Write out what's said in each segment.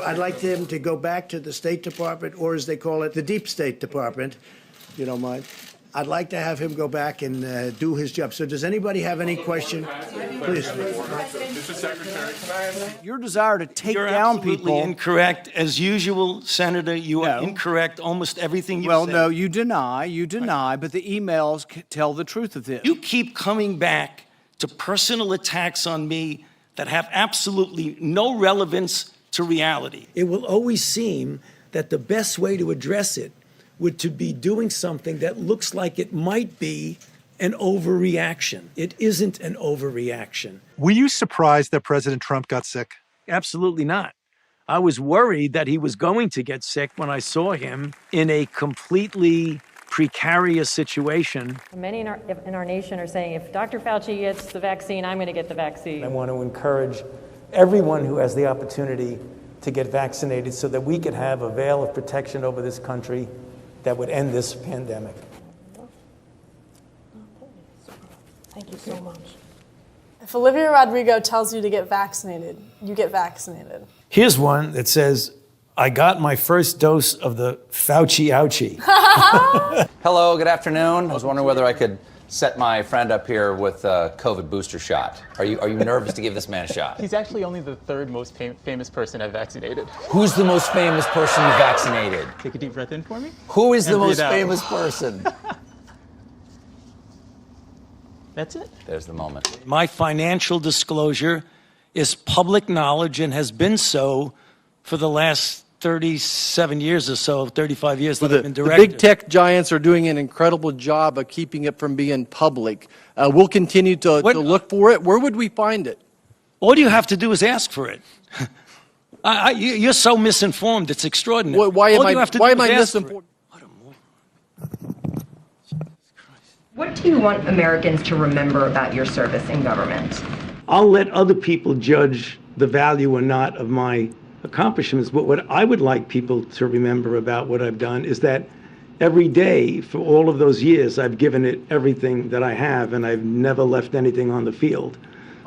I'd like him to go back to the State Department, or as they call it, the Deep State Department, if you don't mind. I'd like to have him go back and do his job. So does anybody have any question? Please. Mr. Secretary, Your desire to take You're down absolutely people. incorrect. As usual, Senator, you are No. incorrect. Almost everything you Well, say. no, you deny, but the emails tell the truth of this. You keep coming back to personal attacks on me that have absolutely no relevance to reality. It will always seem that the best way to address it would to be doing something that looks like it might be an overreaction. It isn't an overreaction. Were you surprised that President Trump got sick? Absolutely not. I was worried that he was going to get sick when I saw him in a completely precarious situation. Many in our nation are saying, if Dr. Fauci gets the vaccine, I'm going to get the vaccine. I want to encourage everyone who has the opportunity to get vaccinated so that we could have a veil of protection over this country that would end this pandemic. Thank you so much. If Olivia Rodrigo tells you to get vaccinated, you get vaccinated. Here's one that says, I got my first dose of the Fauci ouchie. Hello, good afternoon. I was wondering whether I could set my friend up here with a COVID booster shot. Are you nervous to give this man a shot? He's actually only the third most famous person I've vaccinated. Who's the most famous person you vaccinated? Take a deep breath in for me. Who is the And most breathe out. famous person? That's it. There's the moment. My financial disclosure is public knowledge and has been so for the last 37 years or so, 35 years that I've been director. The big tech giants are doing an incredible job of keeping it from being public. We'll continue to look for it. Where would we find it? All you have to do is ask for it. You're so misinformed. It's extraordinary. Why am All you have to do I is ask for it. misinformed? What do you want Americans to remember about your service in government? I'll let other people judge the value or not of my accomplishments, but what I would like people to remember about what I've done is that every day for all of those years, I've given it everything that I have, and I've never left anything on the field.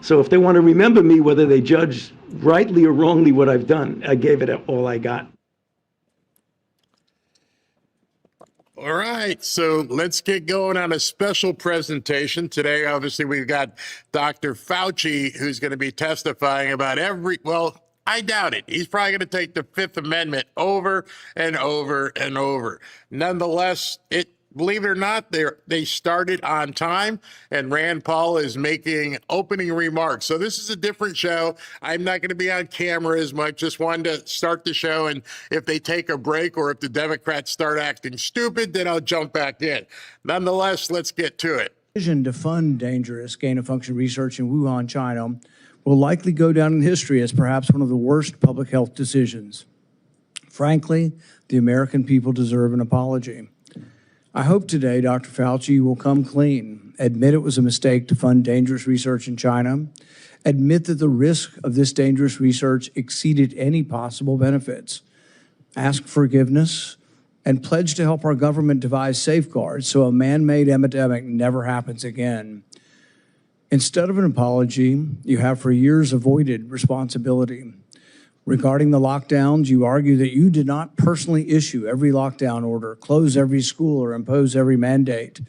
So if they want to remember me, whether they judge rightly or wrongly what I've done, I gave it all I got. all right, so let's get going on a special presentation. Today, obviously, we've got Dr. Fauci, who's going to be testifying about I doubt it. He's probably going to take the Fifth Amendment over and over and over. Nonetheless, believe it or not, they started on time, and Rand Paul is making opening remarks. So this is a different show. I'm not going to be on camera as much. Just wanted to start the show, and if they take a break or if the Democrats start acting stupid, then I'll jump back in. Nonetheless, let's get to it. Decision to fund dangerous gain-of-function research in Wuhan, China, will likely go down in history as perhaps one of the worst public health decisions. Frankly, the American people deserve an apology. I hope today Dr. Fauci will come clean, admit it was a mistake to fund dangerous research in China, admit that the risk of this dangerous research exceeded any possible benefits, ask forgiveness, and pledge to help our government devise safeguards so a man-made epidemic never happens again. Instead of an apology, you have for years avoided responsibility. Regarding the lockdowns, you argue that you did not personally issue every lockdown order, close every school, or impose every mandate.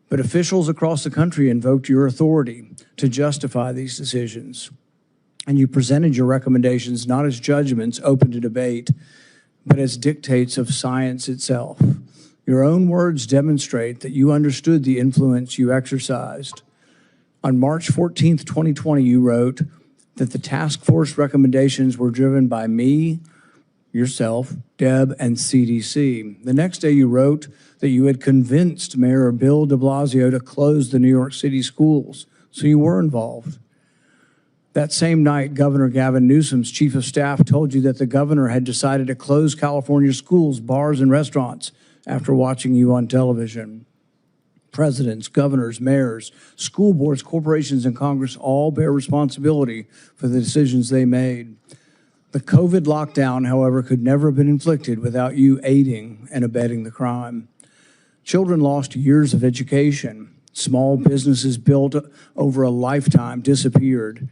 But officials across the country invoked your authority to justify these decisions. And you presented your recommendations not as judgments open to debate, but as dictates of science itself. Your own words demonstrate that you understood the influence you exercised. On March 14th, 2020, you wrote that the task force recommendations were driven by me, yourself, Deb, and CDC. The next day, you wrote that you had convinced Mayor Bill de Blasio to close the New York City schools, so you were involved. That same night, Governor Gavin Newsom's chief of staff told you that the governor had decided to close California schools, bars, and restaurants after watching you on television. Presidents, governors, mayors, school boards, corporations, and Congress all bear responsibility for the decisions they made. The COVID lockdown, however, could never have been inflicted without you aiding and abetting the crime. Children lost years of education. Small businesses built over a lifetime disappeared.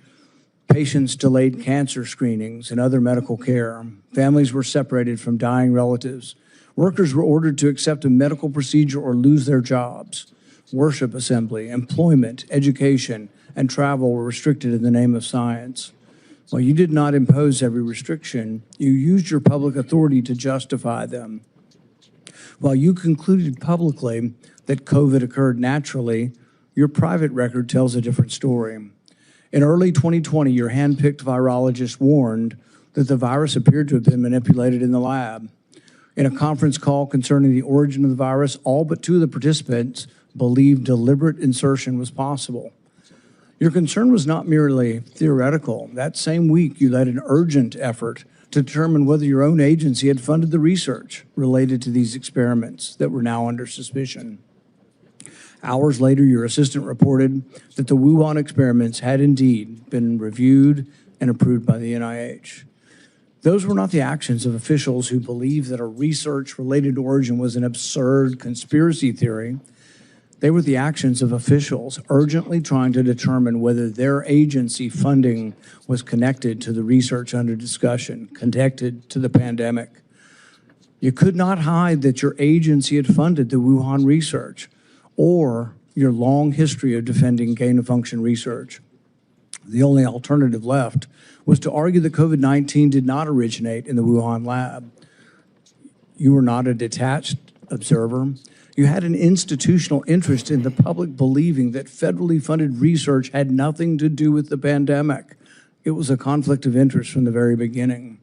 Patients delayed cancer screenings and other medical care. Families were separated from dying relatives. Workers were ordered to accept a medical procedure or lose their jobs. Worship assembly, employment, education, and travel were restricted in the name of science. While you did not impose every restriction, you used your public authority to justify them. While you concluded publicly that COVID occurred naturally, your private record tells a different story. In early 2020, your hand-picked virologist warned that the virus appeared to have been manipulated in the lab. In a conference call concerning the origin of the virus, all but 2 of the participants believed deliberate insertion was possible. Your concern was not merely theoretical. That same week, you led an urgent effort to determine whether your own agency had funded the research related to these experiments that were now under suspicion. Hours later, your assistant reported that the Wuhan experiments had indeed been reviewed and approved by the NIH. Those were not the actions of officials who believed that a research-related origin was an absurd conspiracy theory. They were the actions of officials urgently trying to determine whether their agency funding was connected to the research under discussion, connected to the pandemic. You could not hide that your agency had funded the Wuhan research or your long history of defending gain-of-function research. The only alternative left was to argue that COVID-19 did not originate in the Wuhan lab. You were not a detached observer. You had an institutional interest in the public believing that federally funded research had nothing to do with the pandemic. It was a conflict of interest from the very beginning.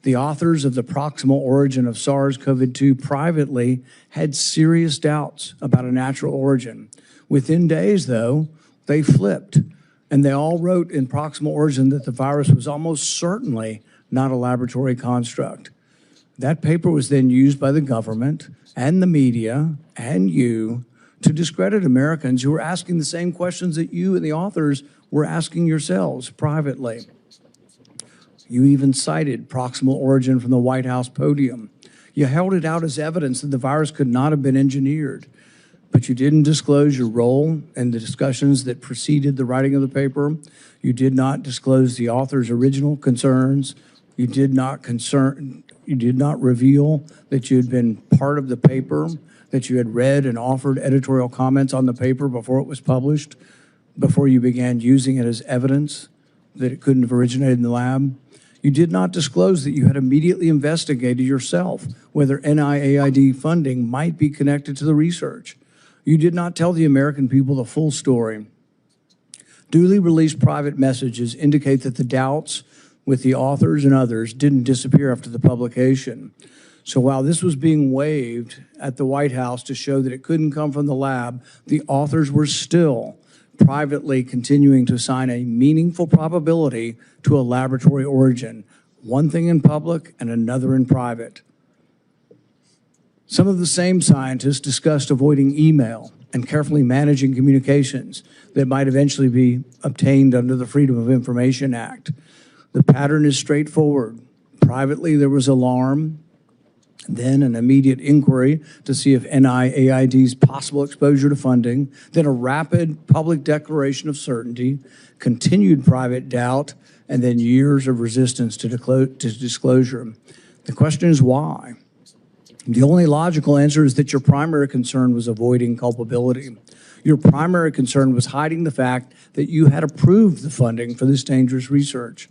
The authors of the proximal origin of SARS-CoV-2 privately had serious doubts about a natural origin. Within days, though, they flipped, and they all wrote in proximal origin that the virus was almost certainly not a laboratory construct. That paper was then used by the government and the media and you to discredit Americans who were asking the same questions that you and the authors were asking yourselves privately. You even cited proximal origin from the White House podium. You held it out as evidence that the virus could not have been engineered, but you didn't disclose your role in the discussions that preceded the writing of the paper. You did not disclose the author's original concerns. You did not reveal that you had been part of the paper, that you had read and offered editorial comments on the paper before it was published, before you began using it as evidence that it couldn't have originated in the lab. You did not disclose that you had immediately investigated yourself whether NIAID funding might be connected to the research. You did not tell the American people the full story. Duly released private messages indicate that the doubts with the authors and others didn't disappear after the publication. So while this was being waved at the White House to show that it couldn't come from the lab, the authors were still privately continuing to assign a meaningful probability to a laboratory origin, one thing in public and another in private. Some of the same scientists discussed avoiding email and carefully managing communications that might eventually be obtained under the Freedom of Information Act. The pattern is straightforward. Privately, there was alarm, then an immediate inquiry to see if NIAID's possible exposure to funding, then a rapid public declaration of certainty, continued private doubt, and then years of resistance to disclosure. The question is why? The only logical answer is that your primary concern was avoiding culpability. Your primary concern was hiding the fact that you had approved the funding for this dangerous research.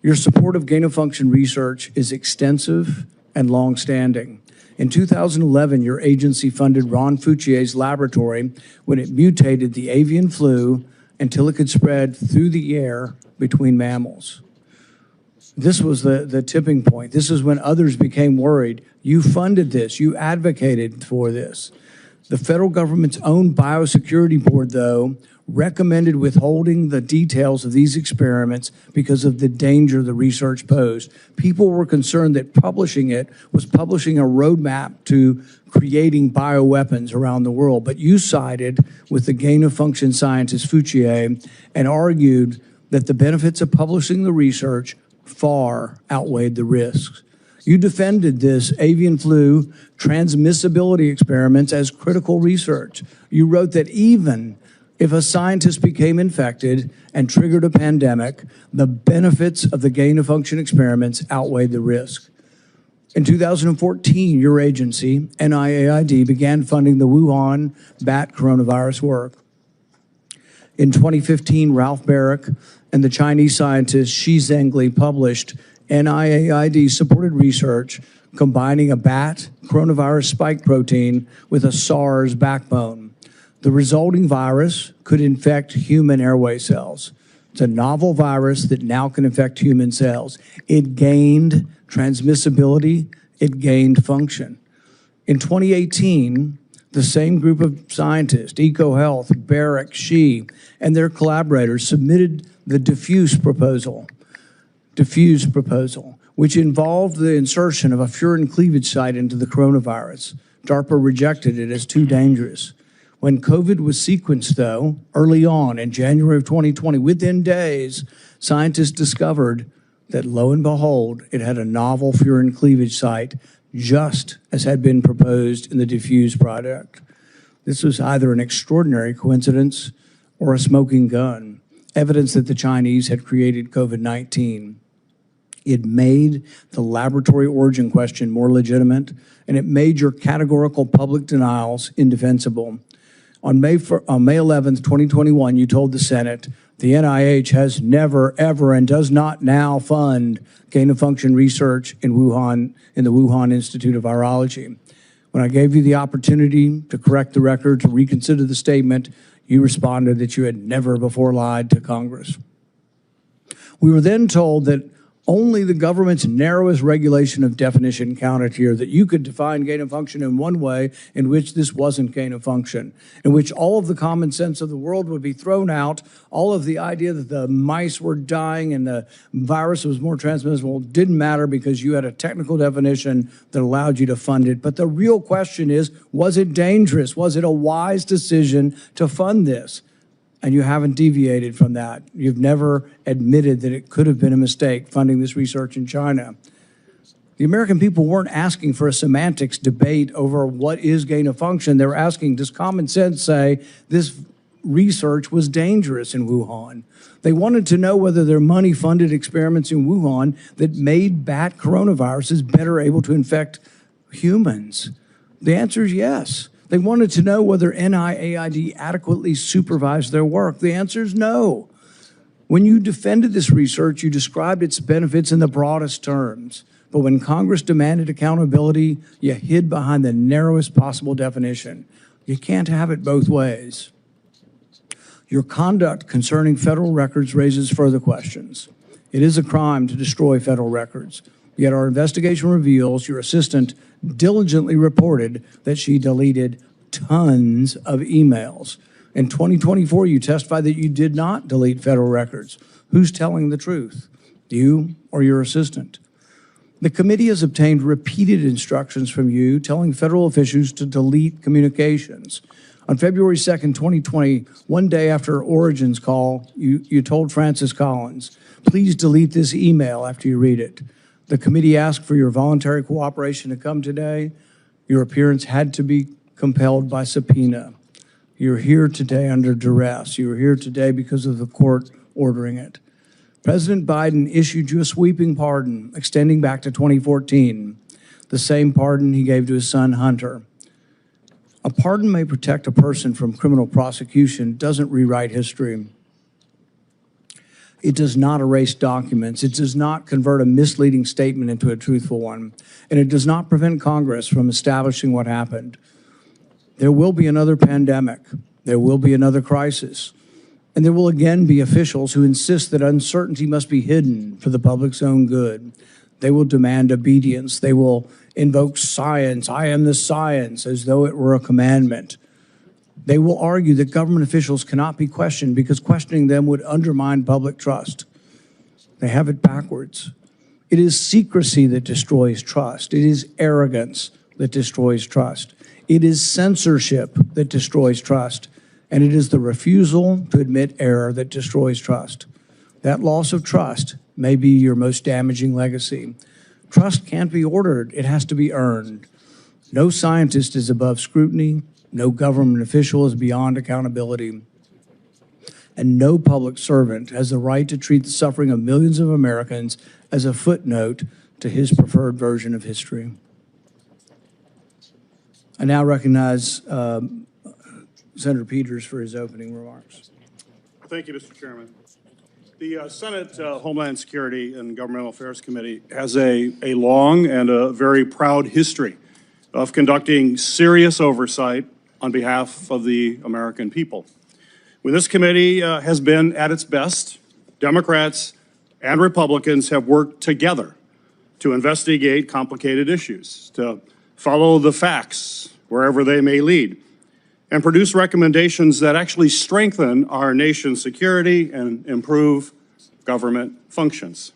Your support of gain-of-function research is extensive and long-standing. In 2011, your agency funded Ron Fauci's laboratory when it mutated the avian flu until it could spread through the air between mammals. This was the tipping point. This is when others became worried. You funded this. You advocated for this. The federal government's own biosecurity board, though, recommended withholding the details of these experiments because of the danger the research posed. People were concerned that publishing it was publishing a roadmap to creating bioweapons around the world. But you sided with the gain-of-function scientist Fauci and argued that the benefits of publishing the research far outweighed the risks. You defended this avian flu transmissibility experiments as critical research. You wrote that even If a scientist became infected and triggered a pandemic, the benefits of the gain-of-function experiments outweighed the risk. In 2014, your agency, NIAID, began funding the Wuhan bat coronavirus work. In 2015, Ralph Barrick and the Chinese scientist Shi Zhengli published NIAID-supported research combining a bat coronavirus spike protein with a SARS backbone. The resulting virus could infect human airway cells. It's a novel virus that now can infect human cells. It gained transmissibility, it gained function. In 2018, the same group of scientists, EcoHealth, Barrick, Shi, and their collaborators submitted the Diffuse proposal, which involved the insertion of a furin cleavage site into the coronavirus. DARPA rejected it as too dangerous. When COVID was sequenced, though, early on in January of 2020, within days, scientists discovered that, lo and behold, it had a novel furin cleavage site, just as had been proposed in the Diffuse product. This was either an extraordinary coincidence or a smoking gun, evidence that the Chinese had created COVID-19. It made the laboratory origin question more legitimate, and it made your categorical public denials indefensible. On May 11th, 2021, you told the Senate, the NIH has never, ever, and does not now fund gain-of-function research in Wuhan, in the Wuhan Institute of Virology. When I gave you the opportunity to correct the record, to reconsider the statement, you responded that you had never before lied to Congress. We were then told that only the government's narrowest regulation of definition counted here, that you could define gain of function in one way in which this wasn't gain of function, in which all of the common sense of the world would be thrown out, all of the idea that the mice were dying and the virus was more transmissible didn't matter because you had a technical definition that allowed you to fund it. But the real question is, was it dangerous? Was it a wise decision to fund this? And you haven't deviated from that. You've never admitted that it could have been a mistake funding this research in China. The American people weren't asking for a semantics debate over what is gain of function. They were asking, does common sense say this research was dangerous in Wuhan? They wanted to know whether their money-funded experiments in Wuhan that made bat coronaviruses better able to infect humans. The answer is yes. They wanted to know whether NIAID adequately supervised their work. The answer is no. When you defended this research, you described its benefits in the broadest terms. But when Congress demanded accountability, you hid behind the narrowest possible definition. You can't have it both ways. Your conduct concerning federal records raises further questions. It is a crime to destroy federal records. Yet our investigation reveals your assistant diligently reported that she deleted tons of emails. In 2024, you testified that you did not delete federal records. Who's telling the truth, you or your assistant? The committee has obtained repeated instructions from you telling federal officials to delete communications. On February 2nd, 2020, one day after Origin's call, you told Francis Collins, please delete this email after you read it. The committee asked for your voluntary cooperation to come today. Your appearance had to be compelled by subpoena. You're here today under duress. You're here today because of the court ordering it. President Biden issued you a sweeping pardon extending back to 2014, the same pardon he gave to his son Hunter. A pardon may protect a person from criminal prosecution, doesn't rewrite history. It does not erase documents. It does not convert a misleading statement into a truthful one. And it does not prevent Congress from establishing what happened. There will be another pandemic. There will be another crisis. And there will again be officials who insist that uncertainty must be hidden for the public's own good. They will demand obedience. They will invoke science. I am the science, as though it were a commandment. They will argue that government officials cannot be questioned because questioning them would undermine public trust. They have it backwards. It is secrecy that destroys trust. It is arrogance that destroys trust. It is censorship that destroys trust. And it is the refusal to admit error that destroys trust. That loss of trust may be your most damaging legacy. Trust can't be ordered. It has to be earned. No scientist is above scrutiny. No government official is beyond accountability. and no public servant has the right to treat the suffering of millions of Americans as a footnote to his preferred version of history. I now recognize Senator Peters for his opening remarks. Thank you, Mr. Chairman. The Senate Homeland Security and Governmental Affairs Committee has a long and a very proud history of conducting serious oversight on behalf of the American people. When this committee has been at its best, Democrats and Republicans have worked together to investigate complicated issues, to follow the facts wherever they may lead, and produce recommendations that actually strengthen our nation's security and improve government functions.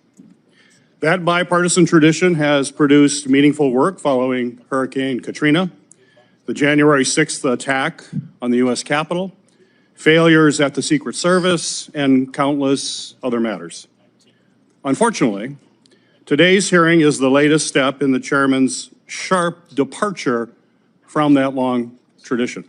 That bipartisan tradition has produced meaningful work following Hurricane Katrina, the January 6th attack on the U.S. Capitol, failures at the Secret Service, and countless other matters. Unfortunately, today's hearing is the latest step in the chairman's sharp departure from that long tradition.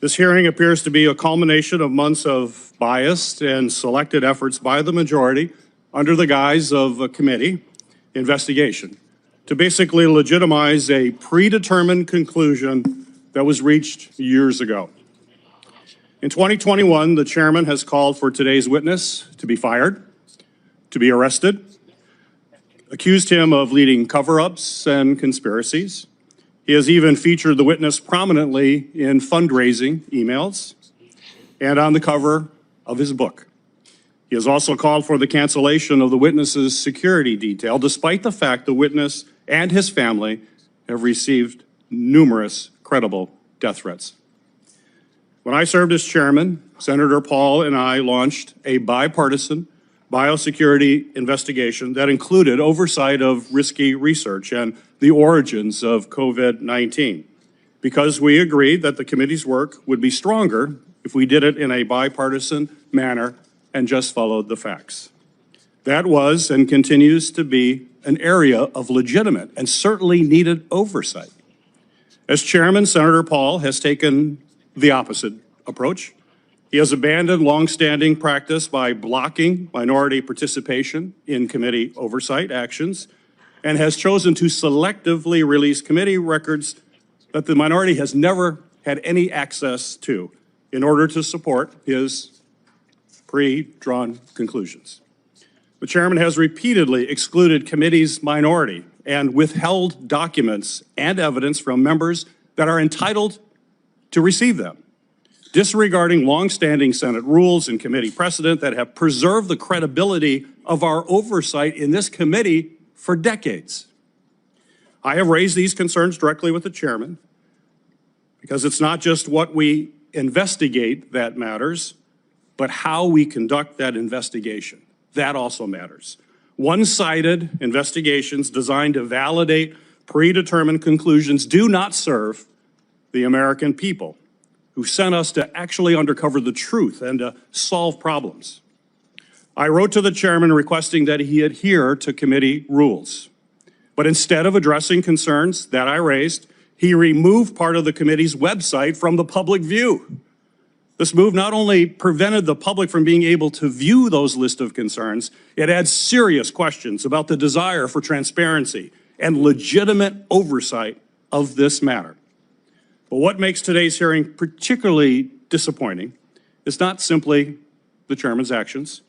This hearing appears to be a culmination of months of biased and selected efforts by the majority under the guise of a committee investigation to basically legitimize a predetermined conclusion that was reached years ago. In 2021, the chairman has called for today's witness to be fired, to be arrested, accused him of leading cover-ups and conspiracies. He has even featured the witness prominently in fundraising emails and on the cover of his book. He has also called for the cancellation of the witness's security detail, despite the fact the witness and his family have received numerous credible death threats. When I served as chairman, Senator Paul and I launched a bipartisan biosecurity investigation that included oversight of risky research and the origins of COVID-19, because we agreed that the committee's work would be stronger if we did it in a bipartisan manner and just followed the facts. That was and continues to be an area of legitimate and certainly needed oversight. As chairman, Senator Paul has taken the opposite approach. He has abandoned longstanding practice by blocking minority participation in committee oversight actions and has chosen to selectively release committee records that the minority has never had any access to in order to support his pre-drawn conclusions. The chairman has repeatedly excluded committee's minority and withheld documents and evidence from members that are entitled to receive them, disregarding longstanding Senate rules and committee precedent that have preserved the credibility of our oversight in this committee for decades. I have raised these concerns directly with the chairman because it's not just what we investigate that matters, but how we conduct that investigation. That also matters. One-sided investigations designed to validate predetermined conclusions do not serve the American people who sent us to actually uncover the truth and to solve problems. I wrote to the chairman requesting that he adhere to committee rules. But instead of addressing concerns that I raised, he removed part of the committee's website from the public view. This move not only prevented the public from being able to view those lists of concerns, it adds serious questions about the desire for transparency and legitimate oversight of this matter. But what makes today's hearing particularly disappointing is not simply the chairman's actions,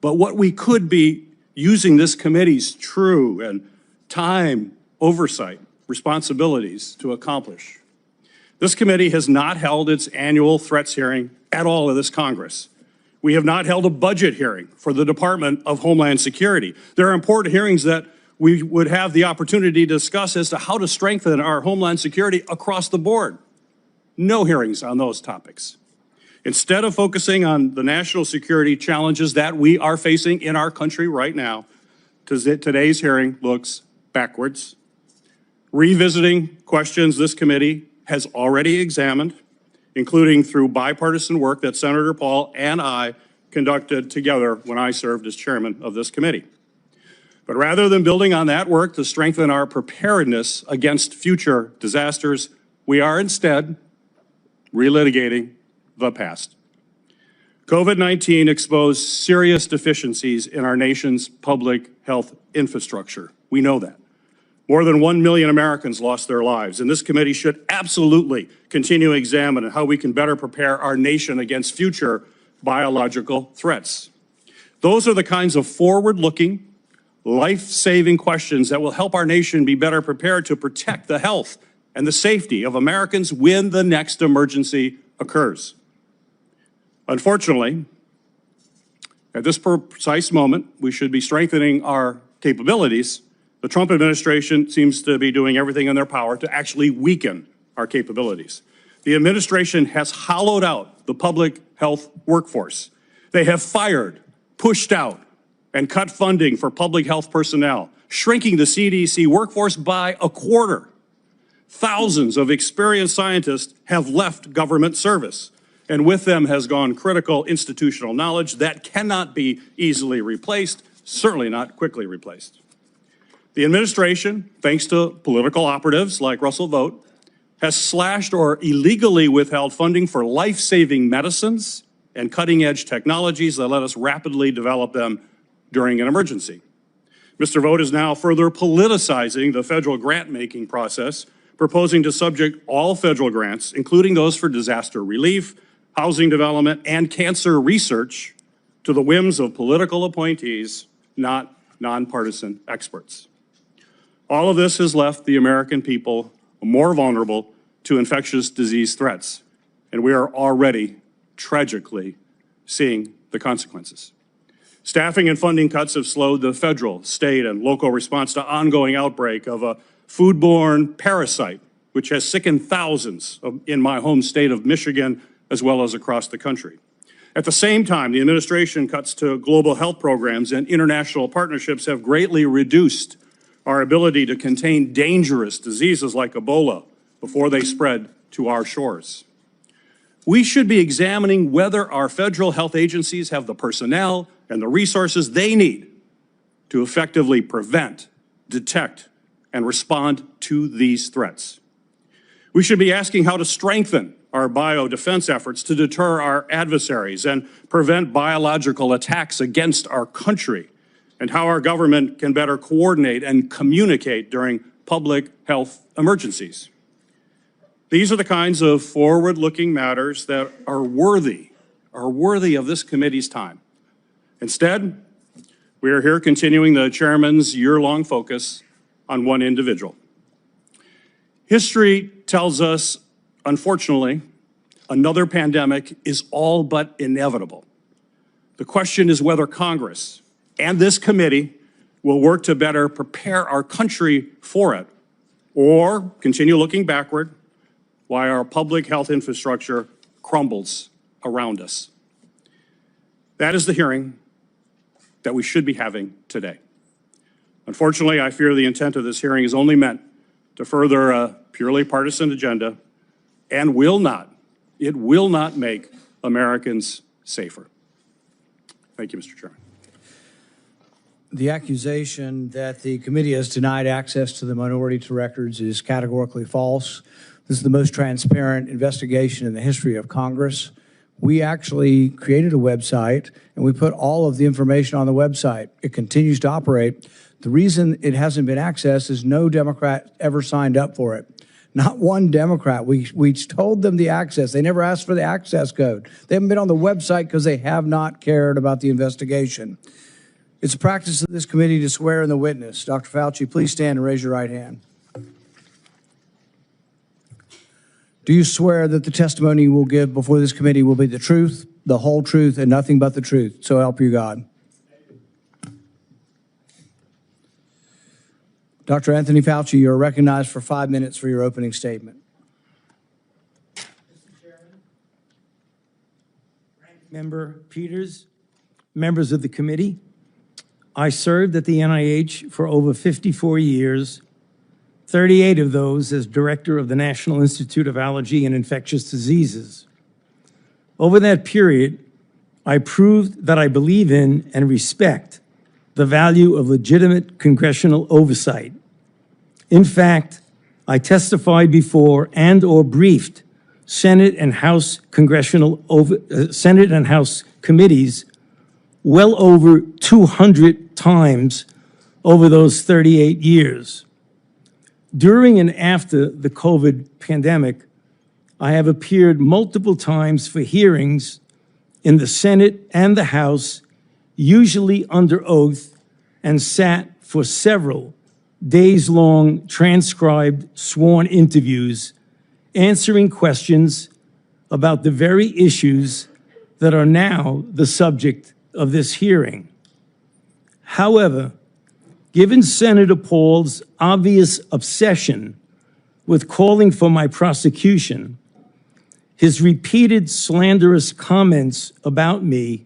but what we could be using this committee's true and time oversight responsibilities to accomplish. This committee has not held its annual threats hearing at all in this Congress. We have not held a budget hearing for the Department of Homeland Security. There are important hearings that we would have the opportunity to discuss as to how to strengthen our Homeland Security across the board. No hearings on those topics. Instead of focusing on the national security challenges that we are facing in our country right now, today's hearing looks backwards, revisiting questions this committee has already examined, including through bipartisan work that Senator Paul and I conducted together when I served as chairman of this committee. But rather than building on that work to strengthen our preparedness against future disasters, we are instead relitigating the past. COVID-19 exposed serious deficiencies in our nation's public health infrastructure. We know that. More than 1 million Americans lost their lives, and this committee should absolutely continue to examine how we can better prepare our nation against future biological threats. Those are the kinds of forward-looking, life-saving questions that will help our nation be better prepared to protect the health and the safety of Americans when the next emergency occurs. Unfortunately, at this precise moment, we should be strengthening our capabilities. The Trump administration seems to be doing everything in their power to actually weaken our capabilities. The administration has hollowed out the public health workforce. They have fired, pushed out, and cut funding for public health personnel, shrinking the CDC workforce by a quarter. Thousands of experienced scientists have left government service, and with them has gone critical institutional knowledge that cannot be easily replaced, certainly not quickly replaced. The administration, thanks to political operatives like Russell Vought, has slashed or illegally withheld funding for life-saving medicines and cutting-edge technologies that let us rapidly develop them during an emergency. Mr. Vought is now further politicizing the federal grant-making process, proposing to subject all federal grants, including those for disaster relief, housing development, and cancer research, to the whims of political appointees, not nonpartisan experts. All of this has left the American people more vulnerable to infectious disease threats, and we are already tragically seeing the consequences. Staffing and funding cuts have slowed the federal, state, and local response to ongoing outbreak of a foodborne parasite, which has sickened thousands in my home state of Michigan, as well as across the country. At the same time, the administration cuts to global health programs and international partnerships have greatly reduced our ability to contain dangerous diseases like Ebola before they spread to our shores. We should be examining whether our federal health agencies have the personnel and the resources they need to effectively prevent, detect, and respond to these threats. We should be asking how to strengthen our biodefense efforts to deter our adversaries and prevent biological attacks against our country, and how our government can better coordinate and communicate during public health emergencies. These are the kinds of forward-looking matters that are worthy of this committee's time. Instead, we are here continuing the chairman's year-long focus on one individual. History tells us, unfortunately, another pandemic is all but inevitable. The question is whether Congress and this committee will work to better prepare our country for it, or continue looking backward while our public health infrastructure crumbles around us. That is the hearing that we should be having today. Unfortunately, I fear the intent of this hearing is only meant to further a purely partisan agenda and will not make Americans safer. Thank you, Mr. Chairman. The accusation that the committee has denied access to the minority to records is categorically false. This is the most transparent investigation in the history of Congress. We actually created a website, and we put all of the information on the website. It continues to operate. The reason it hasn't been accessed is no Democrat ever signed up for it. Not one Democrat. We told them the access. They never asked for the access code. They haven't been on the website because they have not cared about the investigation. It's a practice of this committee to swear in the witness. Dr. Fauci, please stand and raise your right hand. Do you swear that the testimony you will give before this committee will be the truth, the whole truth, and nothing but the truth? So help you God. Dr. Anthony Fauci, you are recognized for 5 minutes for your opening statement. Mr. Chairman, Member Peters, members of the committee, I served at the NIH for over 54 years, 38 of those as director of the National Institute of Allergy and Infectious Diseases. Over that period, I proved that I believe in and respect the value of legitimate congressional oversight. In fact, I testified before and/or briefed Senate and House Senate and House committees well over 200 times over those 38 years. During and after the COVID pandemic, I have appeared multiple times for hearings in the Senate and the House, usually under oath, and sat for several days-long transcribed sworn interviews, answering questions about the very issues that are now the subject of this hearing. However, given Senator Paul's obvious obsession with calling for my prosecution, his repeated slanderous comments about me,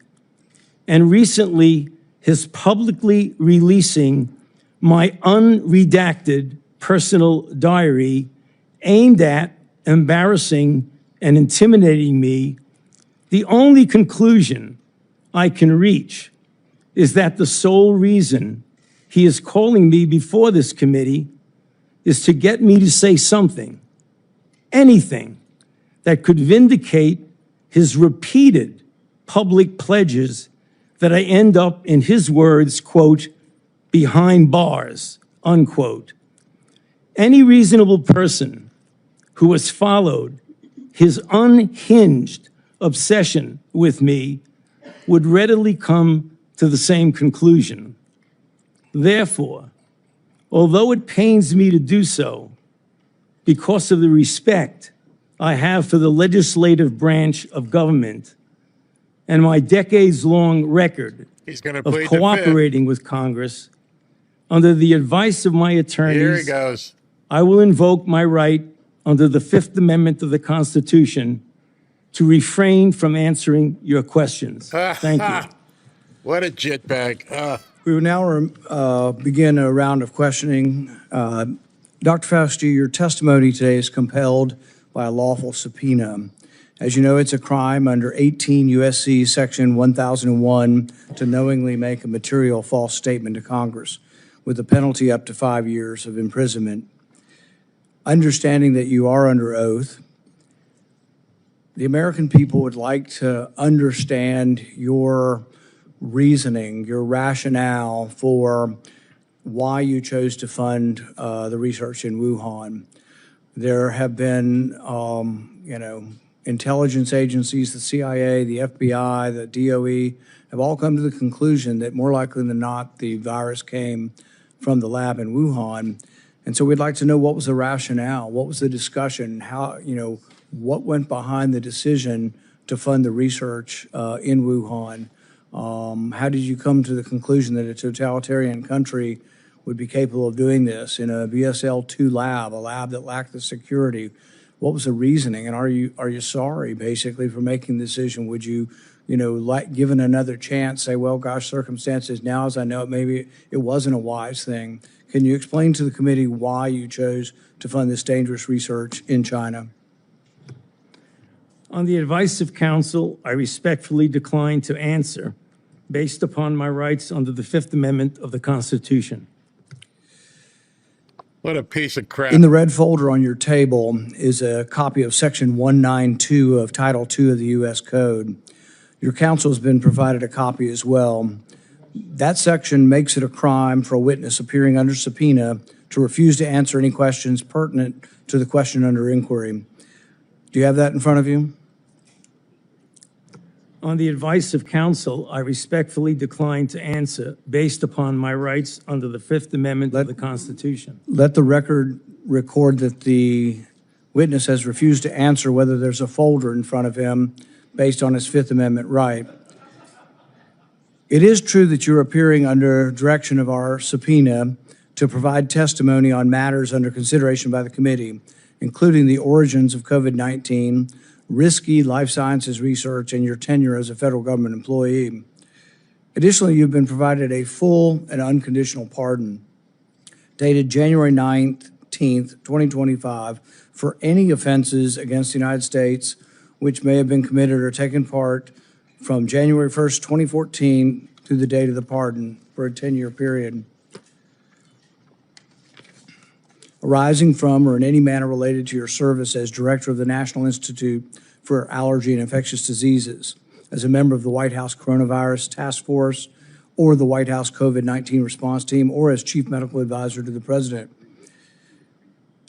and recently his publicly releasing my unredacted personal diary aimed at embarrassing and intimidating me, the only conclusion I can reach is that the sole reason he is calling me before this committee is to get me to say something, anything, that could vindicate his repeated public pledges that I end up, in his words, quote, behind bars, unquote. Any reasonable person who has followed his unhinged obsession with me would readily come to the same conclusion. Therefore, although it pains me to do so, because of the respect I have for the legislative branch of government and my decades-long record of cooperating with Congress, under the advice of my attorneys, Here he goes. I will invoke my right under the Fifth Amendment of the Constitution to refrain from answering your questions. Thank you. What a jitbag. We will now begin a round of questioning. Dr. Fauci, your testimony today is compelled by a lawful subpoena. As you know, it's a crime under 18 U.S.C. Section 1001 to knowingly make a material false statement to Congress, with a penalty up to 5 years of imprisonment. Understanding that you are under oath, the American people would like to understand your reasoning, your rationale for why you chose to fund the research in Wuhan. There have been, intelligence agencies, the CIA, the FBI, the DOE, have all come to the conclusion that more likely than not, the virus came from the lab in Wuhan. And so we'd like to know, what was the rationale? What was the discussion? How, what went behind the decision to fund the research in Wuhan? How did you come to the conclusion that a totalitarian country would be capable of doing this in a BSL-2 lab, a lab that lacked the security? What was the reasoning? And are you sorry, basically, for making the decision? Would you, given another chance, say, well, gosh, circumstances now, as I know it, maybe it wasn't a wise thing. Can you explain to the committee why you chose to fund this dangerous research in China? On the advice of counsel, I respectfully decline to answer based upon my rights under the Fifth Amendment of the Constitution. What a piece of crap. In the red folder on your table is a copy of Section 192 of Title II of the U.S. Code. Your counsel has been provided a copy as well. That section makes it a crime for a witness appearing under subpoena to refuse to answer any questions pertinent to the question under inquiry. Do you have that in front of you? On the advice of counsel, I respectfully decline to answer based upon my rights under the Fifth Amendment of the Constitution. Let the record record that the witness has refused to answer whether there's a folder in front of him based on his Fifth Amendment right. It is true that you're appearing under direction of our subpoena to provide testimony on matters under consideration by the committee, including the origins of COVID-19, risky life sciences research, and your tenure as a federal government employee. Additionally, you've been provided a full and unconditional pardon dated January 19th, 2025, for any offenses against the United States which may have been committed or taken part from January 1st, 2014 to the date of the pardon for a 10-year period. arising from or in any manner related to your service as Director of the National Institute for Allergy and Infectious Diseases, as a member of the White House Coronavirus Task Force, or the White House COVID-19 response team, or as Chief Medical Advisor to the President.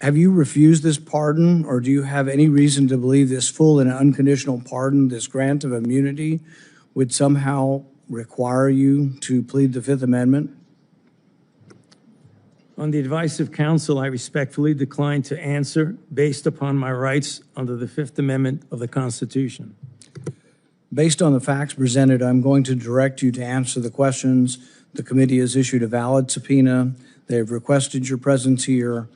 Have you refused this pardon, or do you have any reason to believe this full and unconditional pardon, this grant of immunity, would somehow require you to plead the Fifth Amendment? On the advice of counsel, I respectfully decline to answer based upon my rights under the Fifth Amendment of the Constitution. Based on the facts presented, I'm going to direct you to answer the questions. The committee has issued a valid subpoena. They have requested your presence here.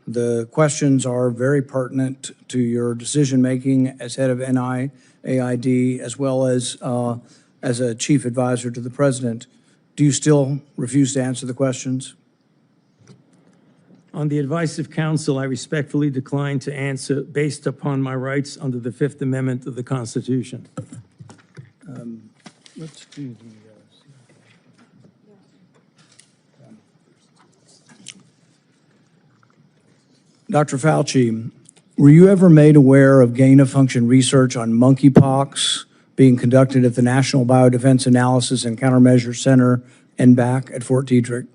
The questions are very pertinent to your decision-making as head of NIAID, as well as a chief advisor to the president. Do you still refuse to answer the questions? On the advice of counsel, I respectfully decline to answer based upon my rights under the Fifth Amendment of the Constitution. Let's do the. Dr. Fauci, were you ever made aware of gain-of-function research on monkeypox being conducted at the National Biodefense Analysis and Countermeasure Center, NBAC, at Fort Detrick?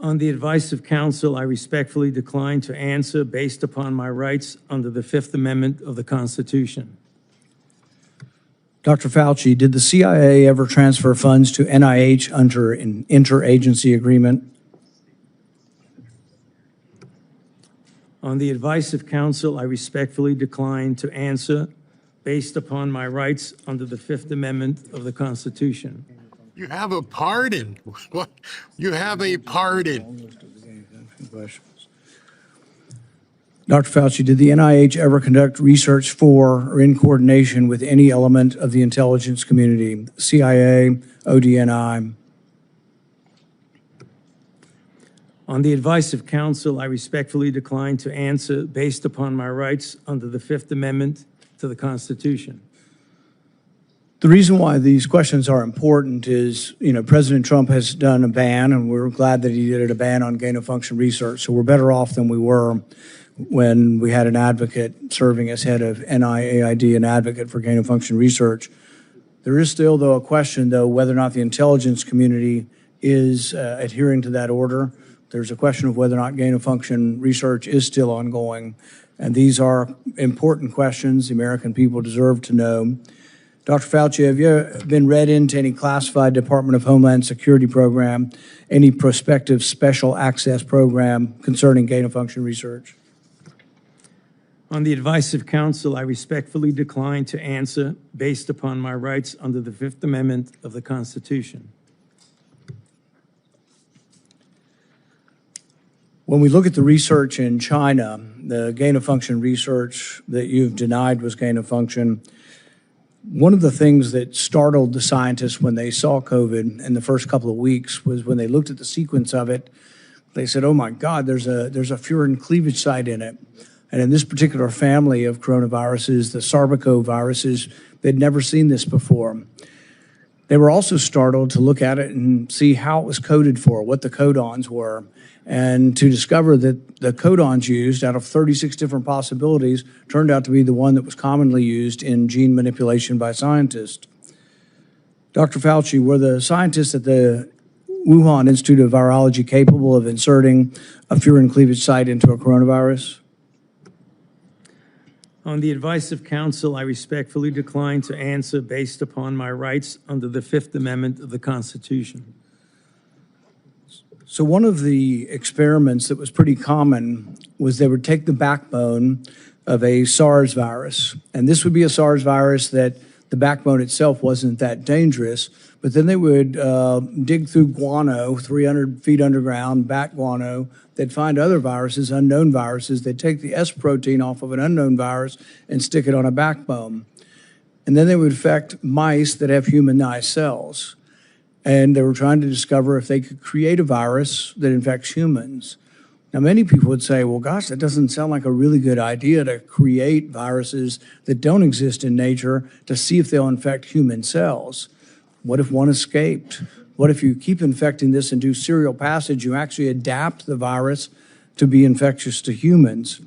On the advice of counsel, I respectfully decline to answer based upon my rights under the Fifth Amendment of the Constitution. Dr. Fauci, did the CIA ever transfer funds to NIH under an interagency agreement? On the advice of counsel, I respectfully decline to answer based upon my rights under the Fifth Amendment of the Constitution. You have a pardon. What? You have a pardon. Dr. Fauci, did the NIH ever conduct research for or in coordination with any element of the intelligence community, CIA, ODNI? On the advice of counsel, I respectfully decline to answer based upon my rights under the Fifth Amendment to the Constitution. The reason why these questions are important is, President Trump has done a ban, and we're glad that he did a ban on gain-of-function research. So we're better off than we were when we had an advocate serving as head of NIAID, an advocate for gain-of-function research. There is still, though, a question, though, whether or not the intelligence community is adhering to that order. There's a question of whether or not gain-of-function research is still ongoing. And these are important questions the American people deserve to know. Dr. Fauci, have you been read into any classified Department of Homeland Security program, any prospective special access program concerning gain-of-function research? On the advice of counsel, I respectfully decline to answer based upon my rights under the Fifth Amendment of the Constitution. When we look at the research in China, the gain-of-function research that you've denied was gain-of-function, one of the things that startled the scientists when they saw COVID in the first couple of weeks was when they looked at the sequence of it, they said, oh my God, there's a furin cleavage site in it. And in this particular family of coronaviruses, the sarbecoviruses, they'd never seen this before. They were also startled to look at it and see how it was coded for, what the codons were, and to discover that the codons used out of 36 different possibilities turned out to be the one that was commonly used in gene manipulation by scientists. Dr. Fauci, were the scientists at the Wuhan Institute of Virology capable of inserting a furin cleavage site into a coronavirus? On the advice of counsel, I respectfully decline to answer based upon my rights under the Fifth Amendment of the Constitution. So one of the experiments that was pretty common was they would take the backbone of a SARS virus, and this would be a SARS virus that the backbone itself wasn't that dangerous, but then they would dig through guano, 300 feet underground, bat guano. They'd find other viruses, unknown viruses. They'd take the S protein off of an unknown virus and stick it on a backbone. And then they would infect mice that have humanized cells. And they were trying to discover if they could create a virus that infects humans. Now, many people would say, well, gosh, that doesn't sound like a really good idea to create viruses that don't exist in nature to see if they'll infect human cells. What if one escaped? What if you keep infecting this and do serial passage, you actually adapt the virus to be infectious to humans?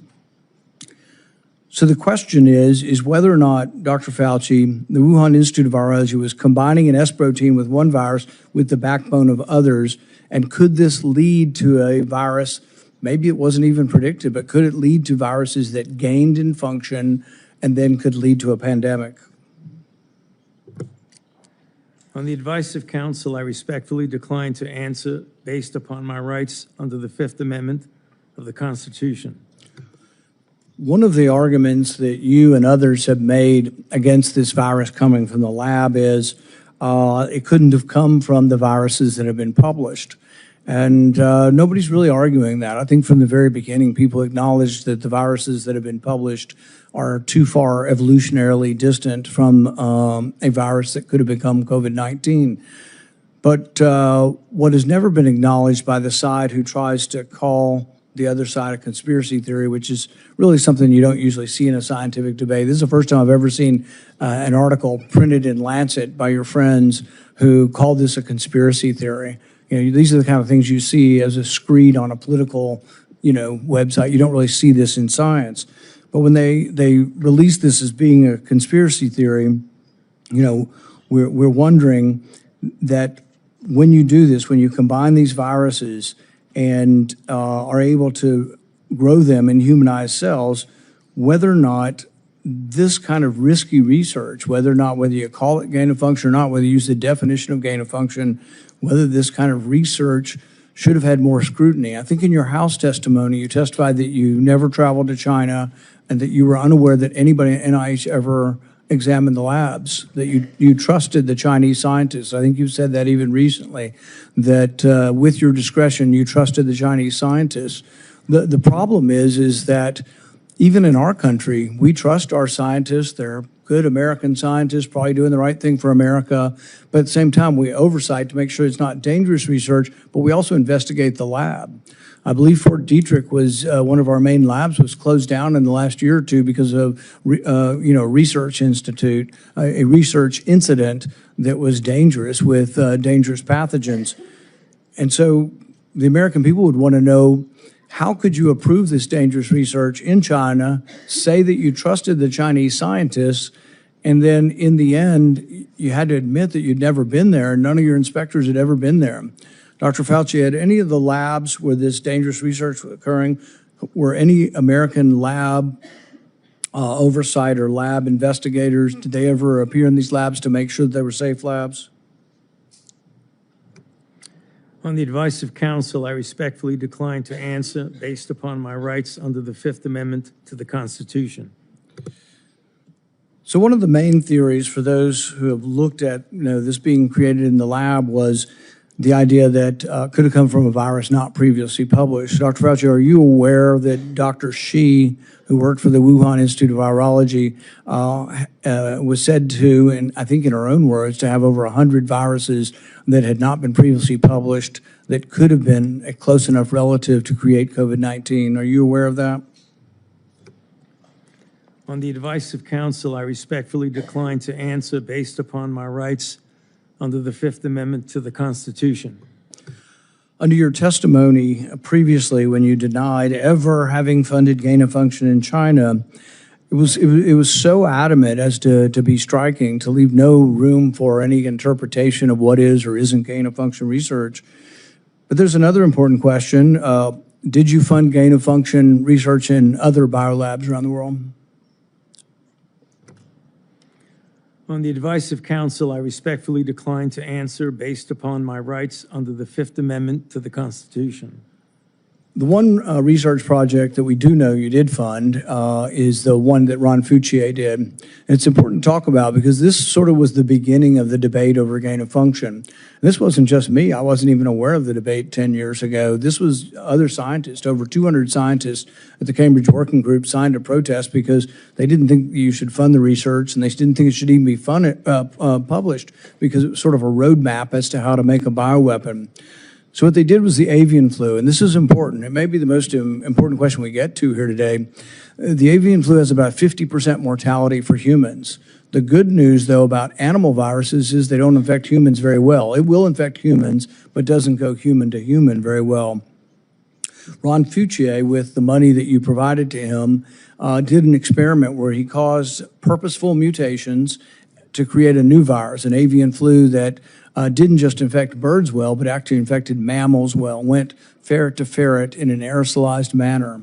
So the question is whether or not Dr. Fauci, the Wuhan Institute of Virology, was combining an S protein with one virus with the backbone of others, and could this lead to a virus, maybe it wasn't even predicted, but could it lead to viruses that gained in function and then could lead to a pandemic? On the advice of counsel, I respectfully decline to answer based upon my rights under the Fifth Amendment of the Constitution. One of the arguments that you and others have made against this virus coming from the lab is it couldn't have come from the viruses that have been published. And nobody's really arguing that. I think from the very beginning, people acknowledged that the viruses that have been published are too far evolutionarily distant from a virus that could have become COVID-19. But what has never been acknowledged by the side who tries to call the other side a conspiracy theory, which is really something you don't usually see in a scientific debate. This is the first time I've ever seen an article printed in Lancet by your friends who called this a conspiracy theory. You know, these are the kind of things you see as a screed on a political, website. You don't really see this in science. But when they release this as being a conspiracy theory, we're wondering that when you do this, when you combine these viruses and are able to grow them in humanized cells, whether or not this kind of risky research, whether you call it gain of function or not, whether you use the definition of gain of function, whether this kind of research should have had more scrutiny. I think in your House testimony, you testified that you never traveled to China and that you were unaware that anybody at NIH ever examined the labs, that you trusted the Chinese scientists. I think you said that even recently, that with your discretion, you trusted the Chinese scientists. The problem is that even in our country, we trust our scientists. They're good American scientists, probably doing the right thing for America. But at the same time, we oversight to make sure it's not dangerous research, but we also investigate the lab. I believe Fort Detrick was one of our main labs, was closed down in the last year or two because of research institute, a research incident that was dangerous with dangerous pathogens. And so the American people would want to know, how could you approve this dangerous research in China, say that you trusted the Chinese scientists, and then in the end, you had to admit that you'd never been there, and none of your inspectors had ever been there. Dr. Fauci, had any of the labs where this dangerous research was occurring, were any American lab oversight or lab investigators, did they ever appear in these labs to make sure that they were safe labs? On the advice of counsel, I respectfully decline to answer based upon my rights under the Fifth Amendment to the Constitution. So one of the main theories for those who have looked at this being created in the lab was the idea that could have come from a virus not previously published. Dr. Fauci, are you aware that Dr. Shi, who worked for the Wuhan Institute of Virology, was said to, and I think in her own words, to have over 100 viruses that had not been previously published that could have been a close enough relative to create COVID-19? Are you aware of that? On the advice of counsel, I respectfully decline to answer based upon my rights under the Fifth Amendment to the Constitution. Under your testimony previously, when you denied ever having funded gain of function in China, it was so adamant as to be striking, to leave no room for any interpretation of what is or isn't gain of function research. But there's another important question. Did you fund gain of function research in other biolabs around the world? On the advice of counsel, I respectfully decline to answer based upon my rights under the Fifth Amendment to the Constitution. The one research project that we do know you did fund is the one that Ron Fauci did. And it's important to talk about because this sort of was the beginning of the debate over gain of function. And this wasn't just me. I wasn't even aware of the debate 10 years ago. This was other scientists. Over 200 scientists at the Cambridge Working Group signed a protest because they didn't think you should fund the research, and they didn't think it should even be published because it was sort of a roadmap as to how to make a bioweapon. So what they did was the avian flu, and this is important. It may be the most important question we get to here today. The avian flu has about 50% mortality for humans. The good news, though, about animal viruses is they don't infect humans very well. It will infect humans, but doesn't go human to human very well. Ron Fauci, with the money that you provided to him, did an experiment where he caused purposeful mutations to create a new virus, an avian flu that didn't just infect birds well, but actually infected mammals well, went ferret to ferret in an aerosolized manner.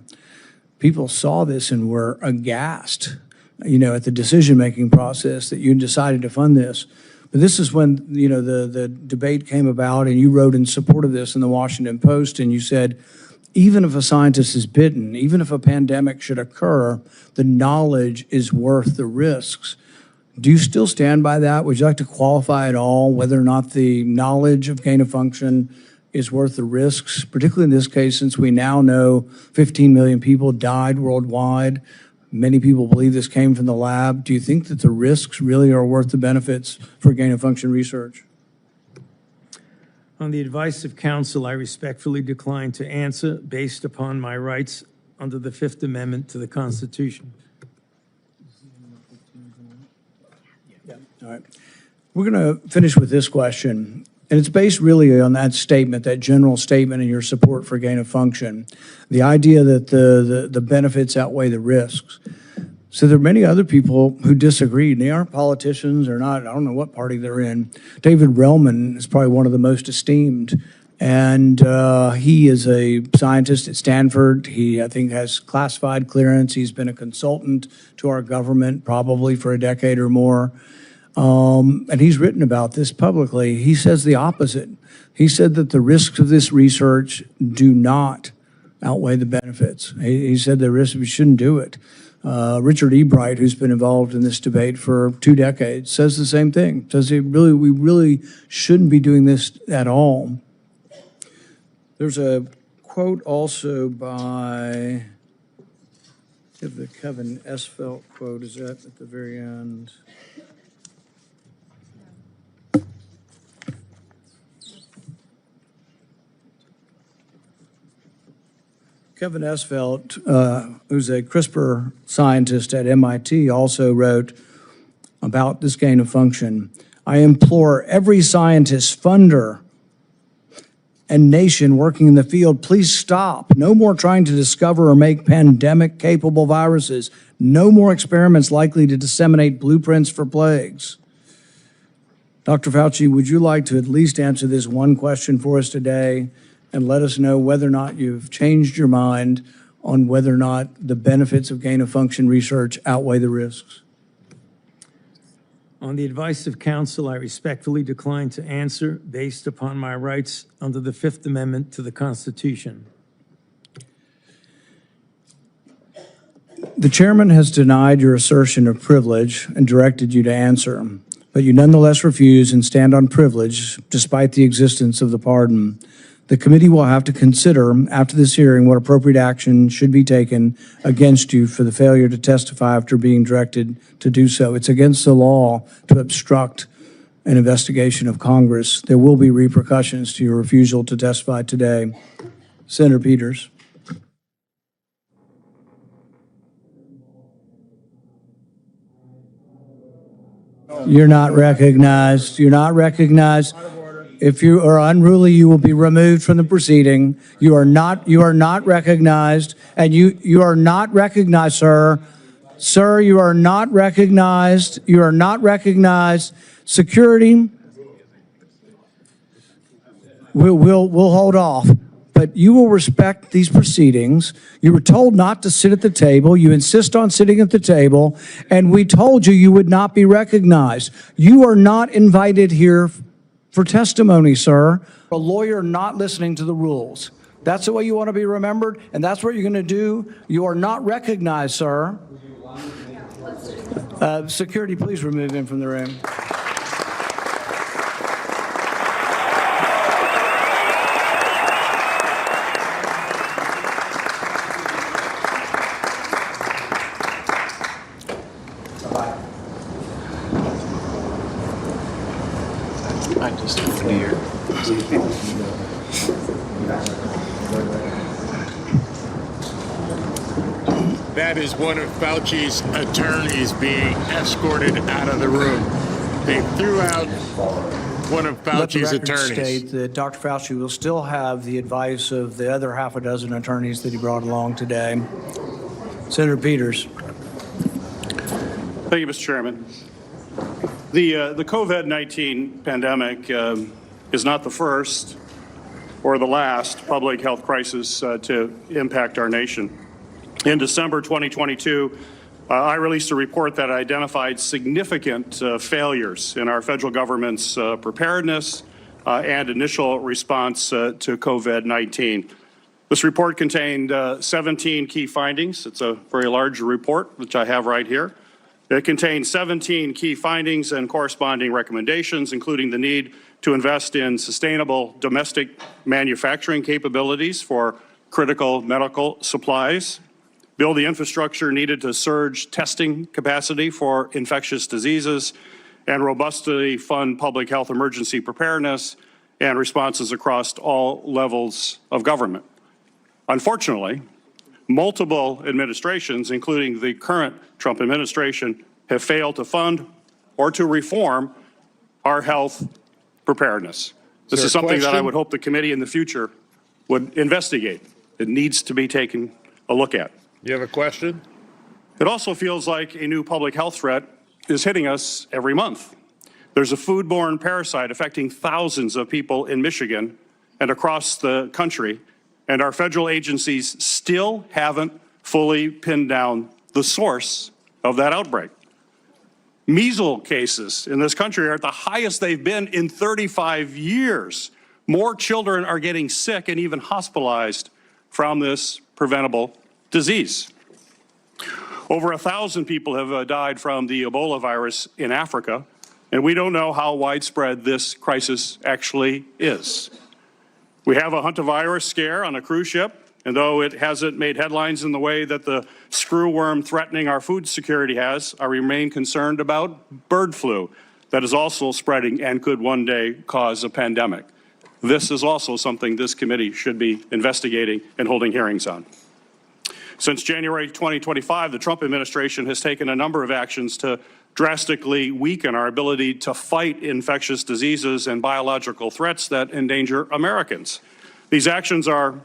People saw this and were aghast, at the decision-making process that you decided to fund this. But this is when, the debate came about, and you wrote in support of this in the Washington Post, and you said, even if a scientist is bitten, even if a pandemic should occur, the knowledge is worth the risks. Do you still stand by that? Would you like to qualify at all whether or not the knowledge of gain of function is worth the risks, particularly in this case, since we now know 15 million people died worldwide? Many people believe this came from the lab. Do you think that the risks really are worth the benefits for gain of function research? On the advice of counsel, I respectfully decline to answer based upon my rights under the Fifth Amendment to the Constitution. All right. We're going to finish with this question, and it's based really on that statement, that general statement in your support for gain of function, the idea that the benefits outweigh the risks. So there are many other people who disagreed. They aren't politicians or not. I don't know what party they're in. David Relman is probably one of the most esteemed, and he is a scientist at Stanford. He, I think, has classified clearance. He's been a consultant to our government probably for a decade or more. And he's written about this publicly. He says the opposite. He said that the risks of this research do not outweigh the benefits. He said the risks, we shouldn't do it. Richard E. Bright, who's been involved in this debate for 2 decades, says the same thing. Says we really shouldn't be doing this at all. There's a quote also by, the Kevin Esfelt quote, is that at the very end? Kevin Esfelt, who's a CRISPR scientist at MIT, also wrote about this gain of function. I implore every scientist, funder, and nation working in the field, please stop. No more trying to discover or make pandemic-capable viruses. No more experiments likely to disseminate blueprints for plagues. Dr. Fauci, would you like to at least answer this one question for us today and let us know whether or not you've changed your mind on whether or not the benefits of gain of function research outweigh the risks? On the advice of counsel, I respectfully decline to answer based upon my rights under the Fifth Amendment to the Constitution. The chairman has denied your assertion of privilege and directed you to answer, but you nonetheless refuse and stand on privilege despite the existence of the pardon. The committee will have to consider after this hearing what appropriate action should be taken against you for the failure to testify after being directed to do so. It's against the law to obstruct an investigation of Congress. There will be repercussions to your refusal to testify today. Senator Peters. You're not recognized. You're not recognized. If you are unruly, you will be removed from the proceeding. You are not recognized, and you are not recognized, sir. Sir, you are not recognized. You are not recognized. Security, we'll hold off. But you will respect these proceedings. You were told not to sit at the table. You insist on sitting at the table, and we told you you would not be recognized. You are not invited here for testimony, sir. A lawyer not listening to the rules. That's the way you want to be remembered, and that's what you're going to do. You are not recognized, sir. Security, please remove him from the room. I just That is one of Fauci's attorneys being escorted out of the room. They threw out one of Fauci's Let the record attorneys. state that Dr. Fauci will still have the advice of the other half a dozen attorneys that he brought along today. Senator Peters. Thank you, Mr. Chairman. The COVID-19 pandemic is not the first or the last public health crisis to impact our nation. In December 2022, I released a report that identified significant failures in our federal government's preparedness and initial response to COVID-19. This report contained 17 key findings. It's a very large report, which I have right here. It contains 17 key findings and corresponding recommendations, including the need to invest in sustainable domestic manufacturing capabilities for critical medical supplies, build the infrastructure needed to surge testing capacity for infectious diseases, and robustly fund public health emergency preparedness and responses across all levels of government. Unfortunately, multiple administrations, including the current Trump administration, have failed to fund or to reform our health preparedness. This is something that I would hope the committee in the future would investigate. It needs to be taken a look at. You have a question? It also feels like a new public health threat is hitting us every month. There's a foodborne parasite affecting thousands of people in Michigan and across the country, and our federal agencies still haven't fully pinned down the source of that outbreak. Measles cases in this country are at the highest they've been in 35 years. More children are getting sick and even hospitalized from this preventable disease. Over 1,000 people have died from the Ebola virus in Africa, and we don't know how widespread this crisis actually is. We have a hantavirus scare on a cruise ship, and though it hasn't made headlines in the way that the screwworm threatening our food security has, I remain concerned about bird flu that is also spreading and could one day cause a pandemic. This is also something this committee should be investigating and holding hearings on. Since January 2025, the Trump administration has taken a number of actions to drastically weaken our ability to fight infectious diseases and biological threats that endanger Americans. These actions are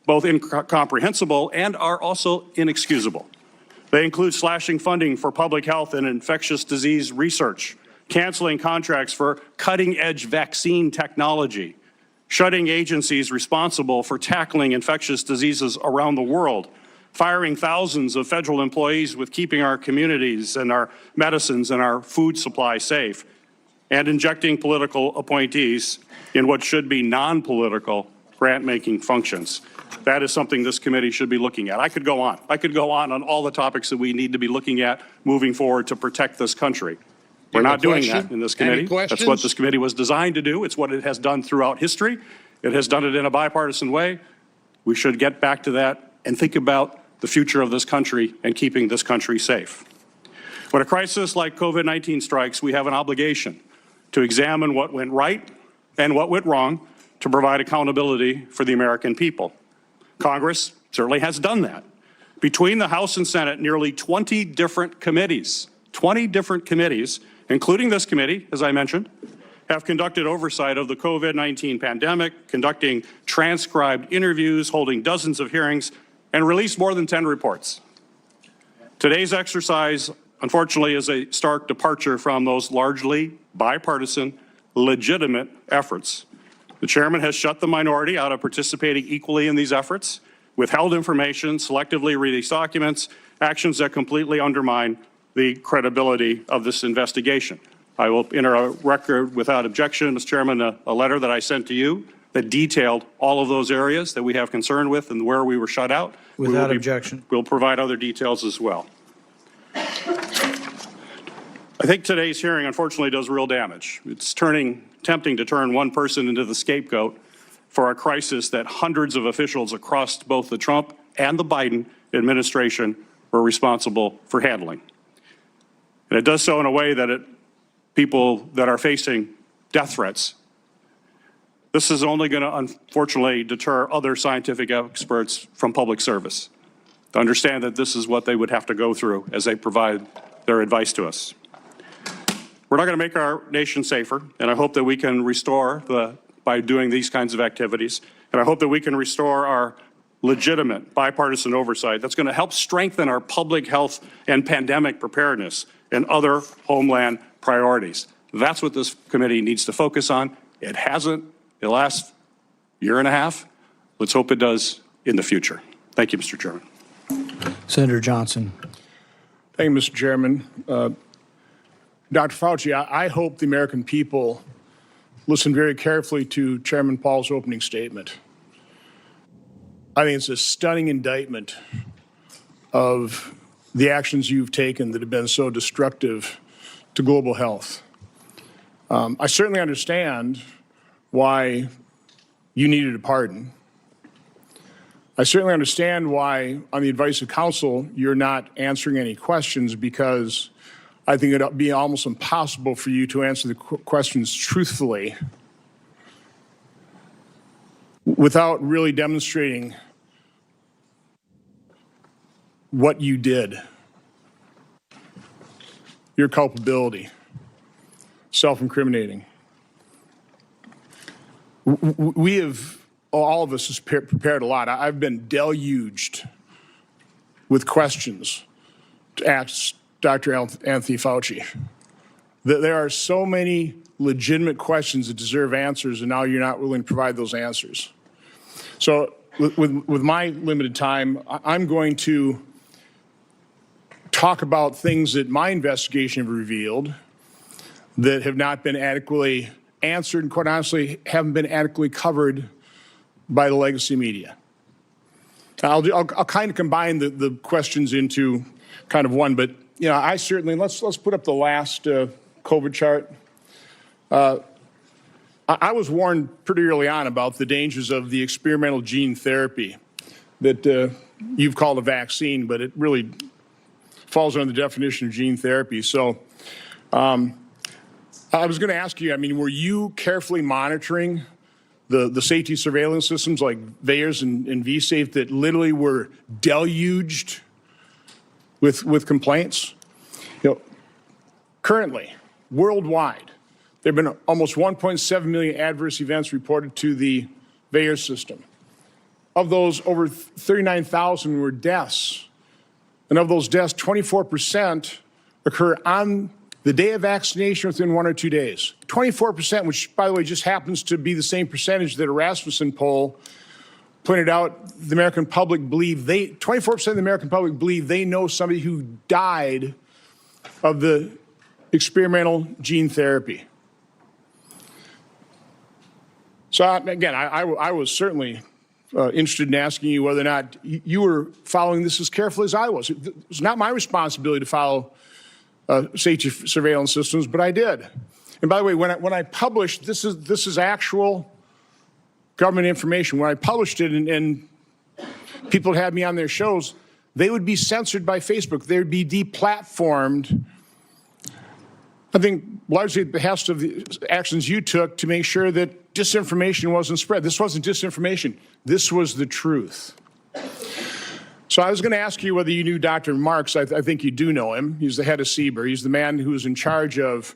both incomprehensible and are also inexcusable. They include slashing funding for public health and infectious disease research, canceling contracts for cutting-edge vaccine technology, shutting agencies responsible for tackling infectious diseases around the world, firing thousands of federal employees with keeping our communities and our medicines and our food supply safe, and injecting political appointees in what should be non-political grant-making functions. That is something this committee should be looking at. I could go on. I could go on all the topics that we need to be looking at moving forward to protect this country. We're not doing that in this committee. That's what this committee was designed to do. It's what it has done throughout history. It has done it in a bipartisan way. We should get back to that and think about the future of this country and keeping this country safe. When a crisis like COVID-19 strikes, we have an obligation to examine what went right and what went wrong to provide accountability for the American people. Congress certainly has done that. Between the House and Senate, nearly 20 different committees, including this committee, as I mentioned, have conducted oversight of the COVID-19 pandemic, conducting transcribed interviews, holding dozens of hearings, and released more than 10 reports. Today's exercise, unfortunately, is a stark departure from those largely bipartisan, legitimate efforts. The chairman has shut the minority out of participating equally in these efforts, withheld information, selectively released documents, actions that completely undermine the credibility of this investigation. I will enter a record without objection, Mr. Chairman, a letter that I sent to you that detailed all of those areas that we have concern with and where we were shut out. Without objection. We'll provide other details as well. I think today's hearing, unfortunately, does real damage. It's tempting to turn one person into the scapegoat for a crisis that hundreds of officials across both the Trump and the Biden administration were responsible for handling. And it does so in a way that people that are facing death threats This is only going to unfortunately deter other scientific experts from public service to understand that this is what they would have to go through as they provide their advice to us. We're not going to make our nation safer, and I hope that we can restore by doing these kinds of activities, and I hope that we can restore our legitimate bipartisan oversight that's going to help strengthen our public health and pandemic preparedness and other homeland priorities. That's what this committee needs to focus on. It hasn't the last year and a half. Let's hope it does in the future. Thank you, Mr. Chairman. Senator Johnson. Thank you, Mr. Chairman. Dr. Fauci, I hope the American people listen very carefully to Chairman Paul's opening statement. I think it's a stunning indictment of the actions you've taken that have been so destructive to global health. I certainly understand why you needed a pardon. I certainly understand why, on the advice of counsel, you're not answering any questions, because I think it would be almost impossible for you to answer the questions truthfully without really demonstrating what you did, your culpability, self-incriminating. We have, all of us has prepared a lot. I've been deluged with questions to ask Dr. Anthony Fauci. There are so many legitimate questions that deserve answers, and now you're not willing to provide those answers. So with my limited time, I'm going to talk about things that my investigation have revealed that have not been adequately answered and, quite honestly, haven't been adequately covered by the legacy media. I'll kind of combine the questions into kind of one, but I certainly, let's put up the last COVID chart. I was warned pretty early on about the dangers of the experimental gene therapy that you've called a vaccine, but it really falls under the definition of gene therapy. So I was going to ask you, were you carefully monitoring the safety surveillance systems like VAERS and vSafe that literally were deluged with complaints? Currently, worldwide, there have been almost 1.7 million adverse events reported to the VAERS system. Of those, over 39,000 were deaths. And of those deaths, 24% occur on the day of vaccination within 1 or 2 days. 24%, which, by the way, just happens to be the same percentage that a Rasmussen poll pointed out the American public believe 24% of the American public believe they know somebody who died of the experimental gene therapy. So again, I was certainly interested in asking you whether or not you were following this as carefully as I was. It was not my responsibility to follow safety surveillance systems, but I did. And by the way, when I published, this is actual government information. When I published it and people had me on their shows, they would be censored by Facebook. They would be deplatformed. I think largely at the behest of the actions you took to make sure that disinformation wasn't spread. This wasn't disinformation. This was the truth. So I was going to ask you whether you knew Dr. Marks. I think you do know him. He's the head of CBER. He's the man who is in charge of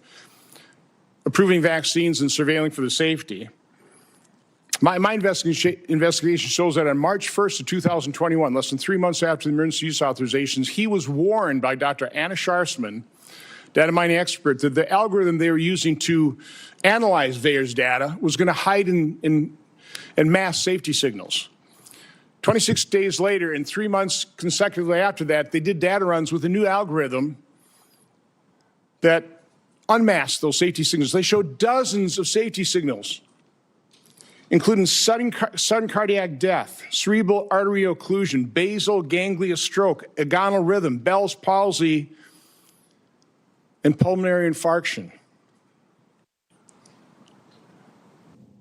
approving vaccines and surveilling for the safety. My investigation shows that on March 1st of 2021, less than 3 months after the emergency use authorizations, he was warned by Dr. Anna Scharsman, data mining expert, that the algorithm they were using to analyze VAERS data was going to hide in mass safety signals. 26 days later and 3 months consecutively after that, they did data runs with a new algorithm that unmasked those safety signals. They showed dozens of safety signals, including sudden cardiac death, cerebral artery occlusion, basal ganglia stroke, agonal rhythm, Bell's palsy, and pulmonary infarction.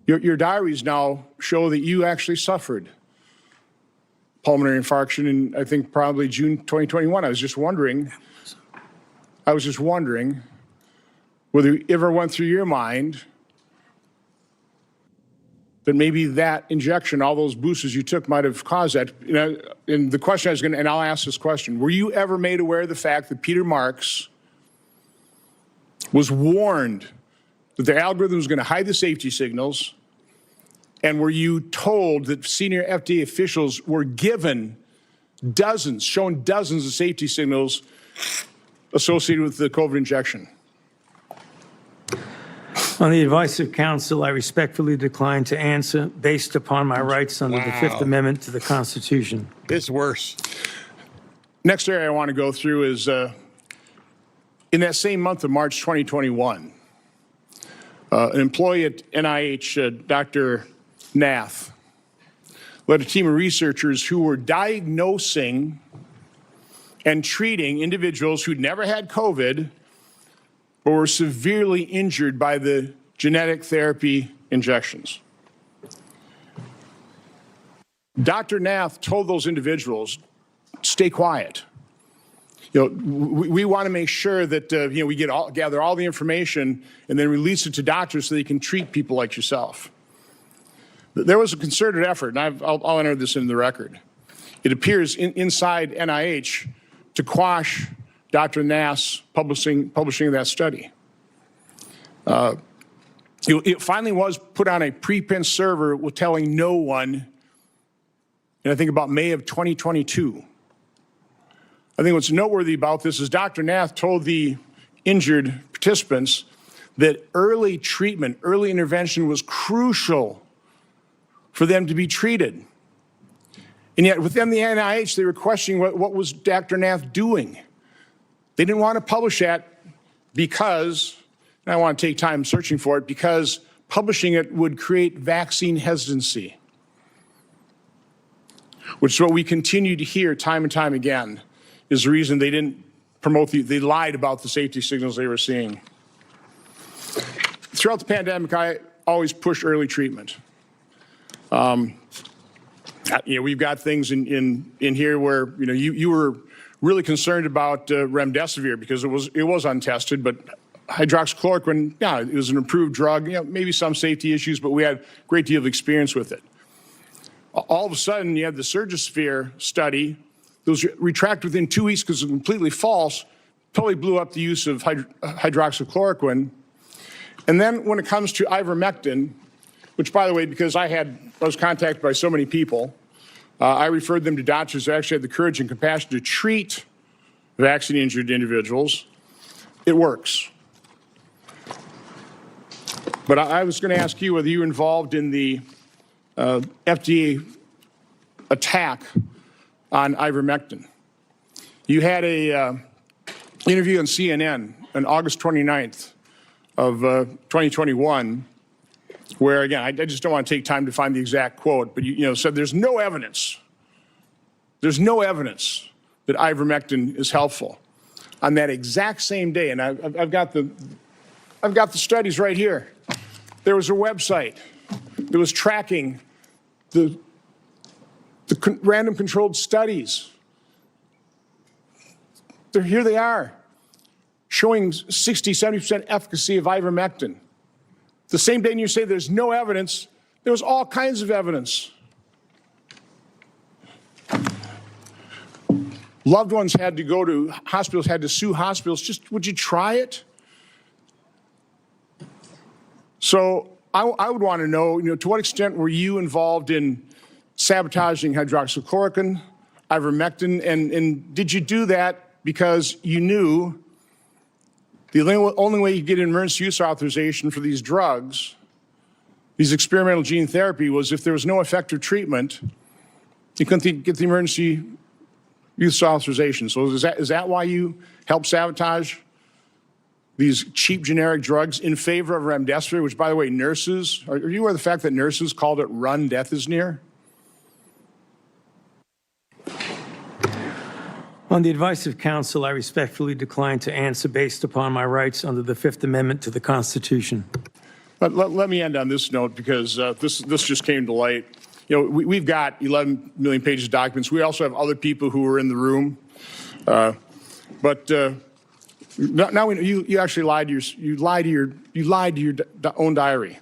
Your diaries now show that you actually suffered pulmonary infarction in, I think, probably June 2021. I was just wondering whether it ever went through your mind that maybe that injection, all those boosters you took, might have caused that. You know, and the question I was going to, and I'll ask this question: were you ever made aware of the fact that Peter Marks was warned that the algorithm was going to hide the safety signals? And were you told that senior FDA officials were given shown dozens of safety signals associated with the COVID injection? On the advice of counsel, I respectfully decline to answer based upon my rights under the Fifth Amendment to the Constitution. It's worse. Next area I want to go through is in that same month of March 2021, an employee at NIH, Dr. Nath, led a team of researchers who were diagnosing and treating individuals who'd never had COVID but were severely injured by the genetic therapy injections. Dr. Nath told those individuals, stay quiet. You know, we want to make sure that we gather all the information and then release it to doctors so they can treat people like yourself. There was a concerted effort, and I'll enter this into the record. It appears inside NIH to quash Dr. Nath's publishing of that study. It finally was put on a preprint server with telling no one, and I think about May of 2022. I think what's noteworthy about this is Dr. Nath told the injured participants that early treatment, early intervention was crucial for them to be treated. And yet within the NIH, they were questioning what was Dr. Nath doing. They didn't want to publish that because, and I want to take time searching for it, because publishing it would create vaccine hesitancy, which is what we continue to hear time and time again, is the reason they didn't promote they lied about the safety signals they were seeing. Throughout the pandemic, I always push early treatment. We've got things in here where you were really concerned about remdesivir because it was untested, but hydroxychloroquine, yeah, it was an approved drug. Maybe some safety issues, but we had a great deal of experience with it. All of a sudden, you had the Surgisphere study that was retracted within 2 weeks because it was completely false, totally blew up the use of hydroxychloroquine. And then when it comes to ivermectin, which, by the way, because I was contacted by so many people, I referred them to doctors who actually had the courage and compassion to treat vaccine-injured individuals. It works. But I was going to ask you whether you were involved in the FDA attack on ivermectin. You had a interview on CNN on August 29th of 2021, where, again, I just don't want to take time to find the exact quote, but you said there's no evidence that ivermectin is helpful. On that exact same day, and I've got the studies right here. There was a website that was tracking the random controlled studies. Here they are, showing 60, 70% efficacy of ivermectin. The same day you say there's no evidence, there was all kinds of evidence. Loved ones had to go to hospitals, had to sue hospitals. Just, would you try it? So I would want to know, to what extent were you involved in sabotaging hydroxychloroquine, ivermectin, and did you do that because you knew the only way you get an emergency use authorization for these drugs, these experimental gene therapy, was if there was no effective treatment, you couldn't get the emergency use authorization. So is that why you helped sabotage these cheap generic drugs in favor of remdesivir, which, by the way, nurses, are you aware of the fact that nurses called it run, death is near? On the advice of counsel, I respectfully decline to answer based upon my rights under the Fifth Amendment to the Constitution. Let me end on this note, because this just came to light. We've got 11 million pages of documents. We also have other people who were in the room. But now we know you actually lied to your own diary.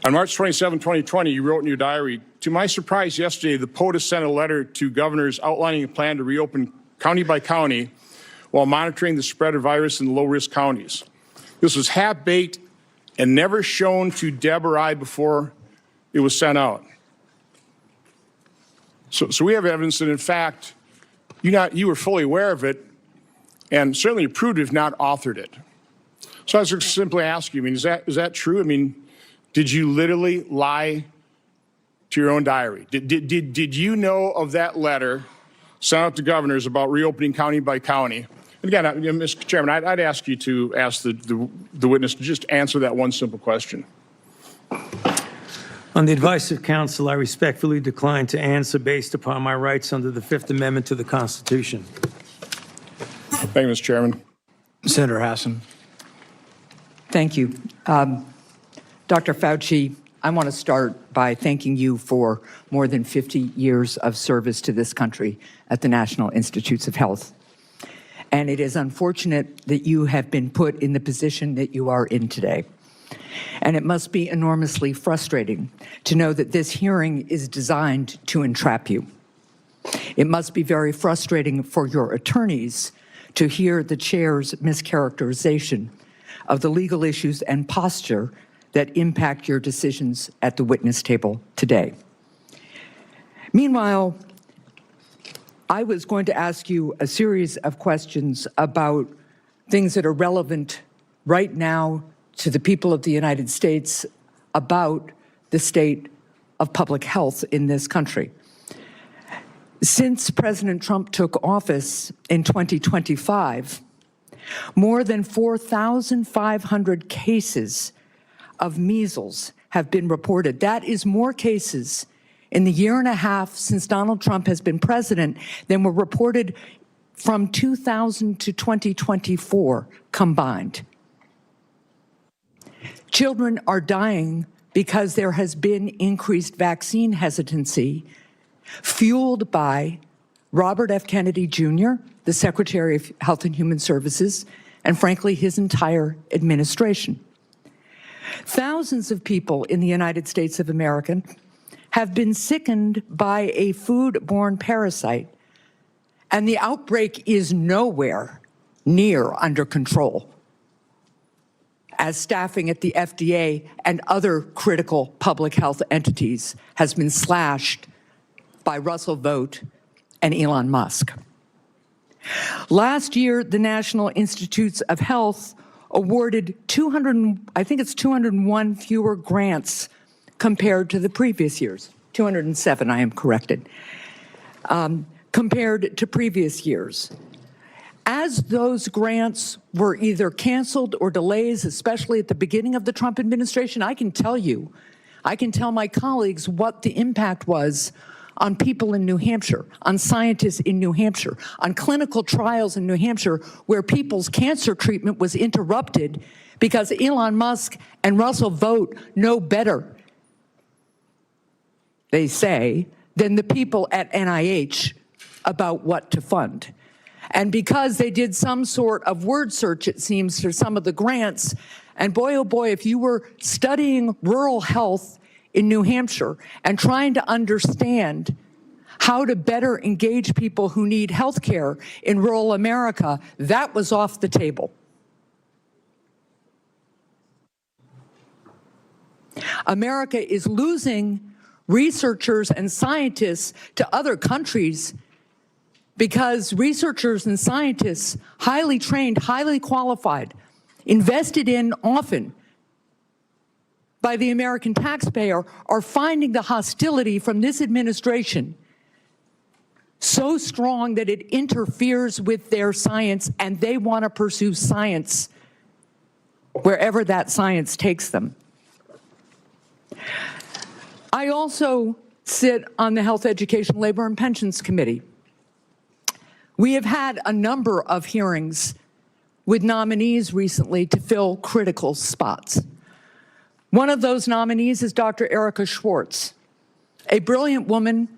On March 27, 2020, you wrote in your diary, "To my surprise yesterday, the POTUS sent a letter to governors outlining a plan to reopen county by county while monitoring the spread of virus in the low-risk counties. This was half-baked and never shown to Deb or I before it was sent out." So we have evidence that, in fact, you were fully aware of it and certainly approved, if not authored it. So I was just simply asking, I mean, is that true? I mean, did you literally lie to your own diary? Did you know of that letter sent out to governors about reopening county by county? And again, Mr. Chairman, I'd ask you to ask the witness to just answer that one simple question. On the advice of counsel, I respectfully decline to answer based upon my rights under the Fifth Amendment to the Constitution. Thank you, Mr. Chairman. Senator Hassan. Thank you. Dr. Fauci, I want to start by thanking you for more than 50 years of service to this country at the National Institutes of Health. And it is unfortunate that you have been put in the position that you are in today. And it must be enormously frustrating to know that this hearing is designed to entrap you. It must be very frustrating for your attorneys to hear the chair's mischaracterization of the legal issues and posture that impact your decisions at the witness table today. Meanwhile, I was going to ask you a series of questions about things that are relevant right now to the people of the United States about the state of public health in this country. Since President Trump took office in 2025, more than 4,500 cases of measles have been reported. That is more cases in the year and a half since Donald Trump has been president than were reported from 2000 to 2024 combined. Children are dying because there has been increased vaccine hesitancy, fueled by Robert F. Kennedy Jr., the Secretary of Health and Human Services, and frankly, his entire administration. Thousands of people in the United States of America have been sickened by a foodborne parasite, and the outbreak is nowhere near under control, as staffing at the FDA and other critical public health entities has been slashed by Russell Vought and Elon Musk. Last year, the National Institutes of Health awarded 201 fewer grants compared to the previous years. 207, I am corrected, compared to previous years. As those grants were either canceled or delays, especially at the beginning of the Trump administration, I can tell my colleagues what the impact was on people in New Hampshire, on scientists in New Hampshire, on clinical trials in New Hampshire where people's cancer treatment was interrupted because Elon Musk and Russell Vought know better, they say, than the people at NIH about what to fund. And because they did some sort of word search, it seems, for some of the grants, and boy, oh boy, if you were studying rural health in New Hampshire and trying to understand how to better engage people who need health care in rural America, that was off the table. America is losing researchers and scientists to other countries because researchers and scientists, highly trained, highly qualified, invested in often by the American taxpayer, are finding the hostility from this administration so strong that it interferes with their science, and they want to pursue science wherever that science takes them. I also sit on the Health, Education, Labor, and Pensions Committee. We have had a number of hearings with nominees recently to fill critical spots. One of those nominees is Dr. Erica Schwartz, a brilliant woman,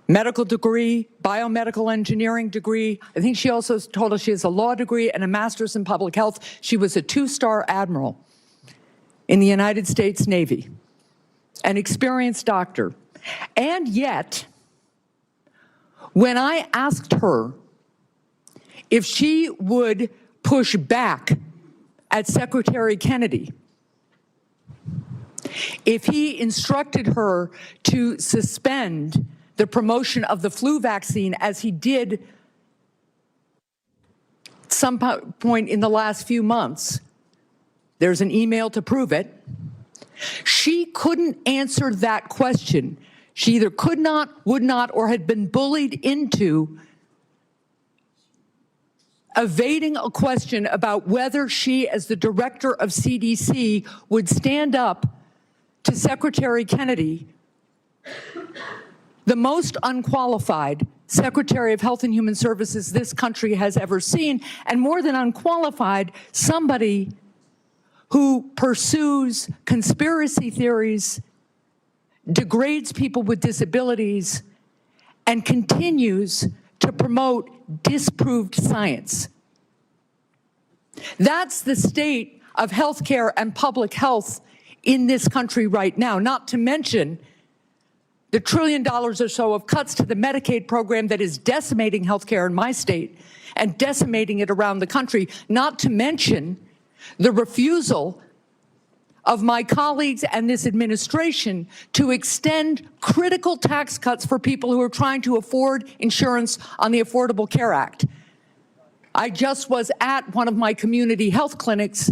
medical degree, biomedical engineering degree. I think she also told us she has a law degree and a master's in public health. She was a two-star admiral. in the United States Navy, an experienced doctor. And yet, when I asked her if she would push back at Secretary Kennedy, if he instructed her to suspend the promotion of the flu vaccine as he did at some point in the last few months, there's an email to prove it, she couldn't answer that question. She either could not, would not, or had been bullied into evading a question about whether she, as the director of CDC, would stand up to Secretary Kennedy, the most unqualified Secretary of Health and Human Services this country has ever seen, and more than unqualified, somebody who pursues conspiracy theories, degrades people with disabilities, and continues to promote disproved science. That's the state of healthcare and public health in this country right now, not to mention the $1 trillion or so of cuts to the Medicaid program that is decimating healthcare in my state and decimating it around the country, not to mention the refusal of my colleagues and this administration to extend critical tax cuts for people who are trying to afford insurance on the Affordable Care Act. I just was at one of my community health clinics,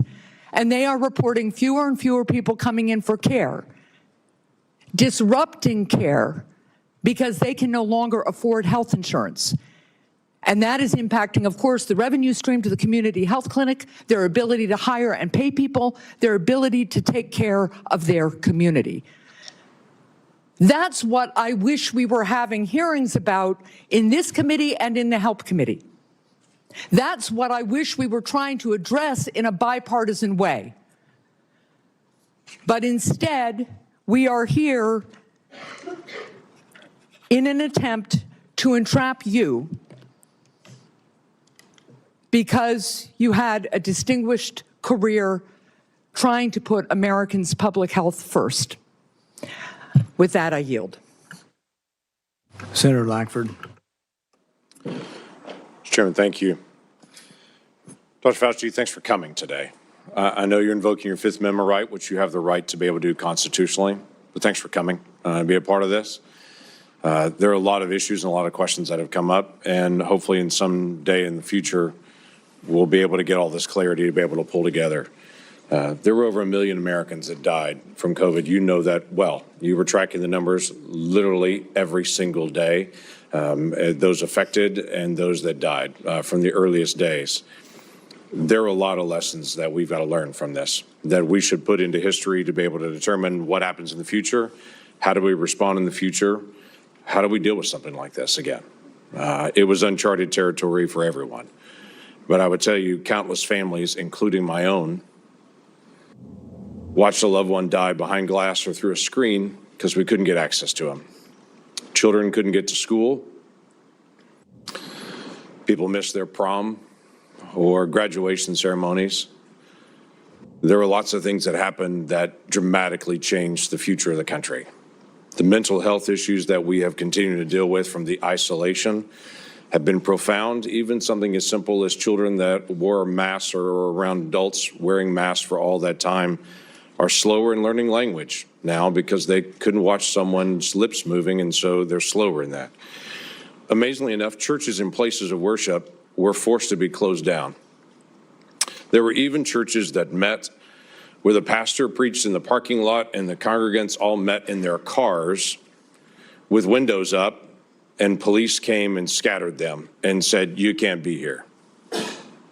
and they are reporting fewer and fewer people coming in for care, disrupting care because they can no longer afford health insurance. And that is impacting, of course, the revenue stream to the community health clinic, their ability to hire and pay people, their ability to take care of their community. That's what I wish we were having hearings about in this committee and in the Health Committee. That's what I wish we were trying to address in a bipartisan way. But instead, we are here in an attempt to entrap you because you had a distinguished career trying to put Americans' public health first. With that, I yield. Senator Lankford. Mr. Chairman, thank you. Dr. Fauci, thanks for coming today. I know you're invoking your Fifth Amendment right, which you have the right to be able to do constitutionally, but thanks for coming and be a part of this. There are a lot of issues and a lot of questions that have come up, and hopefully in some day in the future, we'll be able to get all this clarity to be able to pull together. There were over 1 million Americans that died from COVID. You know that well. You were tracking the numbers literally every single day, those affected and those that died from the earliest days. There are a lot of lessons that we've got to learn from this, that we should put into history to be able to determine what happens in the future, how do we respond in the future, how do we deal with something like this again. It was uncharted territory for everyone. But I would tell you, countless families, including my own, watched a loved one die behind glass or through a screen because we couldn't get access to them. Children couldn't get to school. People missed their prom or graduation ceremonies. There were lots of things that happened that dramatically changed the future of the country. The mental health issues that we have continued to deal with from the isolation have been profound. Even something as simple as children that wore masks or around adults wearing masks for all that time are slower in learning language now because they couldn't watch someone's lips moving, and so they're slower in that. Amazingly enough, churches and places of worship were forced to be closed down. There were even churches that met where the pastor preached in the parking lot and the congregants all met in their cars with windows up, and police came and scattered them and said, "You can't be here."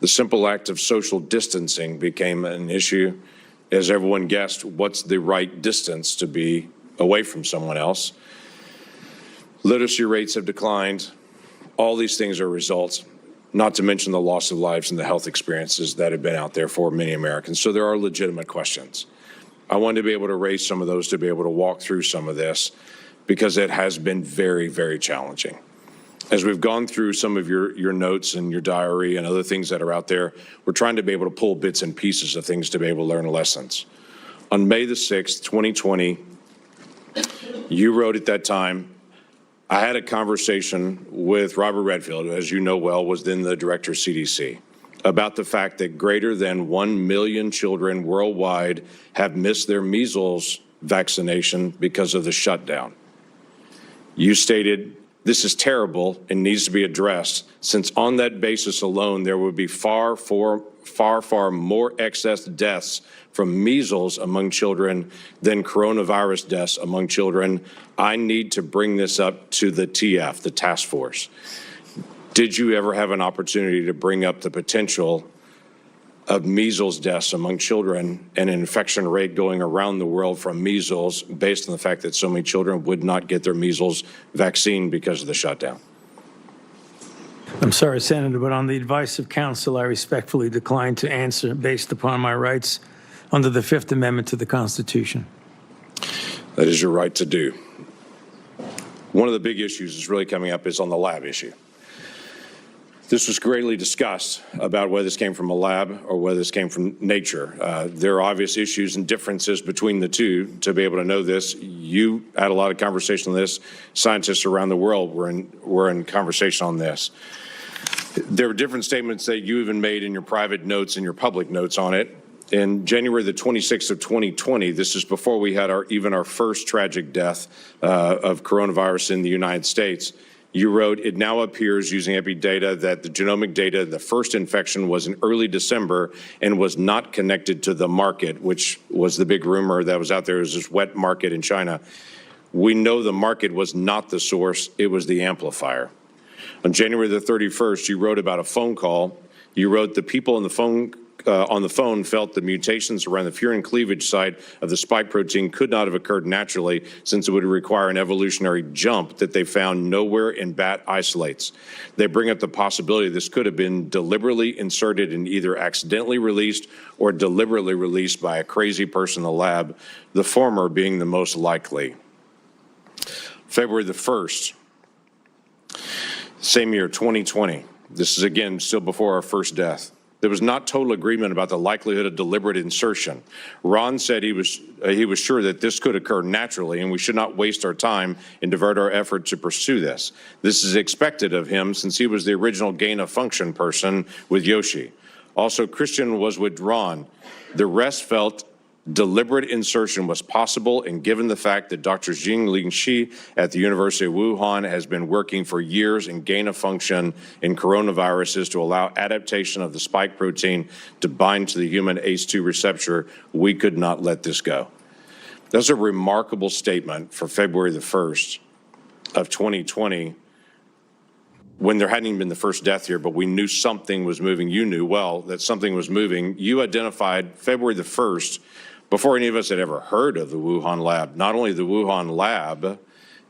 The simple act of social distancing became an issue. As everyone guessed, what's the right distance to be away from someone else? Literacy rates have declined. All these things are results, not to mention the loss of lives and the health experiences that have been out there for many Americans. So there are legitimate questions. I wanted to be able to raise some of those, to be able to walk through some of this, because it has been very, very challenging. As we've gone through some of your notes and your diary and other things that are out there, we're trying to be able to pull bits and pieces of things to be able to learn lessons. On May the 6th, 2020, you wrote at that time, I had a conversation with Robert Redfield, who, as you know well, was then the director of CDC, about the fact that greater than 1 million children worldwide have missed their measles vaccination because of the shutdown. You stated, this is terrible and needs to be addressed, since on that basis alone, there would be far more excess deaths from measles among children than coronavirus deaths among children. I need to bring this up to the TF, the task force. Did you ever have an opportunity to bring up the potential of measles deaths among children and an infection rate going around the world from measles based on the fact that so many children would not get their measles vaccine because of the shutdown? I'm sorry, Senator, but on the advice of counsel, I respectfully decline to answer based upon my rights under the Fifth Amendment to the Constitution. That is your right to do. One of the big issues that's really coming up is on the lab issue. This was greatly discussed about whether this came from a lab or whether this came from nature. There are obvious issues and differences between the two to be able to know this. You had a lot of conversation on this. Scientists around the world were in conversation on this. There were different statements that you even made in your private notes and your public notes on it. In January the 26th of 2020, this is before we had our first tragic death of coronavirus in the United States, you wrote, it now appears using epi data that the genomic data, the first infection was in early December and was not connected to the market, which was the big rumor that was out there, was this wet market in China. We know the market was not the source, it was the amplifier. On January the 31st, you wrote about a phone call. You wrote the people on the phone felt the mutations around the furin cleavage site of the spike protein could not have occurred naturally, since it would require an evolutionary jump that they found nowhere in bat isolates. They bring up the possibility this could have been deliberately inserted and either accidentally released or deliberately released by a crazy person in the lab, the former being the most likely. February the 1st, same year, 2020. This is, again, still before our first death. There was not total agreement about the likelihood of deliberate insertion. Ron said he was sure that this could occur naturally and we should not waste our time and divert our effort to pursue this. This is expected of him since he was the original gain-of-function person with Yoshi. Also, Christian was withdrawn. The rest felt deliberate insertion was possible, and given the fact that Dr. Jingling Shi at the University of Wuhan has been working for years in gain-of-function in coronaviruses to allow adaptation of the spike protein to bind to the human ACE2 receptor, we could not let this go. That's a remarkable statement for February the 1st of 2020, when there hadn't even been the first death here, but we knew something was moving. You knew well that something was moving. You identified February the 1st before any of us had ever heard of the Wuhan lab, not only the Wuhan lab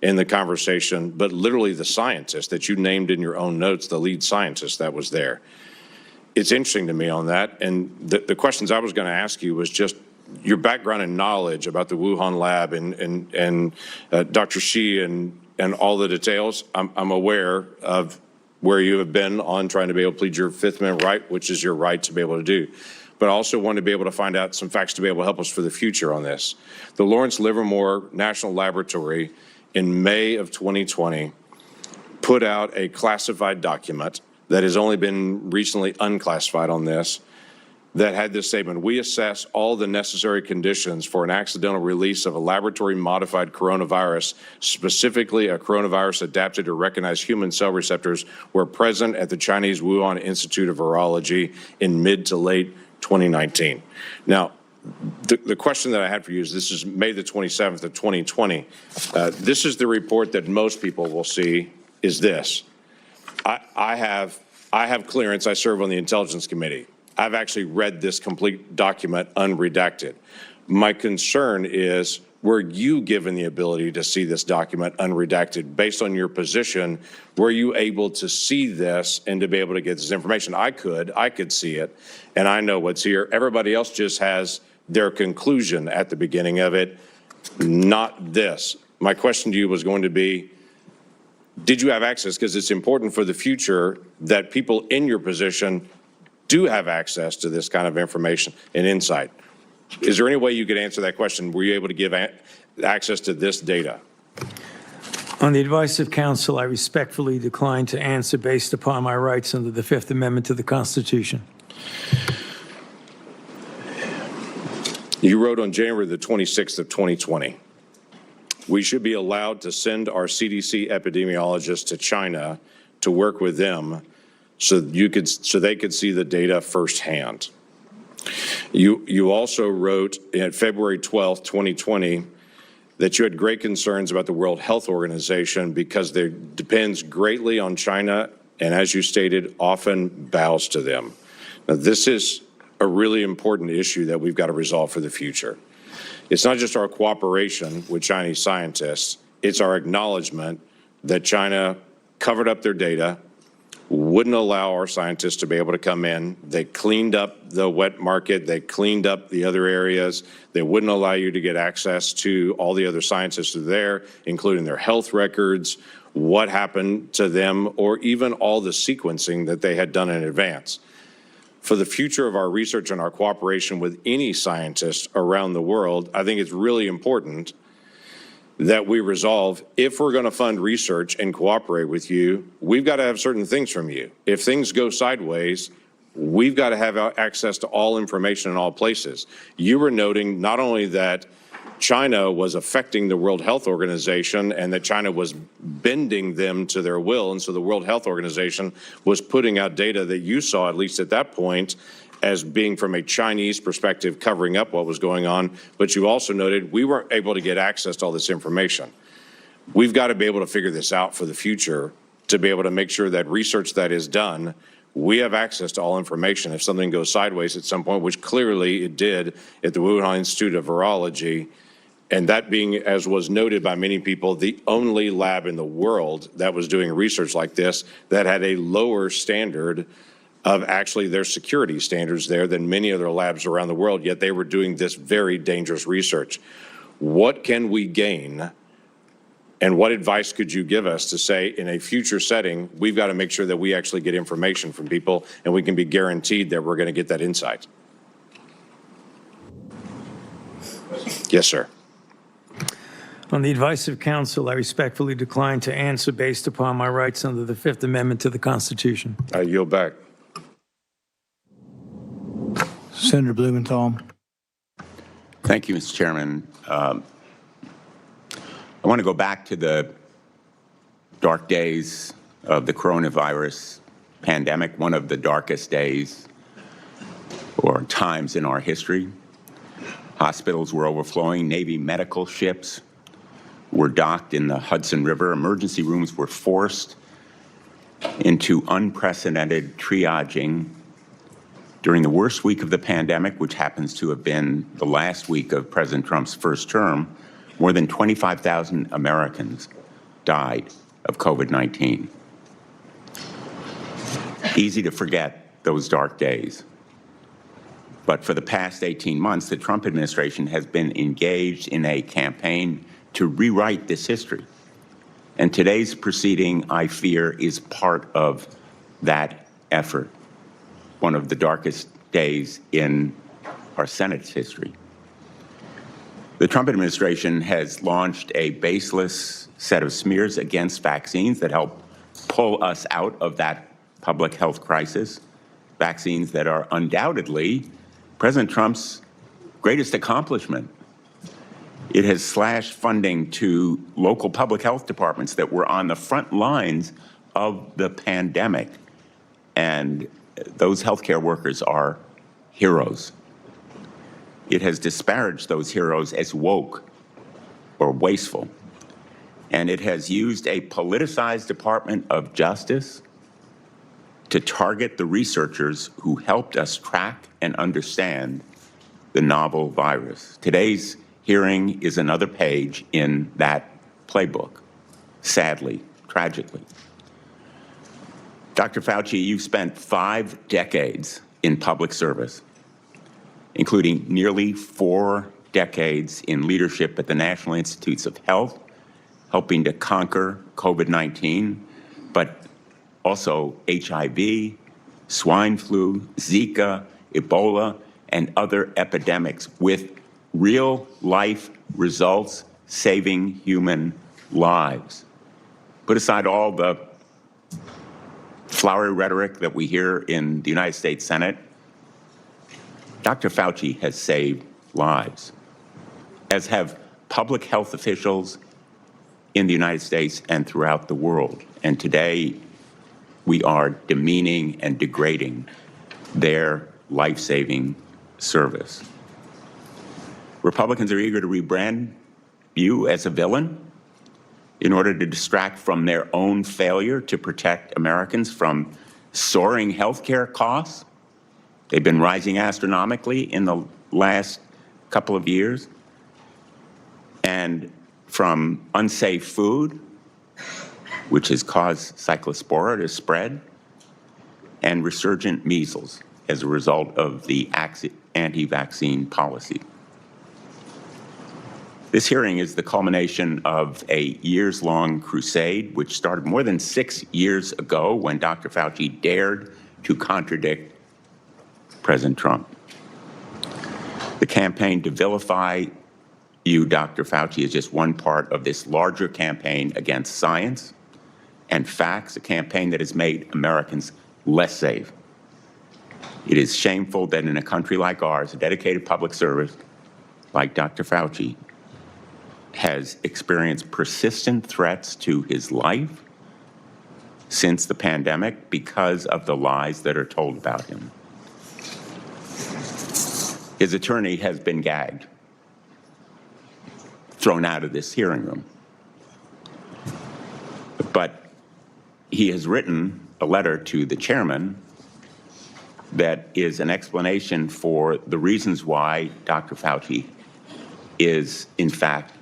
in the conversation, but literally the scientist that you named in your own notes, the lead scientist that was there. It's interesting to me on that. And the questions I was going to ask you was just your background and knowledge about the Wuhan lab and Dr. Shi and all the details. I'm aware of where you have been on trying to be able to plead your Fifth Amendment right, which is your right to be able to do. But I also want to be able to find out some facts to be able to help us for the future on this. The Lawrence Livermore National Laboratory in May of 2020 put out a classified document that has only been recently unclassified on this, that had this statement: we assess all the necessary conditions for an accidental release of a laboratory-modified coronavirus, specifically a coronavirus adapted to recognize human cell receptors, were present at the Chinese Wuhan Institute of Virology in mid to late 2019. Now, the question that I had for you is, this is May the 27th of 2020. This is the report that most people will see, is this. I have clearance. I serve on the Intelligence Committee. I've actually read this complete document unredacted. My concern is, were you given the ability to see this document unredacted? Based on your position, were you able to see this and to be able to get this information? I could see it, and I know what's here. Everybody else just has their conclusion at the beginning of it, not this. My question to you was going to be, did you have access? Because it's important for the future that people in your position do have access to this kind of information and insight. Is there any way you could answer that question? Were you able to give access to this data? On the advice of counsel, I respectfully decline to answer based upon my rights under the Fifth Amendment to the Constitution. You wrote on January the 26th of 2020, we should be allowed to send our CDC epidemiologists to China to work with them so they could see the data firsthand. You also wrote in February 12th, 2020, that you had great concerns about the World Health Organization because it depends greatly on China and, as you stated, often bows to them. Now, this is a really important issue that we've got to resolve for the future. It's not just our cooperation with Chinese scientists, it's our acknowledgement that China covered up their data, wouldn't allow our scientists to be able to come in. They cleaned up the wet market. They cleaned up the other areas. They wouldn't allow you to get access to all the other scientists who are there, including their health records, what happened to them, or even all the sequencing that they had done in advance. For the future of our research and our cooperation with any scientist around the world, I think it's really important that we resolve, if we're going to fund research and cooperate with you, we've got to have certain things from you. If things go sideways, we've got to have access to all information in all places. You were noting not only that China was affecting the World Health Organization and that China was bending them to their will, and so the World Health Organization was putting out data that you saw, at least at that point, as being from a Chinese perspective, covering up what was going on, but you also noted we weren't able to get access to all this information. We've got to be able to figure this out for the future to be able to make sure that research that is done, we have access to all information if something goes sideways at some point, which clearly it did at the Wuhan Institute of Virology, and that being, as was noted by many people, the only lab in the world that was doing research like this that had a lower standard of actually their security standards there than many other labs around the world, yet they were doing this very dangerous research. What can we gain, and what advice could you give us to say in a future setting, we've got to make sure that we actually get information from people and we can be guaranteed that we're going to get that insight? Yes, sir. On the advice of counsel, I respectfully decline to answer based upon my rights under the Fifth Amendment to the Constitution. I yield back. Senator Blumenthal. Thank you, Mr. Chairman. I want to go back to the dark days of the coronavirus pandemic, one of the darkest days or times in our history. Hospitals were overflowing. Navy medical ships were docked in the Hudson River. Emergency rooms were forced into unprecedented triaging during the worst week of the pandemic, which happens to have been the last week of President Trump's first term. More than 25,000 Americans died of COVID-19. Easy to forget those dark days. But for the past 18 months, the Trump administration has been engaged in a campaign to rewrite this history. And today's proceeding, I fear, is part of that effort, one of the darkest days in our Senate's history. The Trump administration has launched a baseless set of smears against vaccines that help pull us out of that public health crisis, vaccines that are undoubtedly President Trump's greatest accomplishment. It has slashed funding to local public health departments that were on the front lines of the pandemic. And those healthcare workers are heroes. It has disparaged those heroes as woke or wasteful. And it has used a politicized Department of Justice to target the researchers who helped us track and understand the novel virus. Today's hearing is another page in that playbook, sadly, tragically. Dr. Fauci, you've spent 5 decades in public service, including nearly 4 decades in leadership at the National Institutes of Health, helping to conquer COVID-19, but also HIV, swine flu, Zika, Ebola, and other epidemics with real life results saving human lives. Put aside all the flowery rhetoric that we hear in the United States Senate. Dr. Fauci has saved lives, as have public health officials in the United States and throughout the world. And today, we are demeaning and degrading their life-saving service. Republicans are eager to rebrand you as a villain in order to distract from their own failure to protect Americans from soaring healthcare costs. They've been rising astronomically in the last couple of years, and from unsafe food, which has caused cyclospora to spread, and resurgent measles as a result of the anti-vaccine policy. This hearing is the culmination of a years-long crusade, which started more than 6 years ago when Dr. Fauci dared to contradict President Trump. The campaign to vilify you, Dr. Fauci, is just one part of this larger campaign against science and facts, a campaign that has made Americans less safe. It is shameful that in a country like ours, a dedicated public service like Dr. Fauci has experienced persistent threats to his life since the pandemic because of the lies that are told about him. His attorney has been gagged, thrown out of this hearing room. But he has written a letter to the chairman that is an explanation for the reasons why Dr. Fauci is, in fact,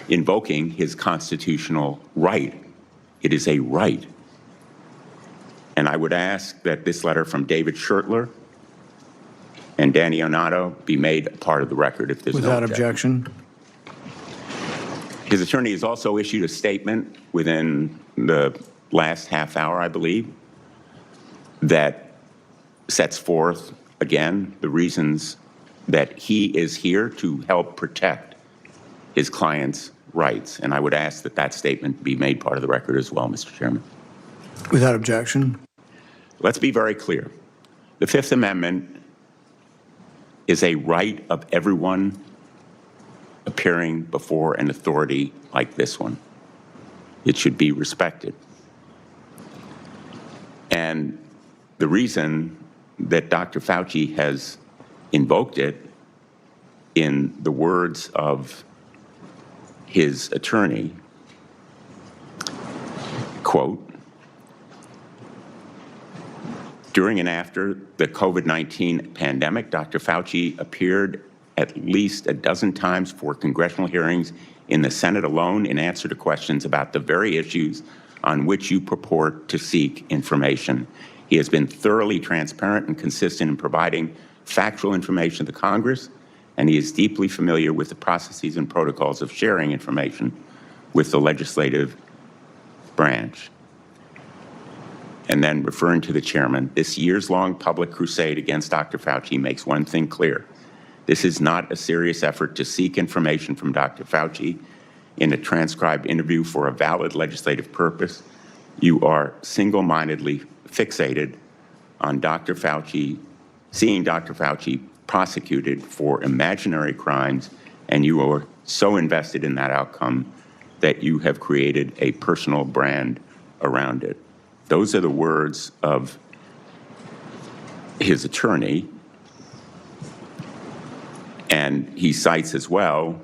invoking his constitutional right. It is a right. And I would ask that this letter from David Schertler and Danny Onato be made a part of the record if there's Without no objection. His attorney has also issued a statement within the last half hour, I believe, that sets forth, again, the reasons that he is here to help protect his client's rights. And I would ask that that statement be made part of the record as well, Mr. Chairman. Without objection. Let's be very clear. The Fifth Amendment is a right of everyone appearing before an authority like this one. It should be respected. And the reason that Dr. Fauci has invoked it, in the words of his attorney, quote, during and after the COVID-19 pandemic, Dr. Fauci appeared at least a dozen times for congressional hearings in the Senate alone in answer to questions about the very issues on which you purport to seek information. He has been thoroughly transparent and consistent in providing factual information to Congress, and he is deeply familiar with the processes and protocols of sharing information with the legislative branch. And then, referring to the chairman, this years-long public crusade against Dr. Fauci makes one thing clear. This is not a serious effort to seek information from Dr. Fauci in a transcribed interview for a valid legislative purpose. You are single-mindedly fixated on Dr. Fauci, seeing Dr. Fauci prosecuted for imaginary crimes, and you are so invested in that outcome that you have created a personal brand around it. Those are the words of his attorney, and he cites as well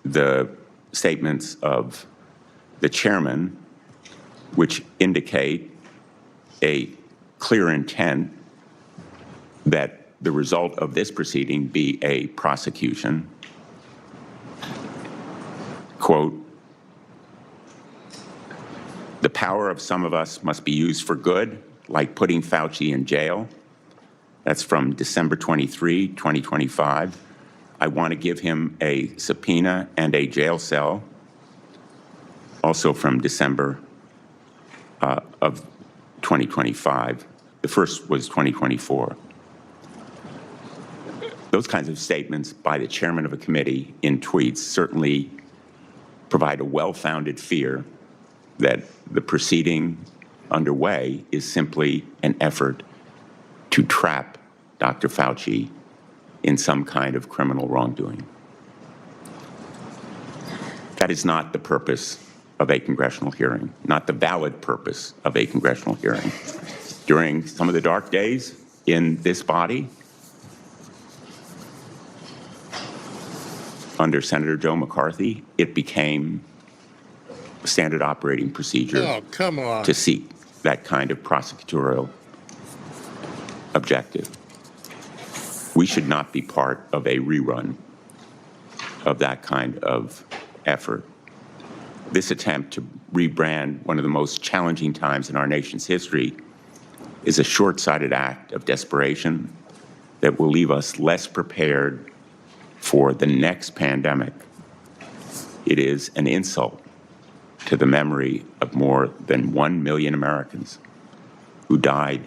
the statements of the chairman, which indicate a clear intent that the result of this proceeding be a prosecution. Quote, the power of some of us must be used for good, like putting Fauci in jail. That's from December 23, 2025. I want to give him a subpoena and a jail cell, also from December of 2025. The first was 2024. Those kinds of statements by the chairman of a committee in tweets certainly provide a well-founded fear that the proceeding underway is simply an effort to trap Dr. Fauci in some kind of criminal wrongdoing. That is not the purpose of a congressional hearing, not the valid purpose of a congressional hearing. During some of the dark days in this body, under Senator Joe McCarthy, it became a standard operating procedure to seek that kind of prosecutorial objective. We should not be part of a rerun of that kind of effort. This attempt to rebrand one of the most challenging times in our nation's history is a short-sighted act of desperation that will leave us less prepared for the next pandemic. It is an insult to the memory of more than 1 million Americans who died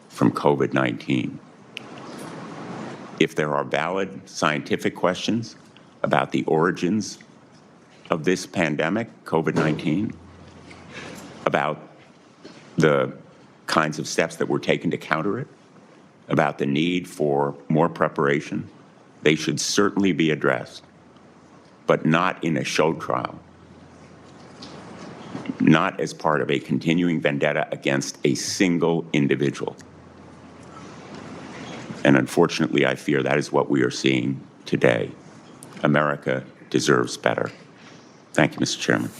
from COVID-19. If there are valid scientific questions about the origins of this pandemic, COVID-19, about the kinds of steps that were taken to counter it, about the need for more preparation, they should certainly be addressed, but not in a show trial, not as part of a continuing vendetta against a single individual. And unfortunately, I fear that is what we are seeing today. America deserves better. Thank you, Mr. Chairman.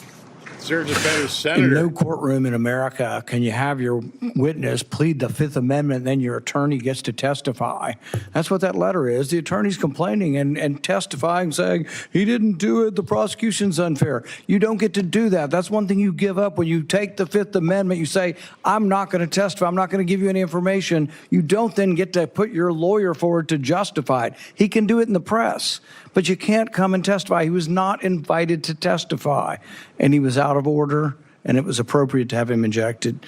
Deserves a better In senator. no courtroom in America can you have your witness plead the Fifth Amendment, and then your attorney gets to testify. That's what that letter is. The attorney's complaining and testifying, saying, he didn't do it, the prosecution's unfair. You don't get to do that. That's one thing you give up when you take the Fifth Amendment. You say, I'm not going to testify. I'm not going to give you any information. You don't then get to put your lawyer forward to justify it. He can do it in the press, but you can't come and testify. He was not invited to testify, and he was out of order, and it was appropriate to have him ejected.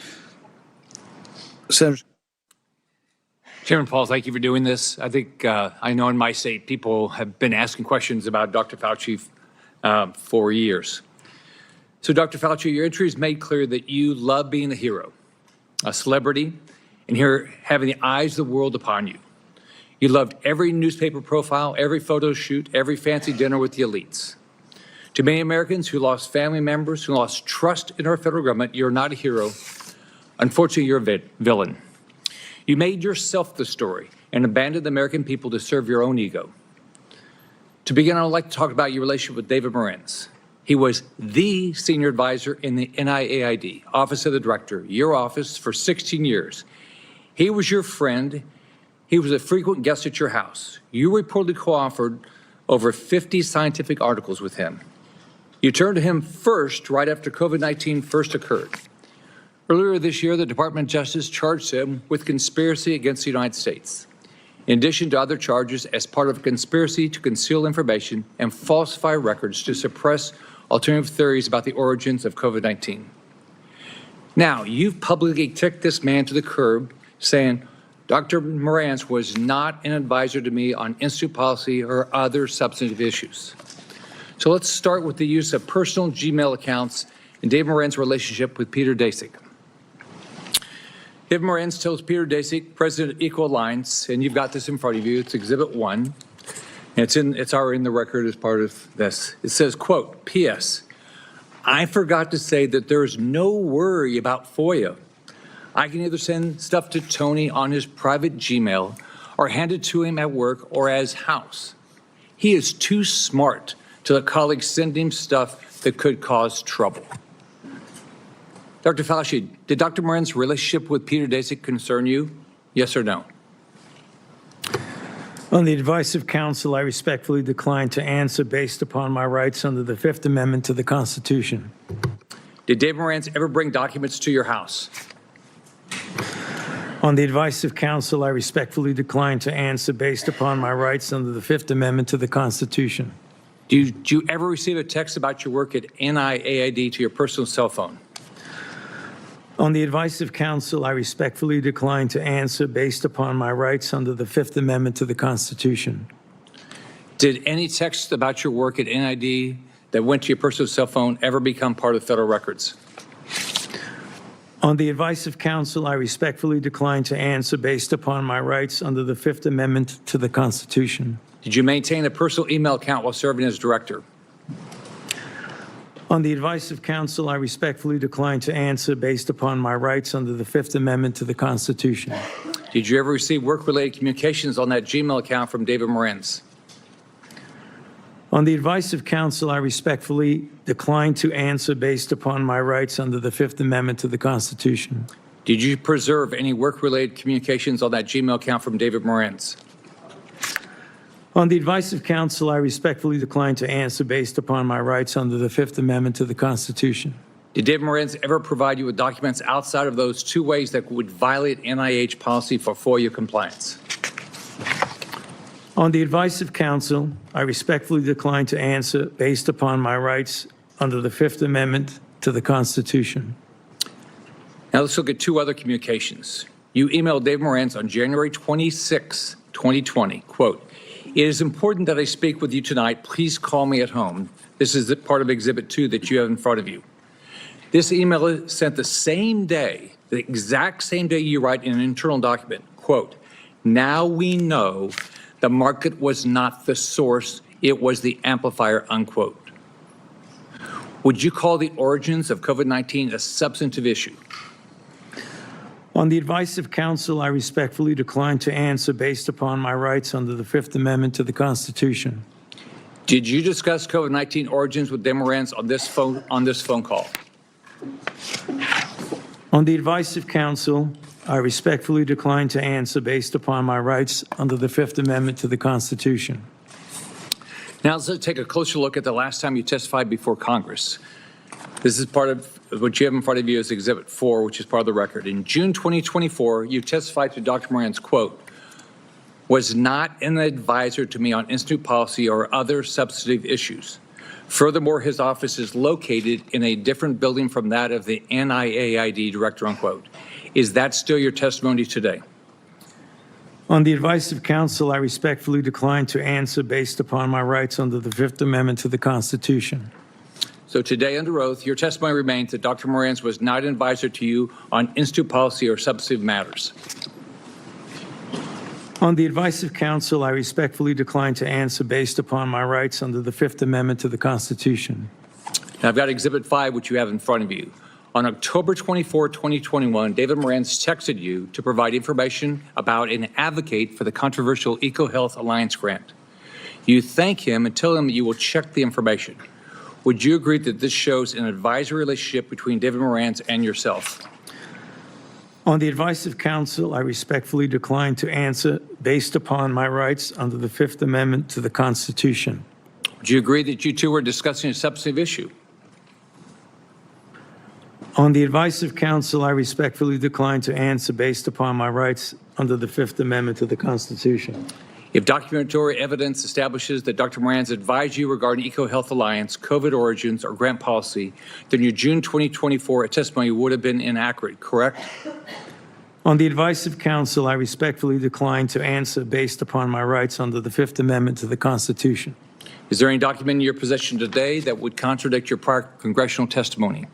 Senator. Chairman Paul, thank you for doing this. I think I know in my state people have been asking questions about Dr. Fauci for years. So Dr. Fauci, your entry has made clear that you love being a hero, a celebrity, and here having the eyes of the world upon you. You loved every newspaper profile, every photo shoot, every fancy dinner with the elites. To many Americans who lost family members, who lost trust in our federal government, you're not a hero. Unfortunately, you're a villain. You made yourself the story and abandoned the American people to serve your own ego. To begin, I'd like to talk about your relationship with David Morenz. He was the senior advisor in the NIAID, Office of the Director, your office, for 16 years. He was your friend. He was a frequent guest at your house. You reportedly co-authored over 50 scientific articles with him. You turned to him first right after COVID-19 first occurred. Earlier this year, the Department of Justice charged him with conspiracy against the United States, in addition to other charges as part of a conspiracy to conceal information and falsify records to suppress alternative theories about the origins of COVID-19. Now, you've publicly kicked this man to the curb, saying, Dr. Morenz was not an advisor to me on institute policy or other substantive issues. So let's start with the use of personal Gmail accounts and David Morenz's relationship with Peter Daszak. David Morenz tells Peter Daszak, president of Equal Alliance, and you've got this in front of you, it's Exhibit 1, and it's already in the record as part of this. It says, quote, P.S. I forgot to say that there is no worry about FOIA. I can either send stuff to Tony on his private Gmail or hand it to him at work or as house. He is too smart to let colleagues send him stuff that could cause trouble. Dr. Fauci, did Dr. Morenz's relationship with Peter Daszak concern you? Yes or no? On the advice of counsel, I respectfully decline to answer based upon my rights under the Fifth Amendment to the Constitution. Did David Morenz ever bring documents to your house? On the advice of counsel, I respectfully decline to answer based upon my rights under the Fifth Amendment to the Constitution. Did you ever receive a text about your work at NIAID to your personal cell phone? On the advice of counsel, I respectfully decline to answer based upon my rights under the Fifth Amendment to the Constitution. Did any text about your work at NID that went to your personal cell phone ever become part of federal records? On the advice of counsel, I respectfully decline to answer based upon my rights under the Fifth Amendment to the Constitution. Did you maintain a personal email account while serving as director? On the advice of counsel, I respectfully decline to answer based upon my rights under the Fifth Amendment to the Constitution. Did you ever receive work-related communications on that Gmail account from David Morenz? On the advice of counsel, I respectfully decline to answer based upon my rights under the Fifth Amendment to the Constitution. Did you preserve any work-related communications on that Gmail account from David Morenz? On the advice of counsel, I respectfully decline to answer based upon my rights under the Fifth Amendment to the Constitution. Did David Morenz ever provide you with documents outside of those two ways that would violate NIH policy for FOIA compliance? On the advice of counsel, I respectfully decline to answer based upon my rights under the Fifth Amendment to the Constitution. Now let's look at two other communications. You emailed David Morenz on January 26, 2020, quote, "It is important that I speak with you tonight. Please call me at home." This is part of Exhibit 2 that you have in front of you. This email is sent the same day, the exact same day you write in an internal document, quote, "Now we know the market was not the source, it was the amplifier," unquote. Would you call the origins of COVID-19 a substantive issue? On the advice of counsel, I respectfully decline to answer based upon my rights under the Fifth Amendment to the Constitution. Did you discuss COVID-19 origins with David Morenz on this phone call? On the advice of counsel, I respectfully decline to answer based upon my rights under the Fifth Amendment to the Constitution. Now let's take a closer look at the last time you testified before Congress. This is part of what you have in front of you as Exhibit 4, which is part of the record. In June 2024, you testified to Dr. Morenz, quote, "Was not an advisor to me on institute policy or other substantive issues. Furthermore, his office is located in a different building from that of the NIAID director," unquote. Is that still your testimony today? On the advice of counsel, I respectfully decline to answer based upon my rights under the Fifth Amendment to the Constitution. So today, under oath, your testimony remains that Dr. Morenz was not an advisor to you on institute policy or substantive matters. On the advice of counsel, I respectfully decline to answer based upon my rights under the Fifth Amendment to the Constitution. Now, I've got Exhibit 5, which you have in front of you. On October 24, 2021, David Morenz texted you to provide information about and advocate for the controversial EcoHealth Alliance grant. You thank him and tell him that you will check the information. Would you agree that this shows an advisory relationship between David Morenz and yourself? On the advice of counsel, I respectfully decline to answer based upon my rights under the Fifth Amendment to the Constitution. Would you agree that you two were discussing a substantive issue? On the advice of counsel, I respectfully decline to answer based upon my rights under the Fifth Amendment to the Constitution. If documentary evidence establishes that Dr. Morenz advised you regarding EcoHealth Alliance, COVID origins, or grant policy, then your June 2024 testimony would have been inaccurate, correct? On the advice of counsel, I respectfully decline to answer based upon my rights under the Fifth Amendment to the Constitution. Is there any document in your possession today that would contradict your prior congressional testimony?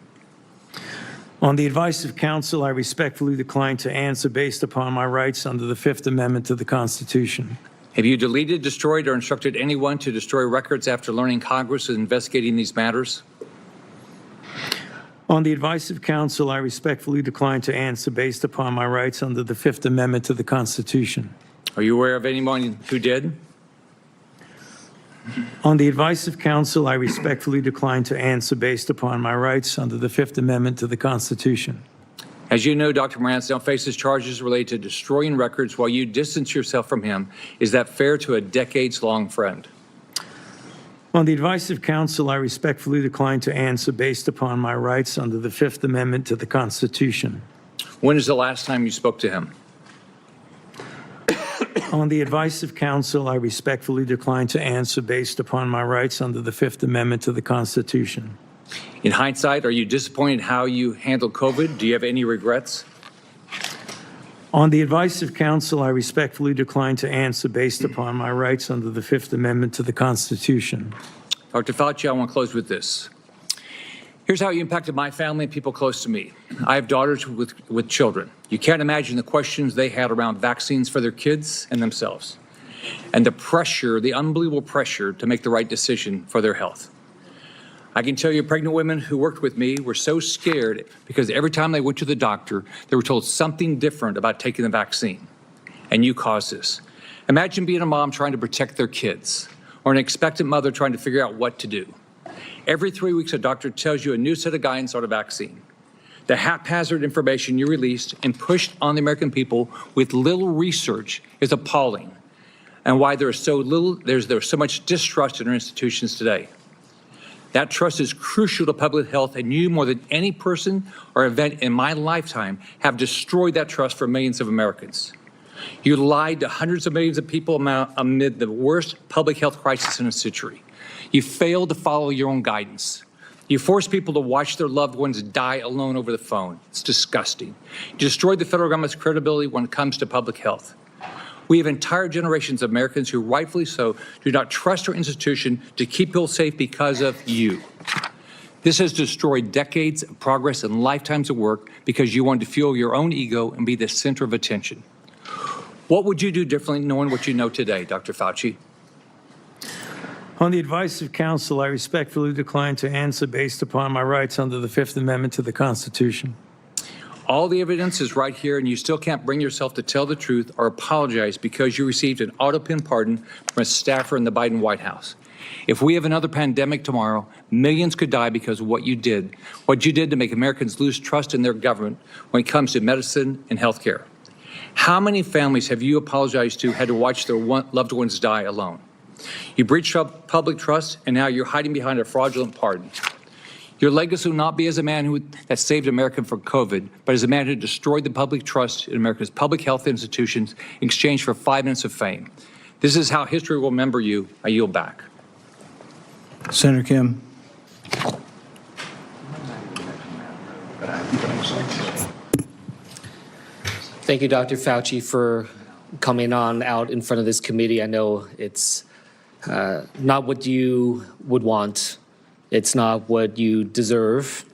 On the advice of counsel, I respectfully decline to answer based upon my rights under the Fifth Amendment to the Constitution. Have you deleted, destroyed, or instructed anyone to destroy records after learning Congress is investigating these matters? On the advice of counsel, I respectfully decline to answer based upon my rights under the Fifth Amendment to the Constitution. Are you aware of anyone who did? On the advice of counsel, I respectfully decline to answer based upon my rights under the Fifth Amendment to the Constitution. As you know, Dr. Morenz now faces charges related to destroying records while you distance yourself from him. Is that fair to a decades-long friend? On the advice of counsel, I respectfully decline to answer based upon my rights under the Fifth Amendment to the Constitution. When is the last time you spoke to him? On the advice of counsel, I respectfully decline to answer based upon my rights under the Fifth Amendment to the Constitution. In hindsight, are you disappointed how you handled COVID? Do you have any regrets? On the advice of counsel, I respectfully decline to answer based upon my rights under the Fifth Amendment to the Constitution. Dr. Fauci, I want to close with this. Here's how it impacted my family and people close to me. I have daughters with children. You can't imagine the questions they had around vaccines for their kids and themselves, and the pressure, the unbelievable pressure to make the right decision for their health. I can tell you pregnant women who worked with me were so scared because every time they went to the doctor, they were told something different about taking the vaccine. And you caused this. Imagine being a mom trying to protect their kids, or an expectant mother trying to figure out what to do. Every 3 weeks, a doctor tells you a new set of guidance on a vaccine. The haphazard information you released and pushed on the American people with little research is appalling, and why there's so much distrust in our institutions today. That trust is crucial to public health, and you, more than any person or event in my lifetime, have destroyed that trust for millions of Americans. You lied to hundreds of millions of people amid the worst public health crisis in a century. You failed to follow your own guidance. You forced people to watch their loved ones die alone over the phone. It's disgusting. You destroyed the federal government's credibility when it comes to public health. We have entire generations of Americans who, rightfully so, do not trust our institution to keep people safe because of you. This has destroyed decades of progress and lifetimes of work because you wanted to fuel your own ego and be the center of attention. What would you do differently knowing what you know today, Dr. Fauci? On the advice of counsel, I respectfully decline to answer based upon my rights under the Fifth Amendment to the Constitution. All the evidence is right here, and you still can't bring yourself to tell the truth or apologize because you received an auto-pin pardon from a staffer in the Biden White House. If we have another pandemic tomorrow, millions could die because of what you did to make Americans lose trust in their government when it comes to medicine and health care. How many families have you apologized to had to watch their loved ones die alone? You breached public trust, and now you're hiding behind a fraudulent pardon. Your legacy will not be as a man that saved America from COVID, but as a man who destroyed the public trust in America's public health institutions in exchange for 5 minutes of fame. This is how history will remember you. I yield back. Senator Kim. Thank you, Dr. Fauci, for coming on out in front of this committee. I know it's not what you would want. It's not what you deserve.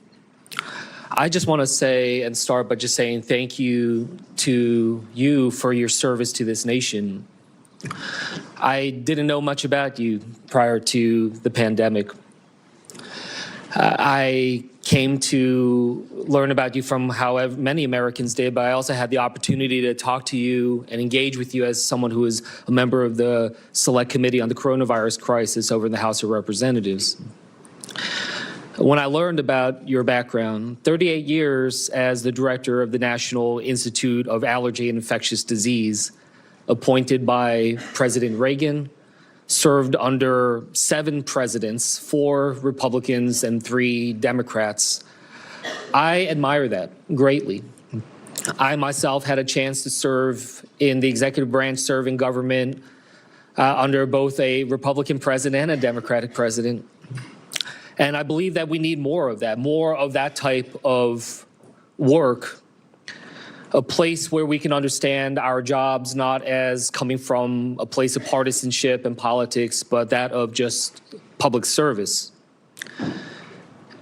I just want to say and start by just saying thank you to you for your service to this nation. I didn't know much about you prior to the pandemic. I came to learn about you from however many Americans did, but I also had the opportunity to talk to you and engage with you as someone who is a member of the Select Committee on the Coronavirus Crisis over in the House of Representatives. When I learned about your background, 38 years as the director of the National Institute of Allergy and Infectious Disease, appointed by President Reagan, served under 7 presidents, 4 Republicans and 3 Democrats. I admire that greatly. I myself had a chance to serve in the executive branch, serve in government under both a Republican president and a Democratic president. And I believe that we need more of that type of work, a place where we can understand our jobs not as coming from a place of partisanship and politics, but that of just public service.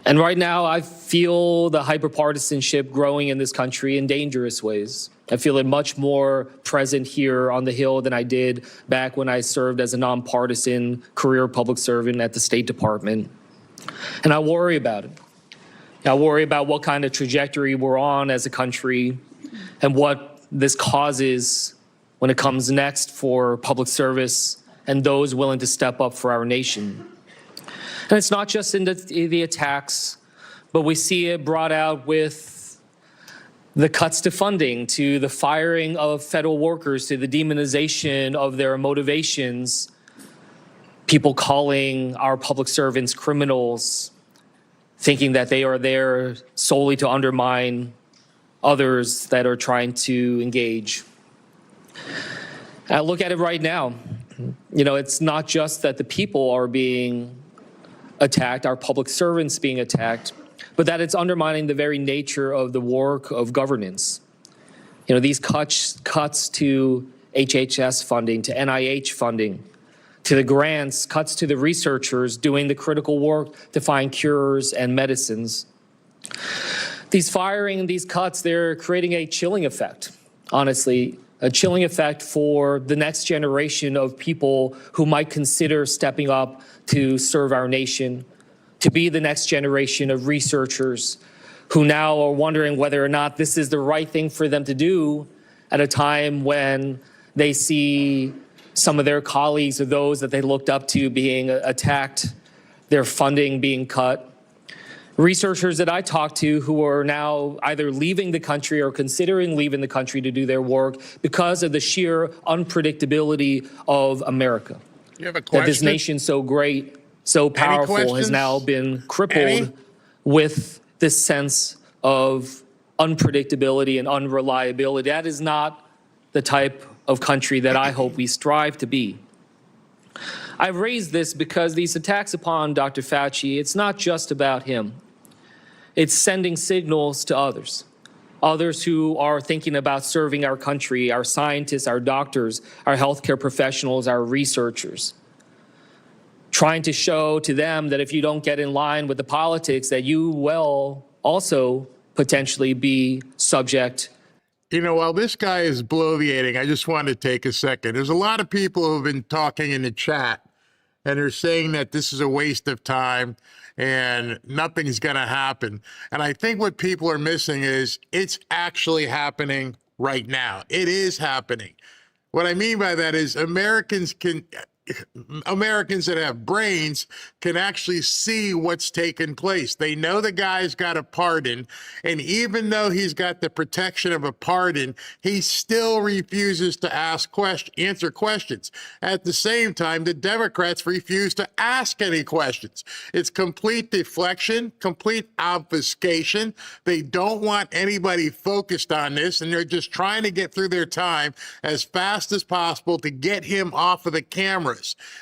And right now, I feel the hyperpartisanship growing in this country in dangerous ways. I feel it much more present here on the Hill than I did back when I served as a nonpartisan career public servant at the State Department. And I worry about it. I worry about what kind of trajectory we're on as a country and what this causes when it comes next for public service and those willing to step up for our nation. And it's not just in the attacks, but we see it brought out with the cuts to funding, to the firing of federal workers, to the demonization of their motivations, people calling our public servants criminals, thinking that they are there solely to undermine others that are trying to engage. I look at it right now. You know, it's not just that the people are being attacked, our public servants being attacked, but that it's undermining the very nature of the work of governance. You know, these cuts to HHS funding, to NIH funding, to the grants, cuts to the researchers doing the critical work to find cures and medicines. These firing and these cuts, they're creating a chilling effect, honestly, a chilling effect for the next generation of people who might consider stepping up to serve our nation, to be the next generation of researchers who now are wondering whether or not this is the right thing for them to do at a time when they see some of their colleagues or those that they looked up to being attacked, their funding being cut. Researchers that I talk to who are now either leaving the country or considering leaving the country to do their work because of the sheer unpredictability of America. You have a That this question? nation so great, so powerful has questions? now been crippled Any? with this sense of unpredictability and unreliability. That is not the type of country that I hope we strive to be. I've raised this because these attacks upon Dr. Fauci, it's not just about him. It's sending signals to others who are thinking about serving our country, our scientists, our doctors, our healthcare professionals, our researchers, trying to show to them that if you don't get in line with the politics, that you will also potentially be subject. You know, while this guy is bloviating, I just want to take a second. There's a lot of people who have been talking in the chat, and they're saying that this is a waste of time and nothing's going to happen. And I think what people are missing is it's actually happening right now. It is happening. What I mean by that is Americans that have brains can actually see what's taken place. They know the guy's got a pardon, and even though he's got the protection of a pardon, he still refuses to answer questions. At the same time, the Democrats refuse to ask any questions. It's complete deflection, complete obfuscation. They don't want anybody focused on this, and they're just trying to get through their time as fast as possible to get him off of the camera.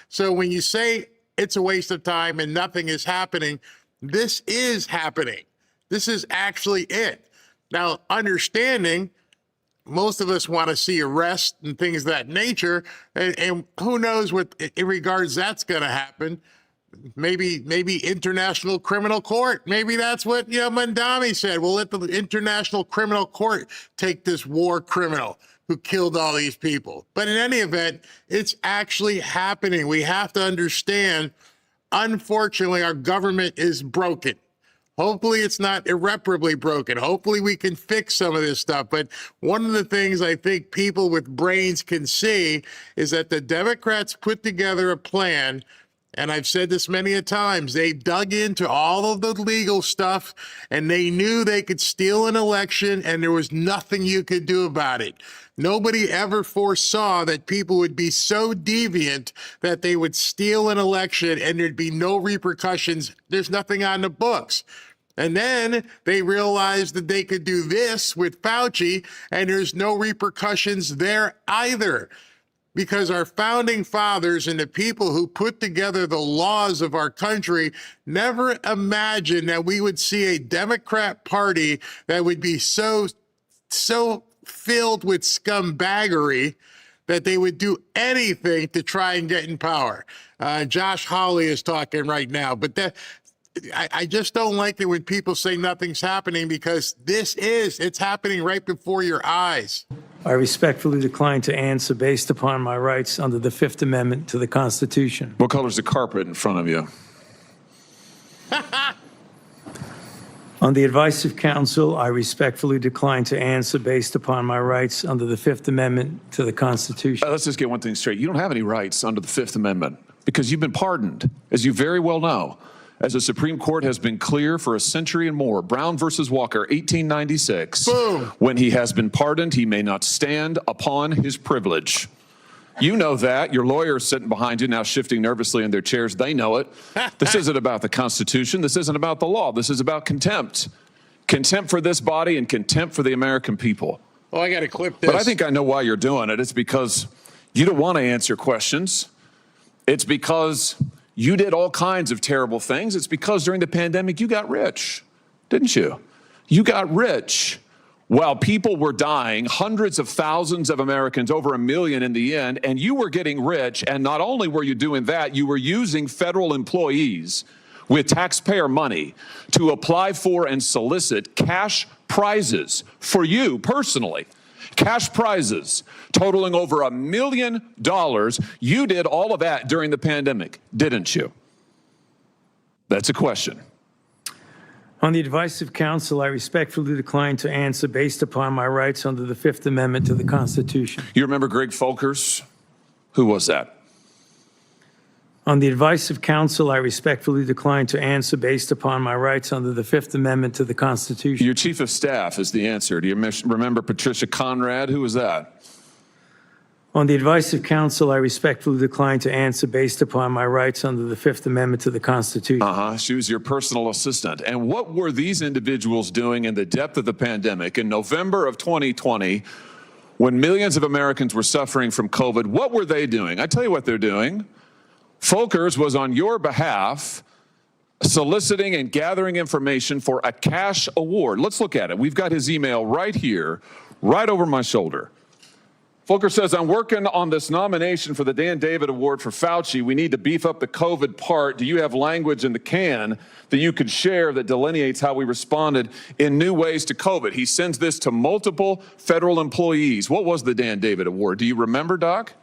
So when you say it's a waste of time and nothing is happening, this is happening. This is actually it. Now, understanding most of us want to see arrests and things of that nature, and who knows what in regards that's going to happen. Maybe International Criminal Court. Maybe that's what Mandami said. We'll let the International Criminal Court take this war criminal who killed all these people. But in any event, it's actually happening. We have to understand, unfortunately, our government is broken. Hopefully it's not irreparably broken. Hopefully we can fix some of this stuff. But one of the things I think people with brains can see is that the Democrats put together a plan. And I've said this many a times, they dug into all of the legal stuff and they knew they could steal an election and there was nothing you could do about it. Nobody ever foresaw that people would be so deviant that they would steal an election and there'd be no repercussions. There's nothing on the books. And then they realized that they could do this with Fauci and there's no repercussions there either. Because our founding fathers and the people who put together the laws of our country never imagined that we would see a Democrat Party that would be so filled with scumbaggery that they would do anything to try and get in power. Josh Hawley is talking right now, but I just don't like it when people say nothing's happening, because it's happening right before your eyes. I respectfully decline to answer based upon my rights under the Fifth Amendment to the Constitution. What color's the carpet in front of you? On the advice of counsel, I respectfully decline to answer based upon my rights under the Fifth Amendment to the Constitution. Let's just get one thing straight. You don't have any rights under the Fifth Amendment because you've been pardoned, as you very well know. As the Supreme Court has been clear for a century and more, Brown versus Walker, 1896. Boom. When he has been pardoned, he may not stand upon his privilege. You know that. Your lawyers sitting behind you now shifting nervously in their chairs. They know it. This isn't about the Constitution. This isn't about the law. This is about contempt. Contempt for this body and contempt for the American people. Oh, I got to clip this. But I think I know why you're doing it. It's because you don't want to answer questions. It's because you did all kinds of terrible things. It's because during the pandemic, you got rich, didn't you? You got rich while people were dying, hundreds of thousands of Americans, over 1 million in the end, and you were getting rich. And not only were you doing that, you were using federal employees with taxpayer money to apply for and solicit cash prizes for you personally. Cash prizes totaling over $1 million. You did all of that during the pandemic, didn't you? That's a question. On the advice of counsel, I respectfully decline to answer based upon my rights under the Fifth Amendment to the Constitution. You remember Greg Folkers? Who was that? On the advice of counsel, I respectfully decline to answer based upon my rights under the Fifth Amendment to the Constitution. Your chief of staff is the answer. Do you remember Patricia Conrad? Who was that? On the advice of counsel, I respectfully decline to answer based upon my rights under the Fifth Amendment to the Constitution. She was your personal assistant. And what were these individuals doing in the depth of the pandemic in November of 2020 when millions of Americans were suffering from COVID? What were they doing? I tell you what they're doing. Folkers was on your behalf soliciting and gathering information for a cash award. Let's look at it. We've got his email right here, right over my shoulder. Folkers says, I'm working on this nomination for the Dan David Award for Fauci. We need to beef up the COVID part. Do you have language in the can that you could share that delineates how we responded in new ways to COVID? He sends this to multiple federal employees. What was the Dan David Award? Do you remember, Doc?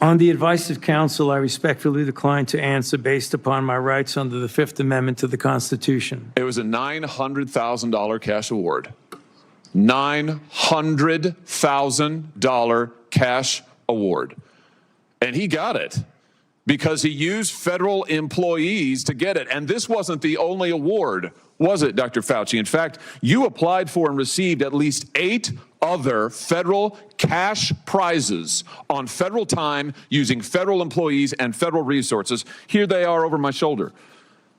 On the advice of counsel, I respectfully decline to answer based upon my rights under the Fifth Amendment to the Constitution. It was a $900,000 cash award. $900,000 cash award. And he got it because he used federal employees to get it. And this wasn't the only award, was it, Dr. Fauci? In fact, you applied for and received at least 8 other federal cash prizes on federal time using federal employees and federal resources. Here they are over my shoulder.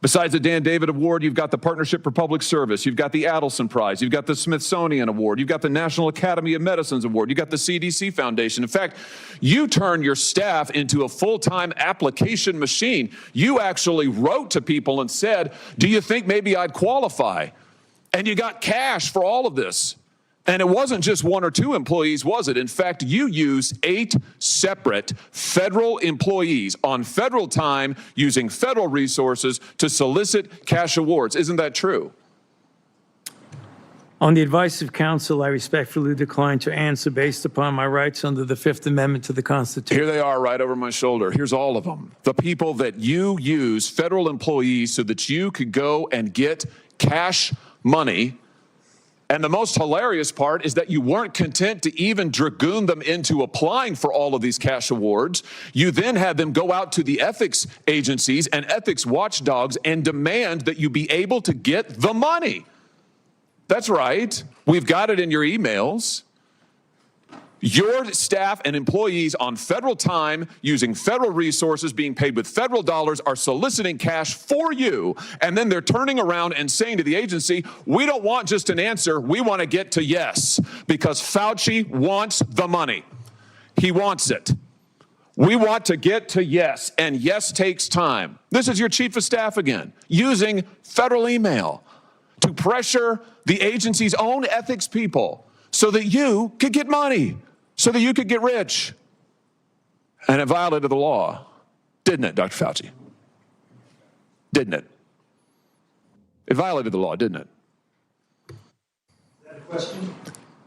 Besides the Dan David Award, you've got the Partnership for Public Service, you've got the Adelson Prize, you've got the Smithsonian Award, you've got the National Academy of Medicine's Award, you've got the CDC Foundation. In fact, you turned your staff into a full-time application machine. You actually wrote to people and said, do you think maybe I'd qualify? And you got cash for all of this. And it wasn't just 1 or 2 employees, was it? In fact, you used 8 separate federal employees on federal time using federal resources to solicit cash awards. Isn't that true? On the advice of counsel, I respectfully decline to answer based upon my rights under the Fifth Amendment to the Constitution. Here they are right over my shoulder. Here's all of them. The people that you use, federal employees, so that you could go and get cash money. And the most hilarious part is that you weren't content to even dragoon them into applying for all of these cash awards. You then had them go out to the ethics agencies and ethics watchdogs and demand that you be able to get the money. That's right. We've got it in your emails. Your staff and employees on federal time, using federal resources, being paid with federal dollars, are soliciting cash for you. And then they're turning around and saying to the agency, we don't want just an answer. We want to get to yes, because Fauci wants the money. He wants it. We want to get to yes, and yes takes time. This is your chief of staff again, using federal email to pressure the agency's own ethics people so that you could get money, so that you could get rich. And it violated the law, didn't it, Dr. Fauci? Didn't it? It violated the law, didn't it? Is that a question?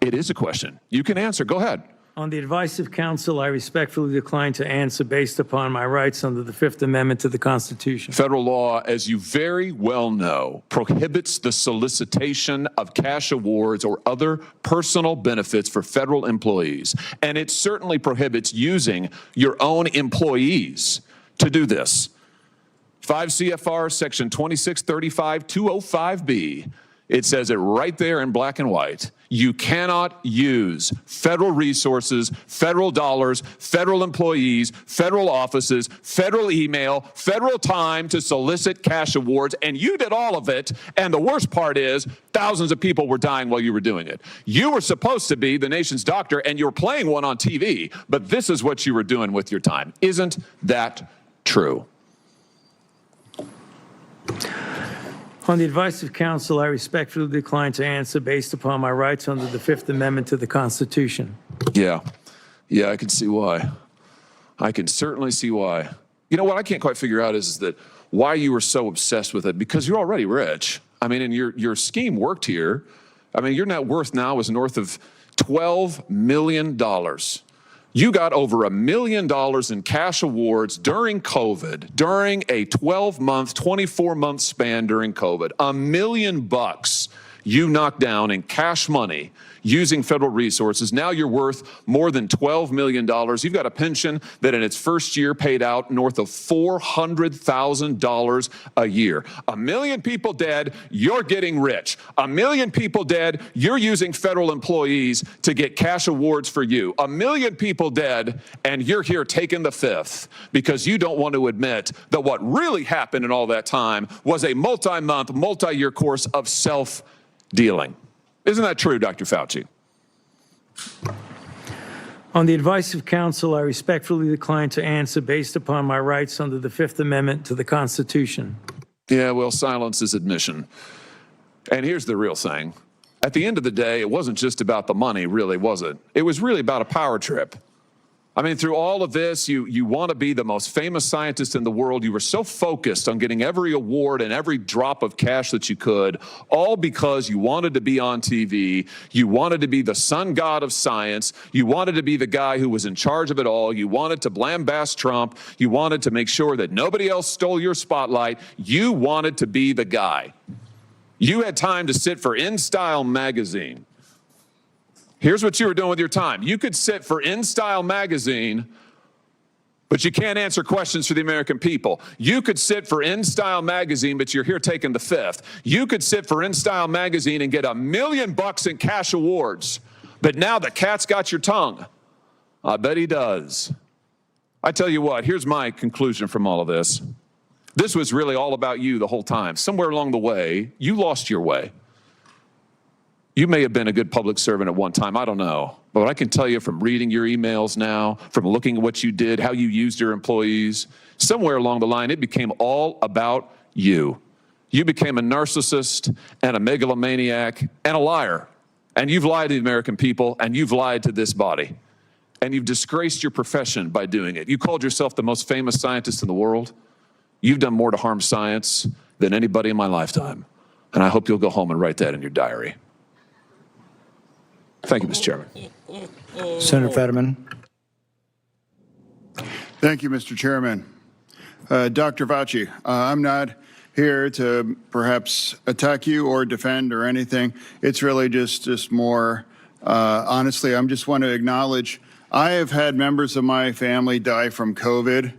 It is a question. You can answer. Go ahead. On the advice of counsel, I respectfully decline to answer based upon my rights under the Fifth Amendment to the Constitution. Federal law, as you very well know, prohibits the solicitation of cash awards or other personal benefits for federal employees. And it certainly prohibits using your own employees to do this. 5 CFR section 2635-205B. It says it right there in black and white. You cannot use federal resources, federal dollars, federal employees, federal offices, federal email, federal time to solicit cash awards. And you did all of it. And the worst part is thousands of people were dying while you were doing it. You were supposed to be the nation's doctor and you were playing one on TV, but this is what you were doing with your time. Isn't that true? On the advice of counsel, I respectfully decline to answer based upon my rights under the Fifth Amendment to the Constitution. Yeah, I can see why. I can certainly see why. You know what I can't quite figure out is that why you were so obsessed with it, because you're already rich. I mean, and your scheme worked here. I mean, your net worth now is north of $12 million. You got over $1 million in cash awards during COVID, during a 12-month, 24-month span during COVID. $1 million you knocked down in cash money using federal resources. Now you're worth more than $12 million. You've got a pension that in its first year paid out north of $400,000 a year. 1 million people dead, you're getting rich. 1 million people dead, you're using federal employees to get cash awards for you. 1 million people dead, and you're here taking the fifth because you don't want to admit that what really happened in all that time was a multi-month, multi-year course of self-dealing. Isn't that true, Dr. Fauci? On the advice of counsel, I respectfully decline to answer based upon my rights under the Fifth Amendment to the Constitution. Yeah, well, silence is admission. And here's the real thing. At the end of the day, it wasn't just about the money, really, was it? It was really about a power trip. I mean, through all of this, you want to be the most famous scientist in the world. You were so focused on getting every award and every drop of cash that you could, all because you wanted to be on TV. You wanted to be the sun god of science. You wanted to be the guy who was in charge of it all. You wanted to lambast Trump. You wanted to make sure that nobody else stole your spotlight. You wanted to be the guy. You had time to sit for InStyle magazine. Here's what you were doing with your time. You could sit for InStyle magazine, but you can't answer questions for the American people. You could sit for InStyle magazine, but you're here taking the fifth. You could sit for InStyle magazine and get $1 million in cash awards, but now the cat's got your tongue. I bet he does. I tell you what, here's my conclusion from all of this. This was really all about you the whole time. Somewhere along the way, you lost your way. You may have been a good public servant at one time, I don't know. But what I can tell you from reading your emails now, from looking at what you did, how you used your employees, somewhere along the line, it became all about you. You became a narcissist and a megalomaniac and a liar. And you've lied to the American people, and you've lied to this body. And you've disgraced your profession by doing it. You called yourself the most famous scientist in the world. You've done more to harm science than anybody in my lifetime. And I hope you'll go home and write that in your diary. Thank you, Mr. Chairman. Senator Fetterman. Thank you, Mr. Chairman. Dr. Fauci, I'm not here to perhaps attack you or defend or anything. It's really just more, honestly, I just want to acknowledge I have had members of my family die from COVID,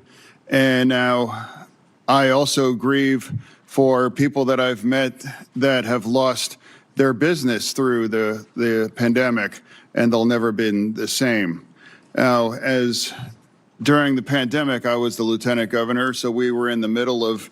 and now I also grieve for people that I've met that have lost their business through the pandemic, and they'll never been the same. Now, as during the pandemic, I was the lieutenant governor, so we were in the middle of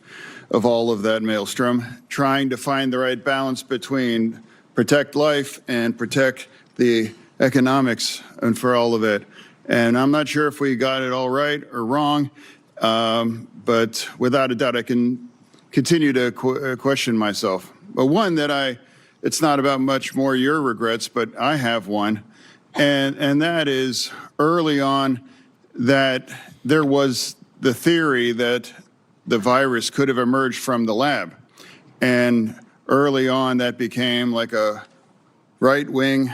all of that maelstrom, trying to find the right balance between protect life and protect the economics and for all of it. And I'm not sure if we got it all right or wrong, but without a doubt, I can continue to question myself. But one that it's not about much more your regrets, but I have one. And that is early on that there was the theory that the virus could have emerged from the lab. And early on that became like a right-wing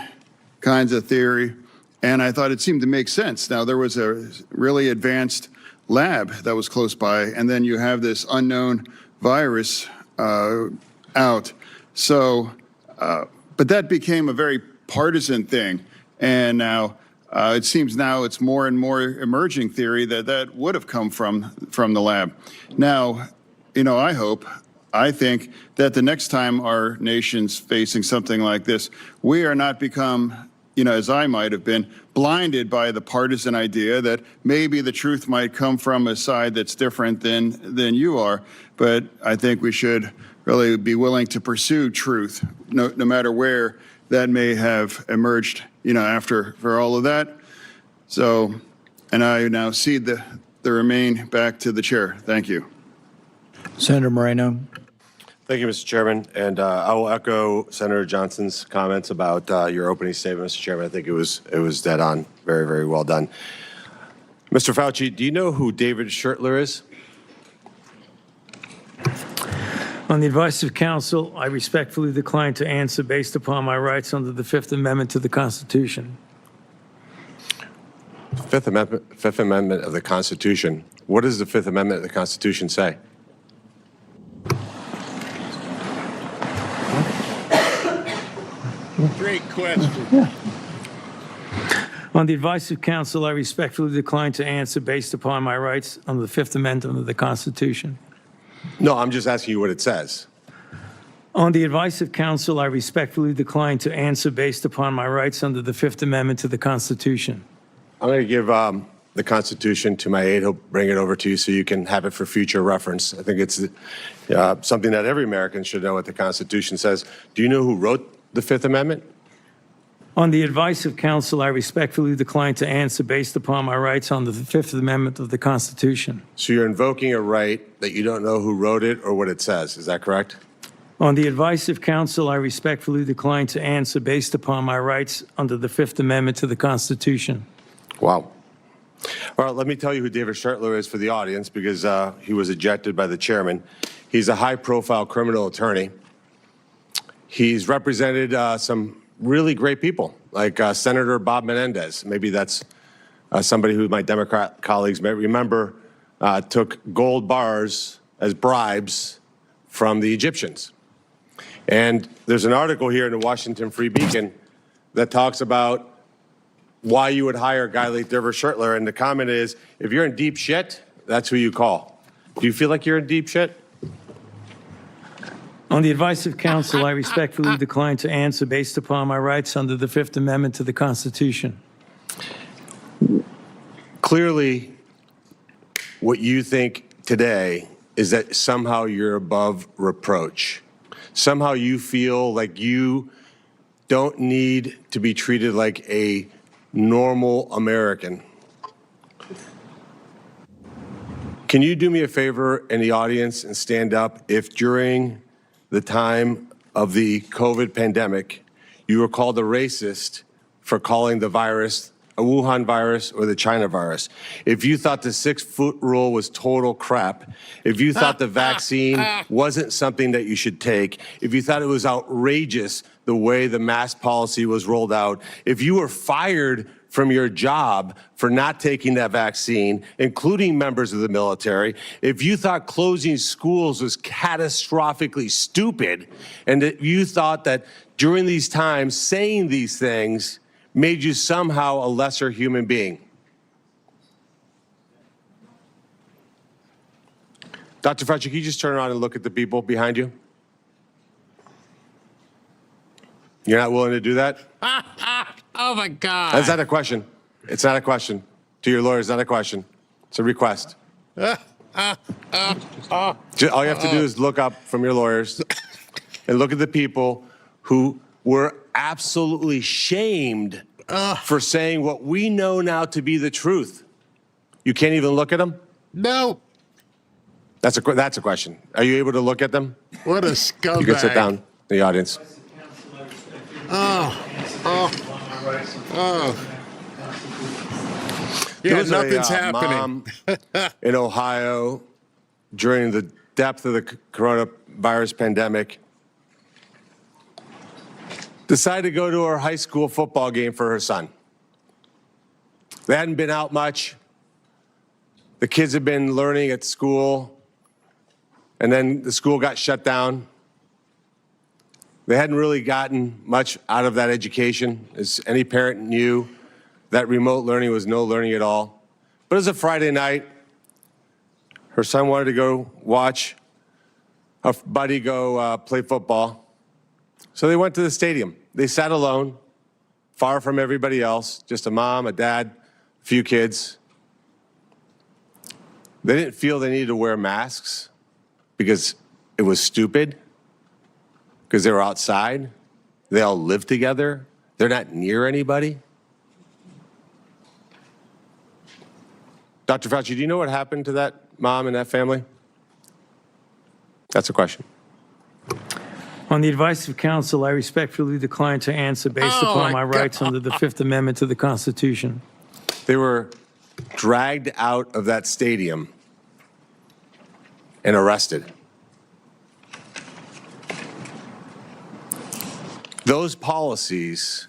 kinds of theory. And I thought it seemed to make sense. Now there was a really advanced lab that was close by, and then you have this unknown virus out. So, but that became a very partisan thing, and now it seems now it's more and more emerging theory that would have come from the lab. Now, I think that the next time our nation's facing something like this, we are not become, as I might have been, blinded by the partisan idea that maybe the truth might come from a side that's different than you are. But I think we should really be willing to pursue truth, no matter where that may have emerged, after for all of that. So, and I now cede the remain back to the chair. Thank you. Senator Moreno. Thank you, Mr. Chairman. And I will echo Senator Johnson's comments about your opening statement, Mr. Chairman. I think it was dead on. Very, very well done. Mr. Fauci, do you know who David Schertler is? On the advice of counsel, I respectfully decline to answer based upon my rights under the Fifth Amendment to the Constitution. Fifth Amendment of the Constitution. What does the Fifth Amendment of the Constitution say? Great question. On the advice of counsel, I respectfully decline to answer based upon my rights under the Fifth Amendment of the Constitution. No, I'm just asking you what it says. On the advice of counsel, I respectfully decline to answer based upon my rights under the Fifth Amendment to the Constitution. I'm going to give the Constitution to my aide. He'll bring it over to you so you can have it for future reference. I think it's something that every American should know what the Constitution says. Do you know who wrote the Fifth Amendment? On the advice of counsel, I respectfully decline to answer based upon my rights under the Fifth Amendment of the Constitution. So you're invoking a right that you don't know who wrote it or what it says. Is that correct? On the advice of counsel, I respectfully decline to answer based upon my rights under the Fifth Amendment to the Constitution. Wow. All right, let me tell you who David Schertler is for the audience because he was ejected by the chairman. He's a high-profile criminal attorney. He's represented some really great people, like Senator Bob Menendez. Maybe that's somebody who my Democrat colleagues may remember took gold bars as bribes from the Egyptians. And there's an article here in the Washington Free Beacon that talks about why you would hire a guy like David Schertler. And the comment is, if you're in deep shit, that's who you call. Do you feel like you're in deep shit? On the advice of counsel, I respectfully decline to answer based upon my rights under the Fifth Amendment to the Constitution. Clearly, what you think today is that somehow you're above reproach. Somehow you feel like you don't need to be treated like a normal American. Can you do me a favor in the audience and stand up if during the time of the COVID pandemic, you were called a racist for calling the virus a Wuhan virus or the China virus? If you thought the 6-foot rule was total crap, if you thought the vaccine wasn't something that you should take, if you thought it was outrageous the way the mask policy was rolled out, if you were fired from your job for not taking that vaccine, including members of the military, if you thought closing schools was catastrophically stupid, and that you thought that during these times saying these things made you somehow a lesser human being. Dr. Fauci, can you just turn around and look at the people behind you? You're not willing to do that? Oh, my God. That's not a question. It's not a question. To your lawyer, it's not a question. It's a request. All you have to do is look up from your lawyers and look at the people who were absolutely shamed for saying what we know now to be the truth. You can't even look at them? No. That's a question. Are you able to look at them? What a scumbag. You can sit down in the audience. Yeah, nothing's happening. Mom in Ohio during the depth of the coronavirus pandemic decided to go to her high school football game for her son. They hadn't been out much. The kids had been learning at school, and then the school got shut down. They hadn't really gotten much out of that education. As any parent knew, that remote learning was no learning at all. But it was a Friday night. Her son wanted to go watch a buddy go play football. So they went to the stadium. They sat alone, far from everybody else, just a mom, a dad, a few kids. They didn't feel they needed to wear masks because it was stupid, because they were outside. They all live together. They're not near anybody. Dr. Fauci, do you know what happened to that mom and that family? That's a question. On the advice of counsel, I respectfully decline to answer based upon my rights under the Fifth Amendment to the Constitution. They were dragged out of that stadium and arrested. Those policies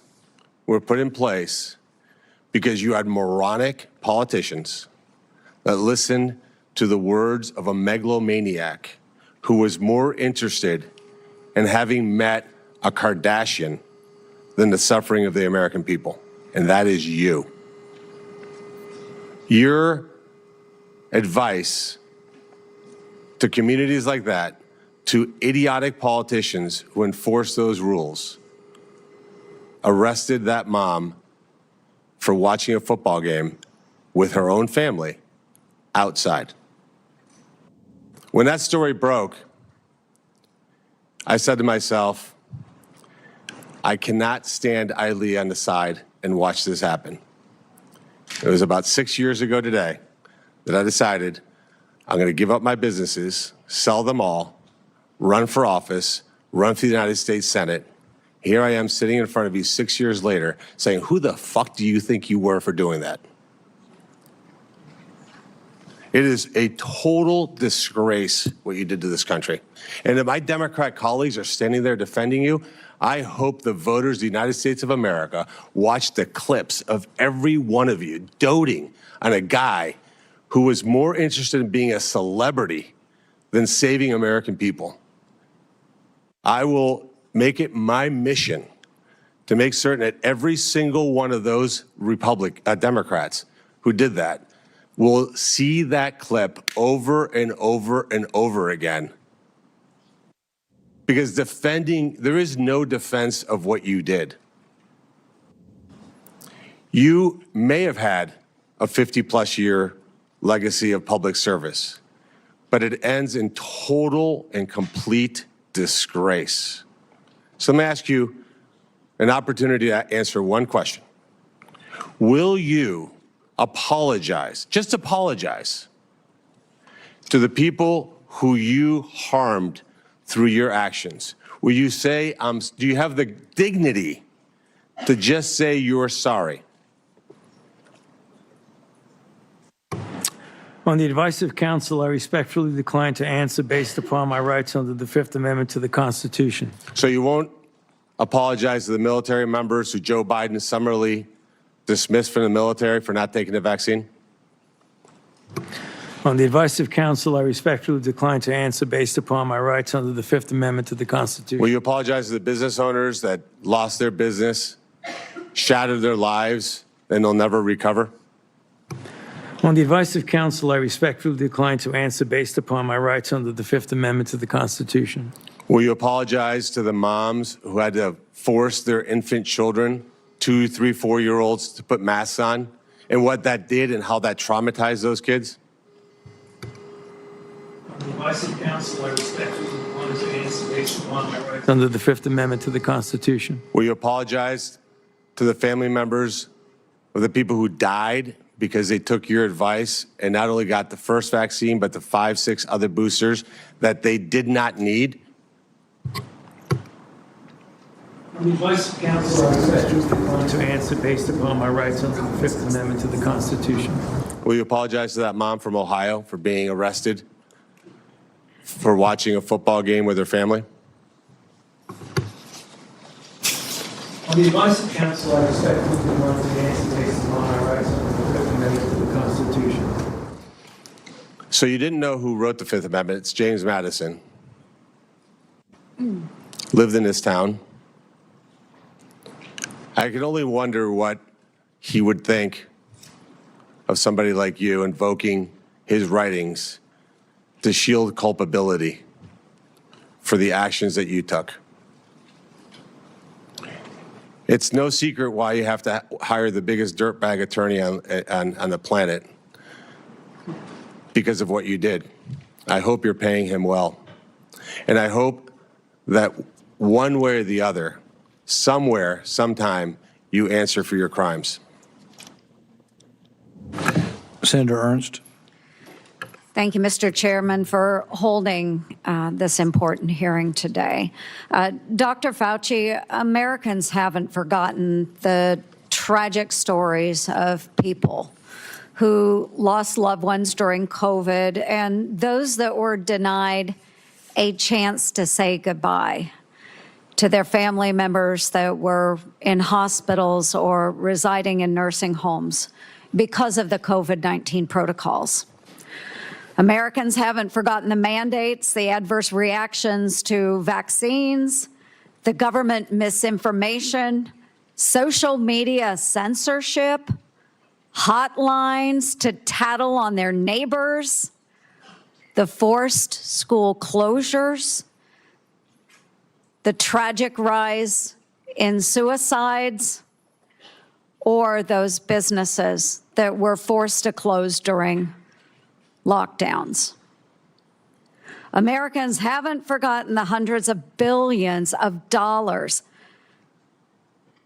were put in place because you had moronic politicians that listened to the words of a megalomaniac who was more interested in having met a Kardashian than the suffering of the American people, and that is you. Your advice to communities like that, to idiotic politicians who enforce those rules, arrested that mom for watching a football game with her own family outside. When that story broke, I said to myself, I cannot stand idly on the side and watch this happen. It was about 6 years ago today that I decided I'm going to give up my businesses, sell them all, run for office, run for the United States Senate. Here I am sitting in front of you 6 years later saying, who the fuck do you think you were for doing that? It is a total disgrace what you did to this country. And if my Democrat colleagues are standing there defending you, I hope the voters of the United States of America watch the clips of every one of you doting on a guy who was more interested in being a celebrity than saving American people. I will make it my mission to make certain that every single one of those Democrats who did that will see that clip over and over and over again. Because there is no defense of what you did. You may have had a 50-plus year legacy of public service, but it ends in total and complete disgrace. So let me ask you an opportunity to answer one question. Will you apologize, just apologize, to the people who you harmed through your actions? Will you say, do you have the dignity to just say you're sorry? On the advice of counsel, I respectfully decline to answer based upon my rights under the Fifth Amendment to the Constitution. So you won't apologize to the military members who Joe Biden summarily dismissed from the military for not taking the vaccine? On the advice of counsel, I respectfully decline to answer based upon my rights under the Fifth Amendment to the Constitution. Will you apologize to the business owners that lost their business, shattered their lives, and they'll never recover? On the advice of counsel, I respectfully decline to answer based upon my rights under the Fifth Amendment to the Constitution. Will you apologize to the moms who had to force their infant children, 2, 3, 4-year-olds, to put masks on, and what that did and how that traumatized those kids? On the advice of counsel, I respectfully decline to answer based upon my rights under the Fifth Amendment to the Constitution. Will you apologize to the family members of the people who died because they took your advice and not only got the first vaccine, but the 5, 6 other boosters that they did not need? On the advice of counsel, I respectfully decline to answer based upon my rights under the Fifth Amendment to the Constitution. Will you apologize to that mom from Ohio for being arrested for watching a football game with her family? On the advice of counsel, I respectfully decline to answer based upon my rights under the Fifth Amendment to the Constitution. So you didn't know who wrote the Fifth Amendment. It's James Madison. Lived in this town. I can only wonder what he would think of somebody like you invoking his writings to shield culpability for the actions that you took. It's no secret why you have to hire the biggest dirtbag attorney on the planet, because of what you did. I hope you're paying him well. And I hope that one way or the other, somewhere, sometime, you answer for your crimes. Senator Ernst. Thank you, Mr. Chairman, for holding this important hearing today. Dr. Fauci, Americans haven't forgotten the tragic stories of people who lost loved ones during COVID and those that were denied a chance to say goodbye to their family members that were in hospitals or residing in nursing homes because of the COVID-19 protocols. Americans haven't forgotten the mandates, the adverse reactions to vaccines, the government misinformation, social media censorship, hotlines to tattle on their neighbors, the forced school closures, the tragic rise in suicides, or those businesses that were forced to close during lockdowns. Americans haven't forgotten the hundreds of billions of dollars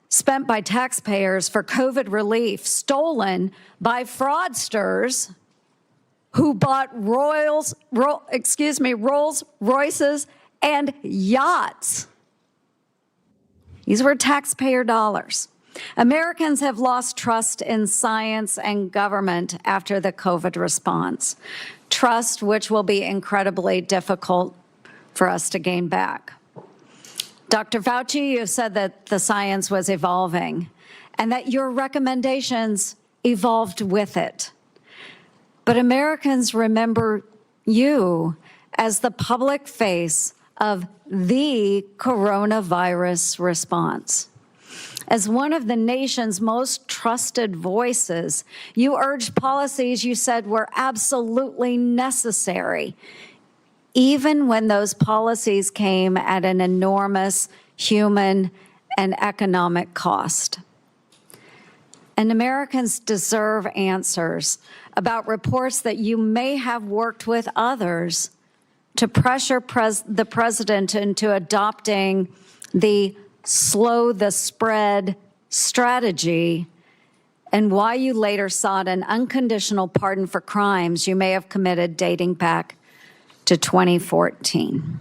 spent by taxpayers for COVID relief, stolen by fraudsters who bought Rolls Royces and yachts. These were taxpayer dollars. Americans have lost trust in science and government after the COVID response, trust which will be incredibly difficult for us to gain back. Dr. Fauci, you said that the science was evolving and that your recommendations evolved with it. But Americans remember you as the public face of the coronavirus response. As one of the nation's most trusted voices, you urged policies you said were absolutely necessary, even when those policies came at an enormous human and economic cost. And Americans deserve answers about reports that you may have worked with others to pressure the president into adopting the slow the spread strategy, and why you later sought an unconditional pardon for crimes you may have committed dating back to 2014.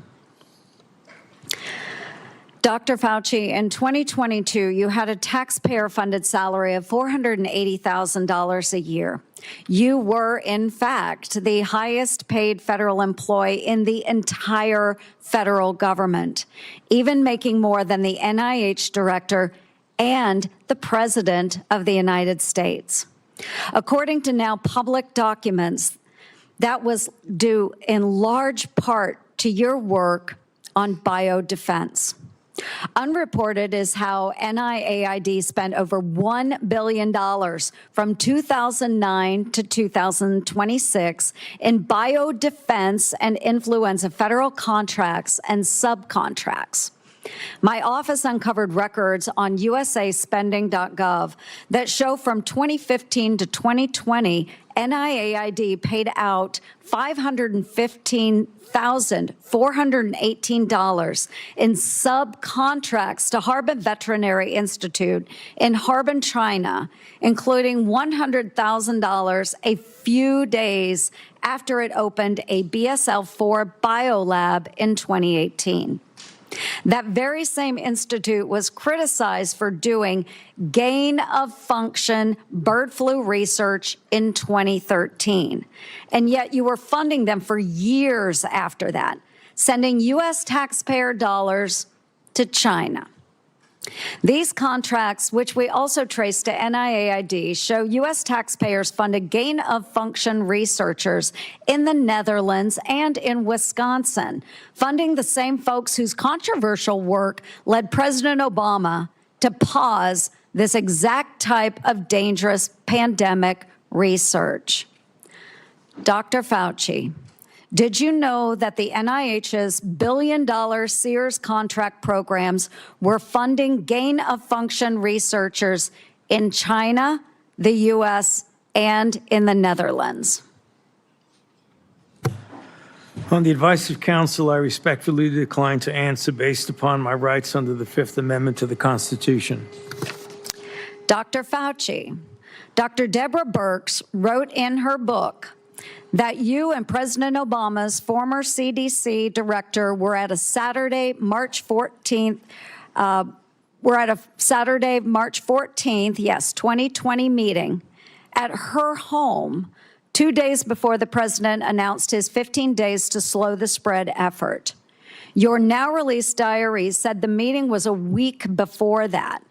Dr. Fauci, in 2022, you had a taxpayer-funded salary of $480,000 a year. You were, in fact, the highest paid federal employee in the entire federal government, even making more than the NIH director and the President of the United States. According to now public documents, that was due in large part to your work on biodefense. Unreported is how NIAID spent over $1 billion from 2009 to 2026 in biodefense and influenza federal contracts and subcontracts. My office uncovered records on usaspending.gov that show from 2015 to 2020, NIAID paid out $515,418 in subcontracts to Harbin Veterinary Institute in Harbin, China, including $100,000 a few days after it opened a BSL-4 biolab in 2018. That very same institute was criticized for doing gain-of-function bird flu research in 2013. And yet you were funding them for years after that, sending U.S. taxpayer dollars to China. These contracts, which we also trace to NIAID, show U.S. taxpayers funded gain-of-function researchers in the Netherlands and in Wisconsin, funding the same folks whose controversial work led President Obama to pause this exact type of dangerous pandemic research. Dr. Fauci, did you know that the NIH's billion-dollar Sears contract programs were funding gain-of-function researchers in China, the U.S., and in the Netherlands? On the advice of counsel, I respectfully decline to answer based upon my rights under the Fifth Amendment to the Constitution. Dr. Fauci, Dr. Deborah Birx wrote in her book that you and President Obama's former CDC director were at a Saturday, March 14th, yes, 2020 meeting at her home 2 days before the president announced his 15 days to slow the spread effort. Your now released diaries said the meeting was a week before that.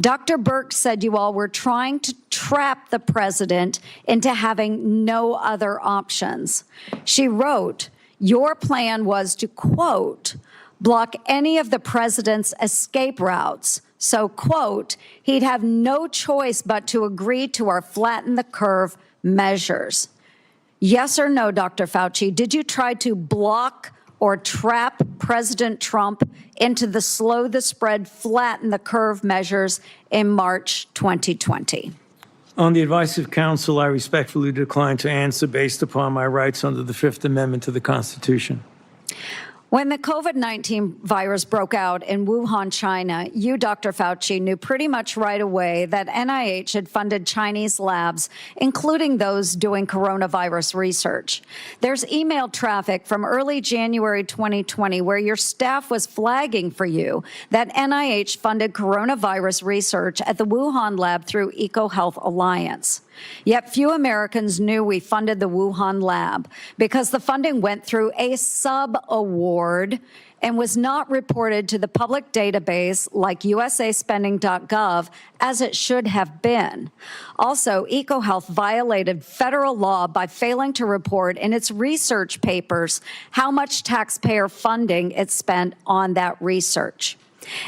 Dr. Birx said you all were trying to trap the president into having no other options. She wrote, your plan was to, quote, block any of the president's escape routes. So, quote, he'd have no choice but to agree to our flatten the curve measures. Yes or no, Dr. Fauci, did you try to block or trap President Trump into the slow the spread, flatten the curve measures in March 2020? On the advice of counsel, I respectfully decline to answer based upon my rights under the Fifth Amendment to the Constitution. When the COVID-19 virus broke out in Wuhan, China, you, Dr. Fauci, knew pretty much right away that NIH had funded Chinese labs, including those doing coronavirus research. There's email traffic from early January 2020 where your staff was flagging for you that NIH funded coronavirus research at the Wuhan lab through EcoHealth Alliance. Yet few Americans knew we funded the Wuhan lab because the funding went through a sub-award and was not reported to the public database like usaspending.gov as it should have been. Also, EcoHealth violated federal law by failing to report in its research papers how much taxpayer funding it spent on that research.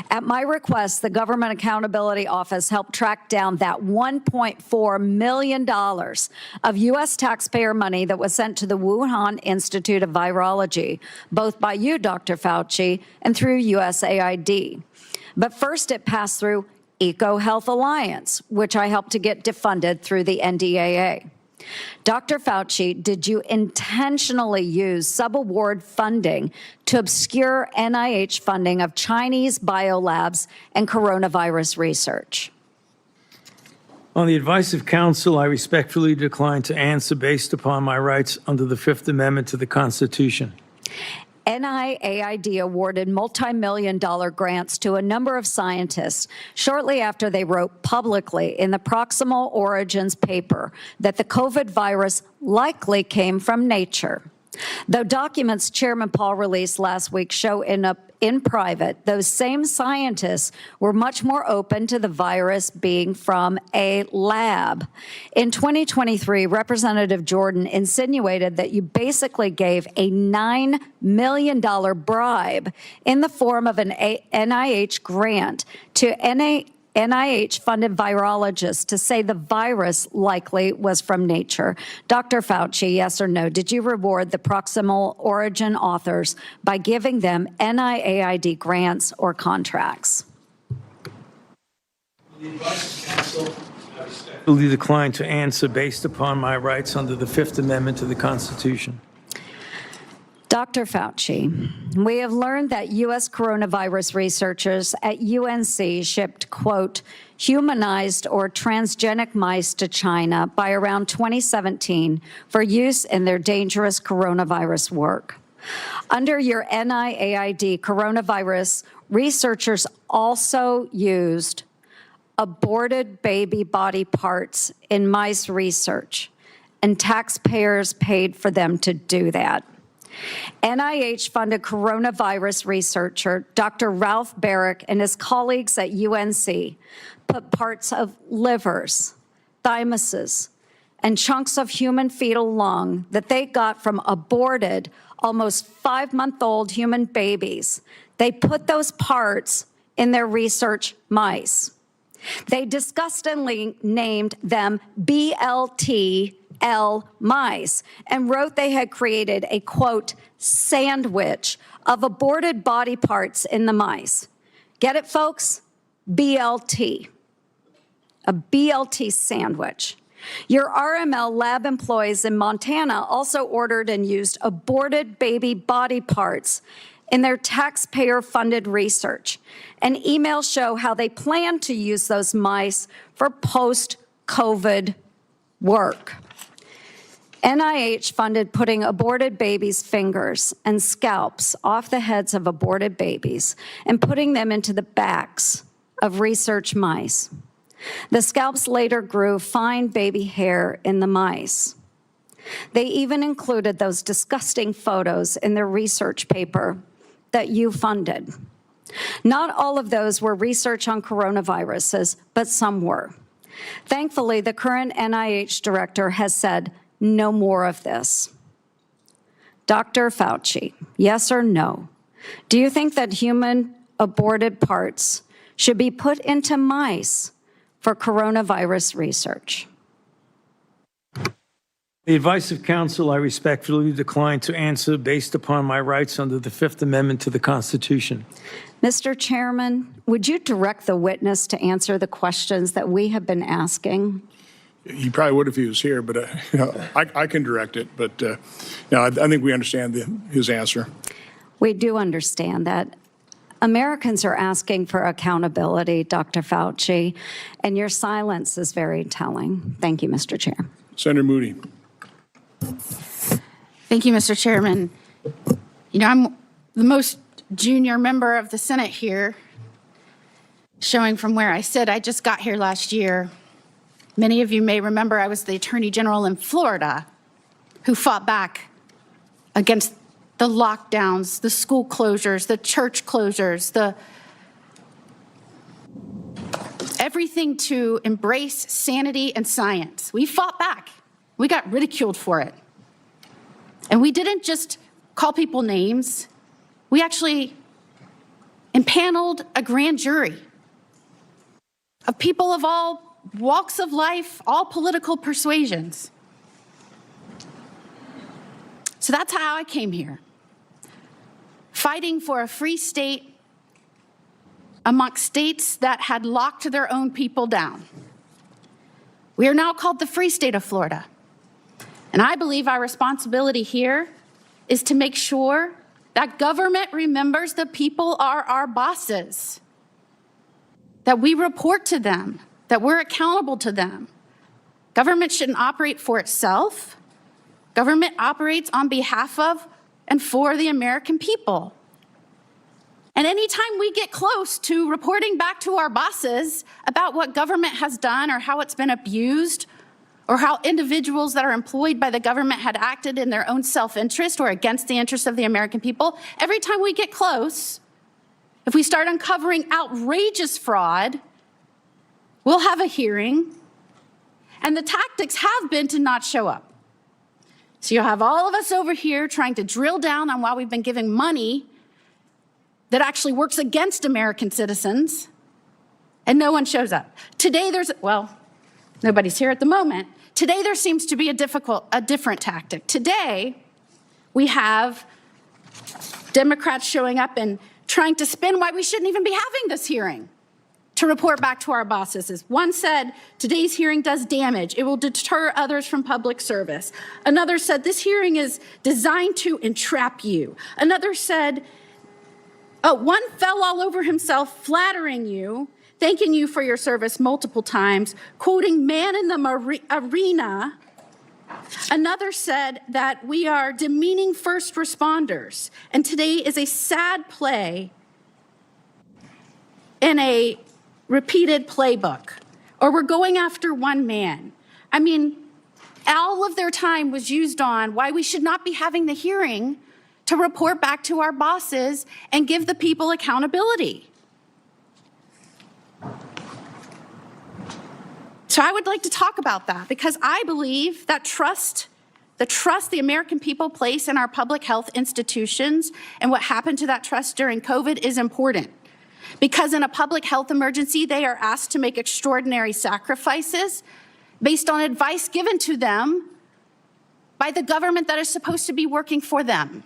At my request, the Government Accountability Office helped track down that $1.4 million of U.S. taxpayer money that was sent to the Wuhan Institute of Virology, both by you, Dr. Fauci, and through USAID. But first, it passed through EcoHealth Alliance, which I helped to get defunded through the NDAA. Dr. Fauci, did you intentionally use subaward funding to obscure NIH funding of Chinese biolabs and coronavirus research? On the advice of counsel, I respectfully decline to answer based upon my rights under the Fifth Amendment to the Constitution. NIAID awarded multi-million-dollar grants to a number of scientists shortly after they wrote publicly in the Proximal Origins paper that the COVID virus likely came from nature. Though documents Chairman Paul released last week show in private, those same scientists were much more open to the virus being from a lab. In 2023, Representative Jordan insinuated that you basically gave a $9 million bribe in the form of an NIH grant to NIH-funded virologists to say the virus likely was from nature. Dr. Fauci, yes or no, did you reward the Proximal Origin authors by giving them NIAID grants or contracts? I respectfully decline to answer based upon my rights under the Fifth Amendment to the Constitution. Dr. Fauci, we have learned that U.S. coronavirus researchers at UNC shipped, quote, humanized or transgenic mice to China by around 2017 for use in their dangerous coronavirus work. Under your NIAID coronavirus, researchers also used aborted baby body parts in mice research, and taxpayers paid for them to do that. NIH-funded coronavirus researcher Dr. Ralph Barrick and his colleagues at UNC put parts of livers, thymuses, and chunks of human fetal lung that they got from aborted, almost 5-month-old human babies. They put those parts in their research mice. They disgustingly named them BLT mice and wrote they had created a, quote, sandwich of aborted body parts in the mice. Get it, folks? BLT. A BLT sandwich. Your RML lab employees in Montana also ordered and used aborted baby body parts in their taxpayer-funded research. And emails show how they plan to use those mice for post-COVID work. NIH funded putting aborted babies' fingers and scalps off the heads of aborted babies and putting them into the backs of research mice. The scalps later grew fine baby hair in the mice. They even included those disgusting photos in their research paper that you funded. Not all of those were research on coronaviruses, but some were. Thankfully, the current NIH director has said no more of this. Dr. Fauci, yes or no? Do you think that human aborted parts should be put into mice for coronavirus research? The advice of counsel, I respectfully decline to answer based upon my rights under the Fifth Amendment to the Constitution. Mr. Chairman, would you direct the witness to answer the questions that we have been asking? He probably would if he was here, but I can direct it. But no, I think we understand his answer. We do understand that. Americans are asking for accountability, Dr. Fauci, and your silence is very telling. Thank you, Mr. Chair. Senator Moody. Thank you, Mr. Chairman. You know, I'm the most junior member of the Senate here, showing from where I sit. I just got here last year. Many of you may remember I was the Attorney General in Florida who fought back against the lockdowns, the school closures, the church closures, everything to embrace sanity and science. We fought back. We got ridiculed for it. And we didn't just call people names. We actually impaneled a grand jury of people of all walks of life, all political persuasions. So that's how I came here, fighting for a free state amongst states that had locked their own people down. We are now called the Free State of Florida. And I believe our responsibility here is to make sure that government remembers the people are our bosses, that we report to them, that we're accountable to them. Government shouldn't operate for itself. Government operates on behalf of and for the American people. And anytime we get close to reporting back to our bosses about what government has done or how it's been abused, or how individuals that are employed by the government had acted in their own self-interest or against the interests of the American people, every time we get close, if we start uncovering outrageous fraud, we'll have a hearing, and the tactics have been to not show up. So you'll have all of us over here trying to drill down on why we've been giving money that actually works against American citizens, and no one shows up. Today well, nobody's here at the moment. Today there seems to be a different tactic. Today we have Democrats showing up and trying to spin why we shouldn't even be having this hearing to report back to our bosses. One said, today's hearing does damage. It will deter others from public service. Another said, this hearing is designed to entrap you. Another said, one fell all over himself flattering you, thanking you for your service multiple times, quoting man in the arena. Another said that we are demeaning first responders, and today is a sad play in a repeated playbook, or we're going after one man. I mean, all of their time was used on why we should not be having the hearing to report back to our bosses and give the people accountability. So I would like to talk about that because I believe that the trust the American people place in our public health institutions and what happened to that trust during COVID is important. Because in a public health emergency, they are asked to make extraordinary sacrifices based on advice given to them by the government that is supposed to be working for them.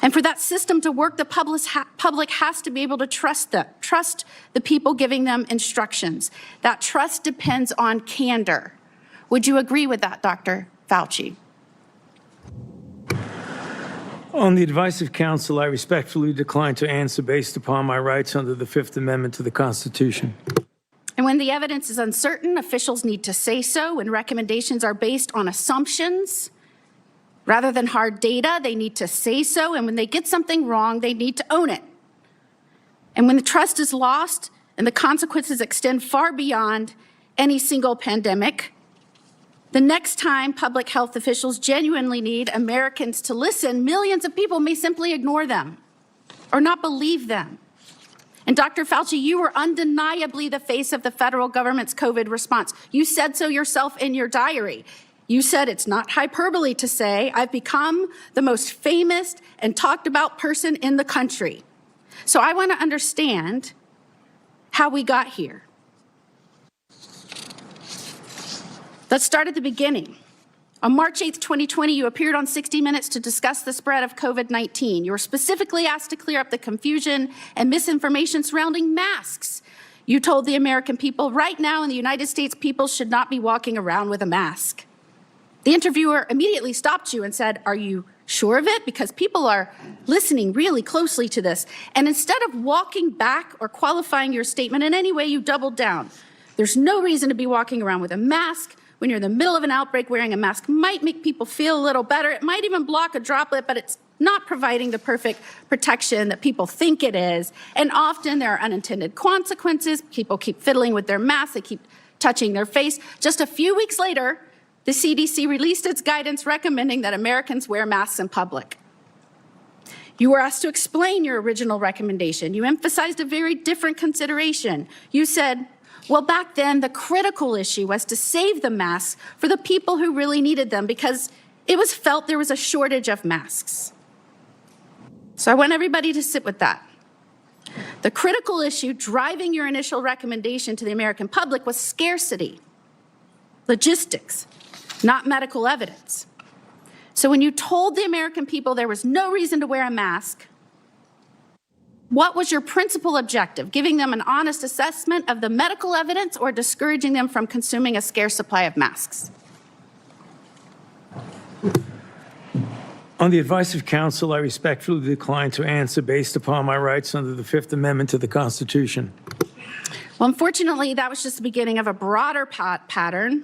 And for that system to work, the public has to be able to trust the people giving them instructions. That trust depends on candor. Would you agree with that, Dr. Fauci? On the advice of counsel, I respectfully decline to answer based upon my rights under the Fifth Amendment to the Constitution. And when the evidence is uncertain, officials need to say so. When recommendations are based on assumptions rather than hard data, they need to say so. And when they get something wrong, they need to own it. And when the trust is lost and the consequences extend far beyond any single pandemic, the next time public health officials genuinely need Americans to listen, millions of people may simply ignore them or not believe them. And Dr. Fauci, you were undeniably the face of the federal government's COVID response. You said so yourself in your diary. You said it's not hyperbole to say, I've become the most famous and talked about person in the country. So I want to understand how we got here. Let's start at the beginning. On March 8th, 2020, you appeared on 60 Minutes to discuss the spread of COVID-19. You were specifically asked to clear up the confusion and misinformation surrounding masks. You told the American people, right now in the United States, people should not be walking around with a mask. The interviewer immediately stopped you and said, are you sure of it? Because people are listening really closely to this. And instead of walking back or qualifying your statement in any way, you doubled down. There's no reason to be walking around with a mask. When you're in the middle of an outbreak, wearing a mask might make people feel a little better. It might even block a droplet, but it's not providing the perfect protection that people think it is. And often there are unintended consequences. People keep fiddling with their masks. They keep touching their face. Just a few weeks later, the CDC released its guidance recommending that Americans wear masks in public. You were asked to explain your original recommendation. You emphasized a very different consideration. You said, well, back then, the critical issue was to save the masks for the people who really needed them because it was felt there was a shortage of masks. So I want everybody to sit with that. The critical issue driving your initial recommendation to the American public was scarcity, logistics, not medical evidence. So when you told the American people there was no reason to wear a mask, what was your principal objective? Giving them an honest assessment of the medical evidence or discouraging them from consuming a scarce supply of masks? On the advice of counsel, I respectfully decline to answer based upon my rights under the Fifth Amendment to the Constitution. Well, unfortunately, that was just the beginning of a broader pattern.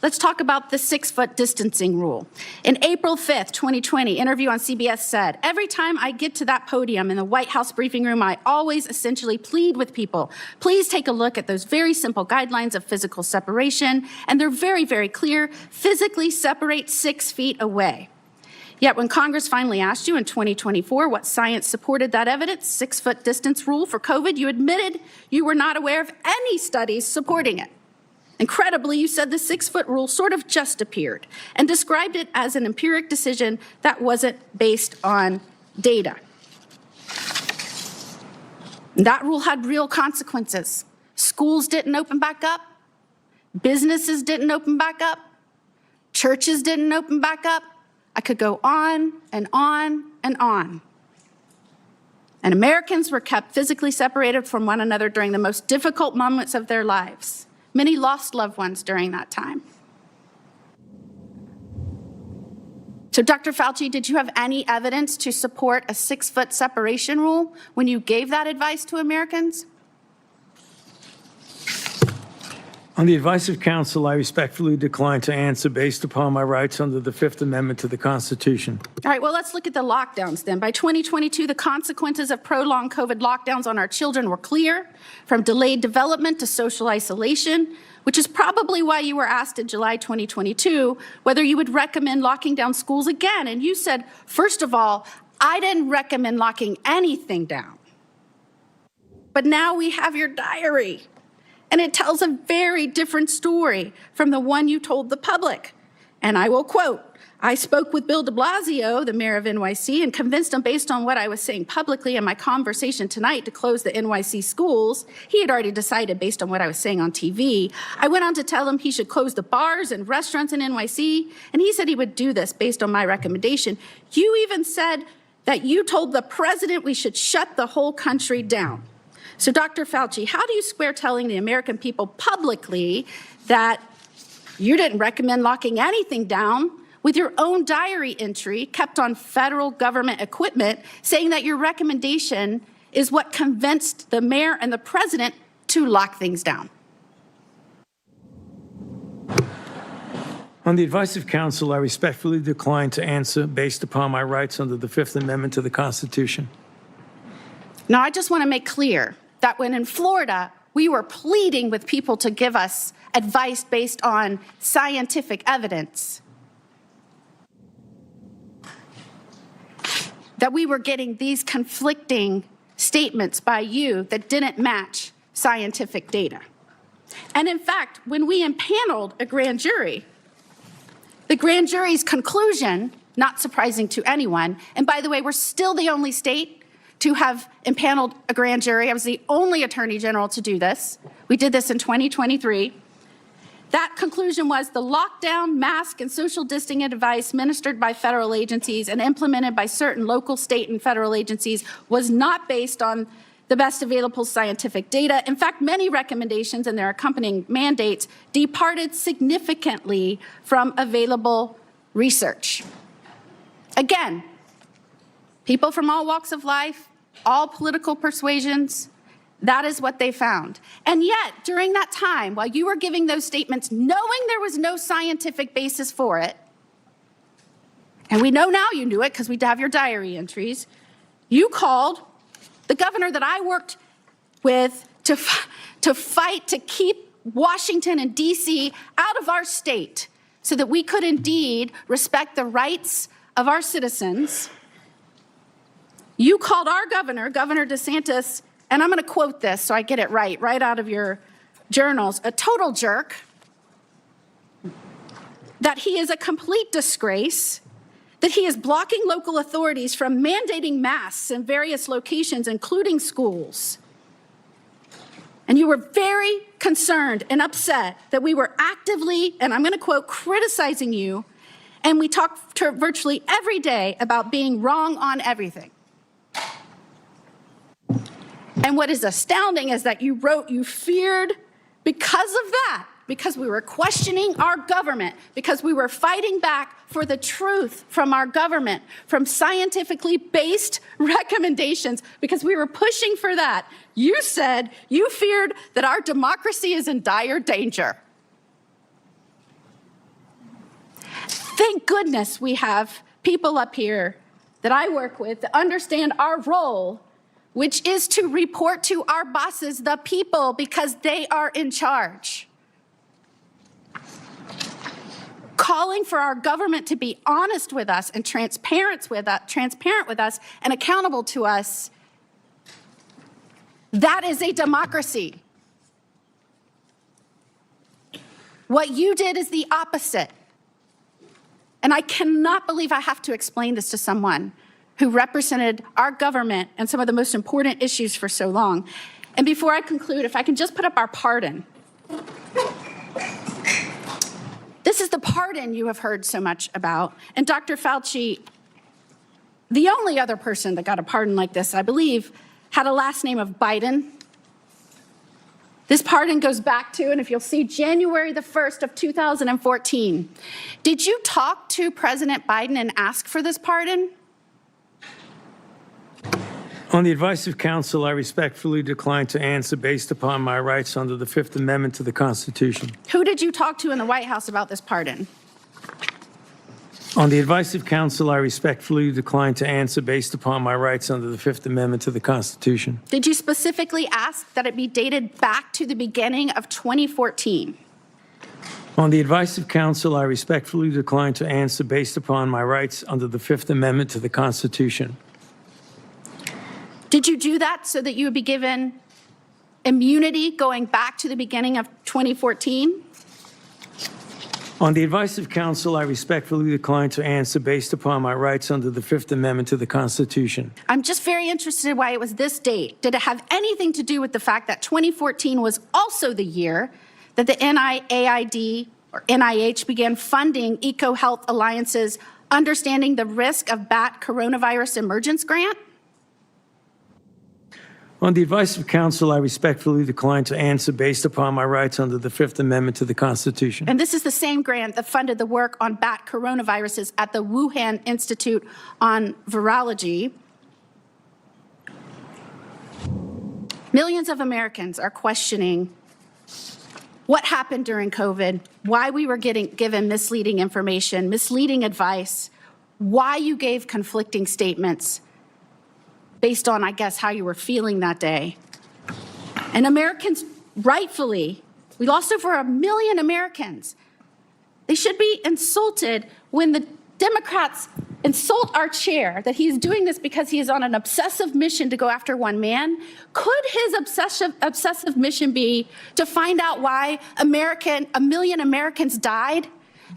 Let's talk about the 6-foot distancing rule. In April 5th, 2020, interview on CBS said, every time I get to that podium in the White House briefing room, I always essentially plead with people. Please take a look at those very simple guidelines of physical separation. And they're very, very clear. Physically separate 6 feet away. Yet when Congress finally asked you in 2024 what science supported that evidence, 6-foot distance rule for COVID, you admitted you were not aware of any studies supporting it. Incredibly, you said the 6-foot rule sort of just appeared and described it as an empiric decision that wasn't based on data. That rule had real consequences. Schools didn't open back up. Businesses didn't open back up. Churches didn't open back up. I could go on and on and on. And Americans were kept physically separated from one another during the most difficult moments of their lives. Many lost loved ones during that time. So, Dr. Fauci, did you have any evidence to support a 6-foot separation rule when you gave that advice to Americans? On the advice of counsel, I respectfully decline to answer based upon my rights under the Fifth Amendment to the Constitution. All right, well, let's look at the lockdowns then. By 2022, the consequences of prolonged COVID lockdowns on our children were clear, from delayed development to social isolation, which is probably why you were asked in July 2022 whether you would recommend locking down schools again. And you said, first of all, I didn't recommend locking anything down. But now we have your diary. And it tells a very different story from the one you told the public. And I will quote, I spoke with Bill de Blasio, the mayor of NYC, and convinced him based on what I was saying publicly in my conversation tonight to close the NYC schools. He had already decided based on what I was saying on TV. I went on to tell him he should close the bars and restaurants in NYC, and he said he would do this based on my recommendation. You even said that you told the president we should shut the whole country down. So, Dr. Fauci, how do you square telling the American people publicly that you didn't recommend locking anything down with your own diary entry kept on federal government equipment saying that your recommendation is what convinced the mayor and the president to lock things down? On the advice of counsel, I respectfully decline to answer based upon my rights under the Fifth Amendment to the Constitution. Now, I just want to make clear that when in Florida, we were pleading with people to give us advice based on scientific evidence, that we were getting these conflicting statements by you that didn't match scientific data. And in fact, when we impaneled a grand jury, the grand jury's conclusion, not surprising to anyone, and by the way, we're still the only state to have impaneled a grand jury. I was the only attorney general to do this. We did this in 2023. That conclusion was the lockdown, mask, and social distancing advice ministered by federal agencies and implemented by certain local, state, and federal agencies was not based on the best available scientific data. In fact, many recommendations and their accompanying mandates departed significantly from available research. Again, people from all walks of life, all political persuasions, that is what they found. And yet, during that time, while you were giving those statements, knowing there was no scientific basis for it, and we know now you knew it because we have your diary entries, you called the governor that I worked with to fight to keep Washington and D.C. out of our state so that we could indeed respect the rights of our citizens. You called our governor, Governor DeSantis, and I'm going to quote this so I get it right out of your journals, a total jerk, that he is a complete disgrace, that he is blocking local authorities from mandating masks in various locations, including schools. And you were very concerned and upset that we were actively, and I'm going to quote, criticizing you, and we talked virtually every day about being wrong on everything. And what is astounding is that you wrote you feared because of that, because we were questioning our government, because we were fighting back for the truth from our government, from scientifically based recommendations, because we were pushing for that. You said you feared that our democracy is in dire danger. Thank goodness we have people up here that I work with that understand our role, which is to report to our bosses, the people, because they are in charge. Calling for our government to be honest with us and transparent with us and accountable to us, that is a democracy. What you did is the opposite. And I cannot believe I have to explain this to someone who represented our government and some of the most important issues for so long. And before I conclude, if I can just put up our pardon. This is the pardon you have heard so much about. And Dr. Fauci, the only other person that got a pardon like this, I believe, had a last name of Biden. This pardon goes back to, and if you'll see, January the 1st of 2014. Did you talk to President Biden and ask for this pardon? On the advice of counsel, I respectfully decline to answer based upon my rights under the Fifth Amendment to the Constitution. Who did you talk to in the White House about this pardon? On the advice of counsel, I respectfully decline to answer based upon my rights under the Fifth Amendment to the Constitution. Did you specifically ask that it be dated back to the beginning of 2014? On the advice of counsel, I respectfully decline to answer based upon my rights under the Fifth Amendment to the Constitution. Did you do that so that you would be given immunity going back to the beginning of 2014? On the advice of counsel, I respectfully decline to answer based upon my rights under the Fifth Amendment to the Constitution. I'm just very interested why it was this date. Did it have anything to do with the fact that 2014 was also the year that the NIAID or NIH began funding EcoHealth Alliance's Understanding the Risk of Bat Coronavirus Emergence grant? On the advice of counsel, I respectfully decline to answer based upon my rights under the Fifth Amendment to the Constitution. And this is the same grant that funded the work on bat coronaviruses at the Wuhan Institute on Virology. Millions of Americans are questioning what happened during COVID, why we were given misleading information, misleading advice, why you gave conflicting statements based on, I guess, how you were feeling that day. And Americans, rightfully, we lost over 1 million Americans. They should be insulted when the Democrats insult our chair that he's doing this because he is on an obsessive mission to go after one man. Could his obsessive mission be to find out why 1 million Americans died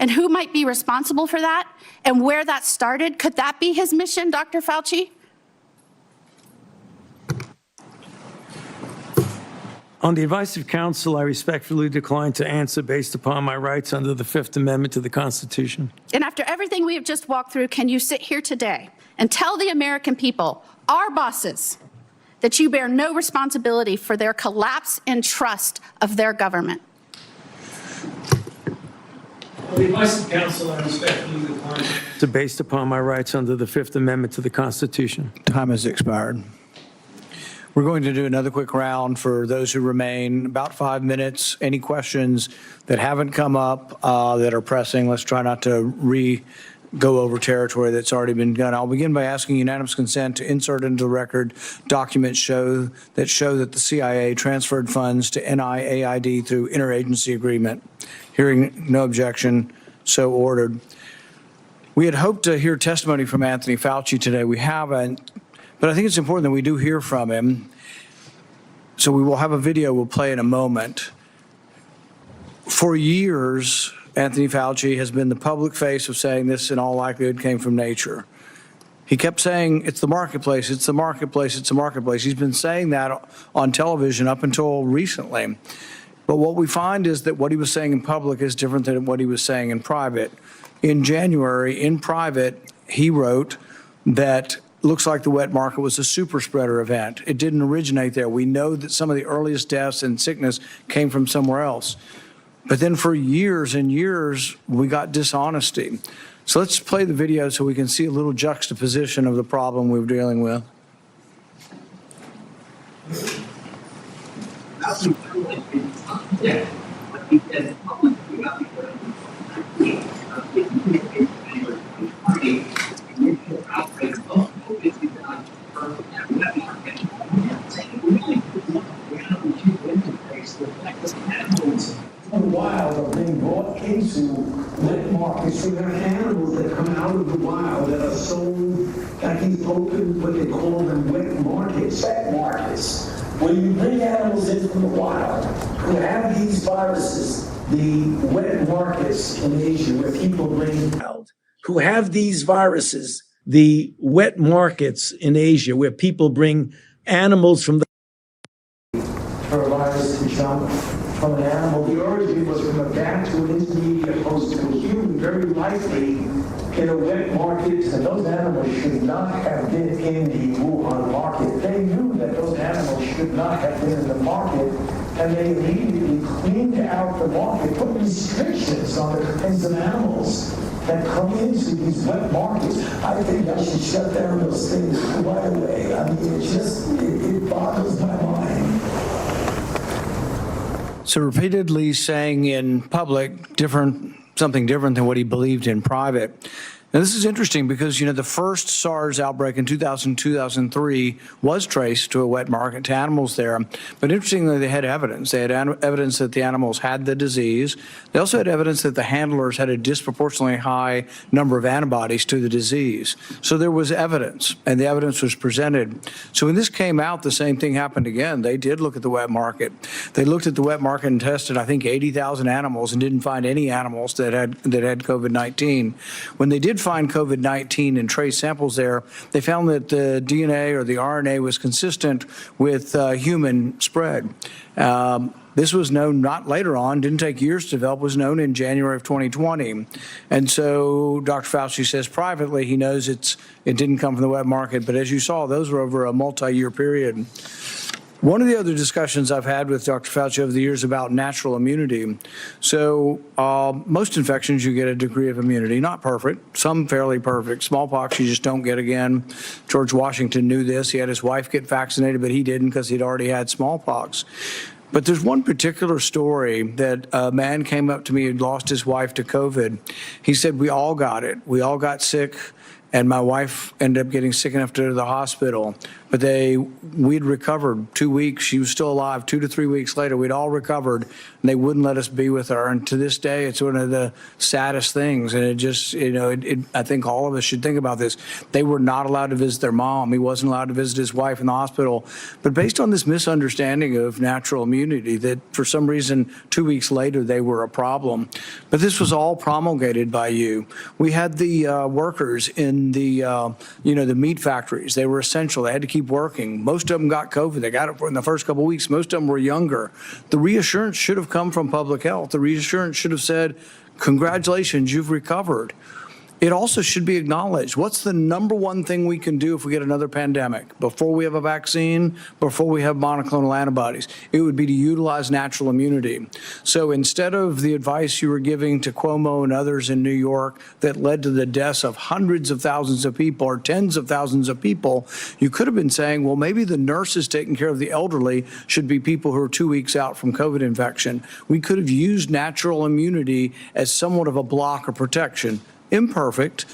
and who might be responsible for that and where that started? Could that be his mission, Dr. Fauci? On the advice of counsel, I respectfully decline to answer based upon my rights under the Fifth Amendment to the Constitution. And after everything we have just walked through, can you sit here today and tell the American people, our bosses, that you bear no responsibility for their collapse in trust of their government? On the advice of counsel, I respectfully decline to answer based upon my rights under the Fifth Amendment to the Constitution. Time has expired. We're going to do another quick round for those who remain, about 5 minutes. Any questions that haven't come up that are pressing, let's try not to go over territory that's already been done. I'll begin by asking unanimous consent to insert into the record documents show that the CIA transferred funds to NIAID through interagency agreement. Hearing no objection, so ordered. We had hoped to hear testimony from Anthony Fauci today. We haven't. But I think it's important that we do hear from him. So we will have a video we'll play in a moment. For years, Anthony Fauci has been the public face of saying this in all likelihood came from nature. He kept saying, it's the marketplace, it's the marketplace, it's the marketplace. He's been saying that on television up until recently. But what we find is that what he was saying in public is different than what he was saying in private. In January, in private, he wrote that looks like the wet market was a super spreader event. It didn't originate there. We know that some of the earliest deaths and sickness came from somewhere else. But then for years and years, we got dishonesty. So let's play the video so we can see a little juxtaposition of the problem we're dealing with. Wild are being brought into wet markets. So there are animals that come out of the wild that are sold at these open, what they call them, wet markets. Wet markets. When you bring animals in from the wild who have these viruses, the wet markets in Asia where people bring Who have these viruses, the wet markets in Asia where people bring animals from the for a virus to jump from an animal. The origin was from a bat to an intermediate host to a human, very likely in a wet market, and those animals should not have been in the Wuhan market. They knew that those animals should not have been in the market, and they immediately cleaned out the market, put restrictions on the kinds of animals that come into these wet markets. I think I should shut down those things right away. I mean, it boggles my mind. So repeatedly saying in public something different than what he believed in private. Now, this is interesting because, the first SARS outbreak in 2003 was traced to a wet market, to animals there. But interestingly, they had evidence. They had evidence that the animals had the disease. They also had evidence that the handlers had a disproportionately high number of antibodies to the disease. So there was evidence, and the evidence was presented. So when this came out, the same thing happened again. They did look at the wet market. They looked at the wet market and tested, I think, 80,000 animals and didn't find any animals that had COVID-19. When they did find COVID-19 and trace samples there, they found that the DNA or the RNA was consistent with human spread. This was known not later on, didn't take years to develop, was known in January of 2020. And so Dr. Fauci says privately he knows it didn't come from the wet market, but as you saw, those were over a multi-year period. One of the other discussions I've had with Dr. Fauci over the years about natural immunity. So most infections, you get a degree of immunity, not perfect, some fairly perfect. Smallpox, you just don't get again. George Washington knew this. He had his wife get vaccinated, but he didn't because he'd already had smallpox. But there's one particular story that a man came up to me who'd lost his wife to COVID. He said, we all got it. We all got sick. And my wife ended up getting sick enough to go to the hospital. But we'd recovered 2 weeks. She was still alive. 2 to 3 weeks later, we'd all recovered, and they wouldn't let us be with her. And to this day, it's one of the saddest things. And it just, I think all of us should think about this. They were not allowed to visit their mom. He wasn't allowed to visit his wife in the hospital. But based on this misunderstanding of natural immunity, that for some reason, 2 weeks later, they were a problem. But this was all promulgated by you. We had the workers in the meat factories. They were essential. They had to keep working. Most of them got COVID. They got it in the first couple of weeks. Most of them were younger. The reassurance should have come from public health. The reassurance should have said, congratulations, you've recovered. It also should be acknowledged. What's the number one thing we can do if we get another pandemic? Before we have a vaccine, before we have monoclonal antibodies, it would be to utilize natural immunity. So instead of the advice you were giving to Cuomo and others in New York that led to the deaths of hundreds of thousands of people or tens of thousands of people, you could have been saying, well, maybe the nurses taking care of the elderly should be people who are 2 weeks out from COVID infection. We could have used natural immunity as somewhat of a block of protection. Imperfect,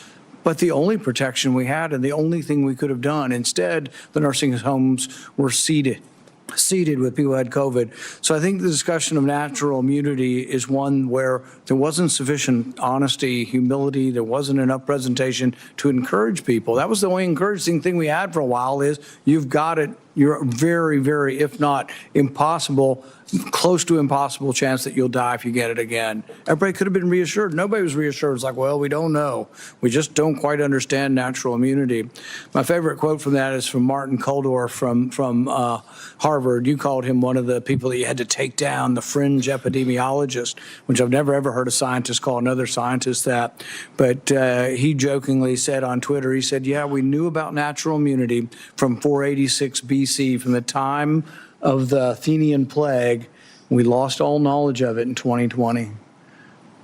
but the only protection we had and the only thing we could have done. Instead, the nursing homes were seated with people who had COVID. So I think the discussion of natural immunity is one where there wasn't sufficient honesty, humility, there wasn't enough presentation to encourage people. That was the only encouraging thing we had for a while is you've got it. You're very, very, if not impossible, close to impossible chance that you'll die if you get it again. Everybody could have been reassured. Nobody was reassured. It's like, well, we don't know. We just don't quite understand natural immunity. My favorite quote from that is from Martin Kulldorff from Harvard. You called him one of the people that you had to take down, the fringe epidemiologist, which I've never ever heard a scientist call another scientist that. But he jokingly said on Twitter, he said, yeah, we knew about natural immunity from 486 BC, from the time of the Athenian plague. We lost all knowledge of it in 2020.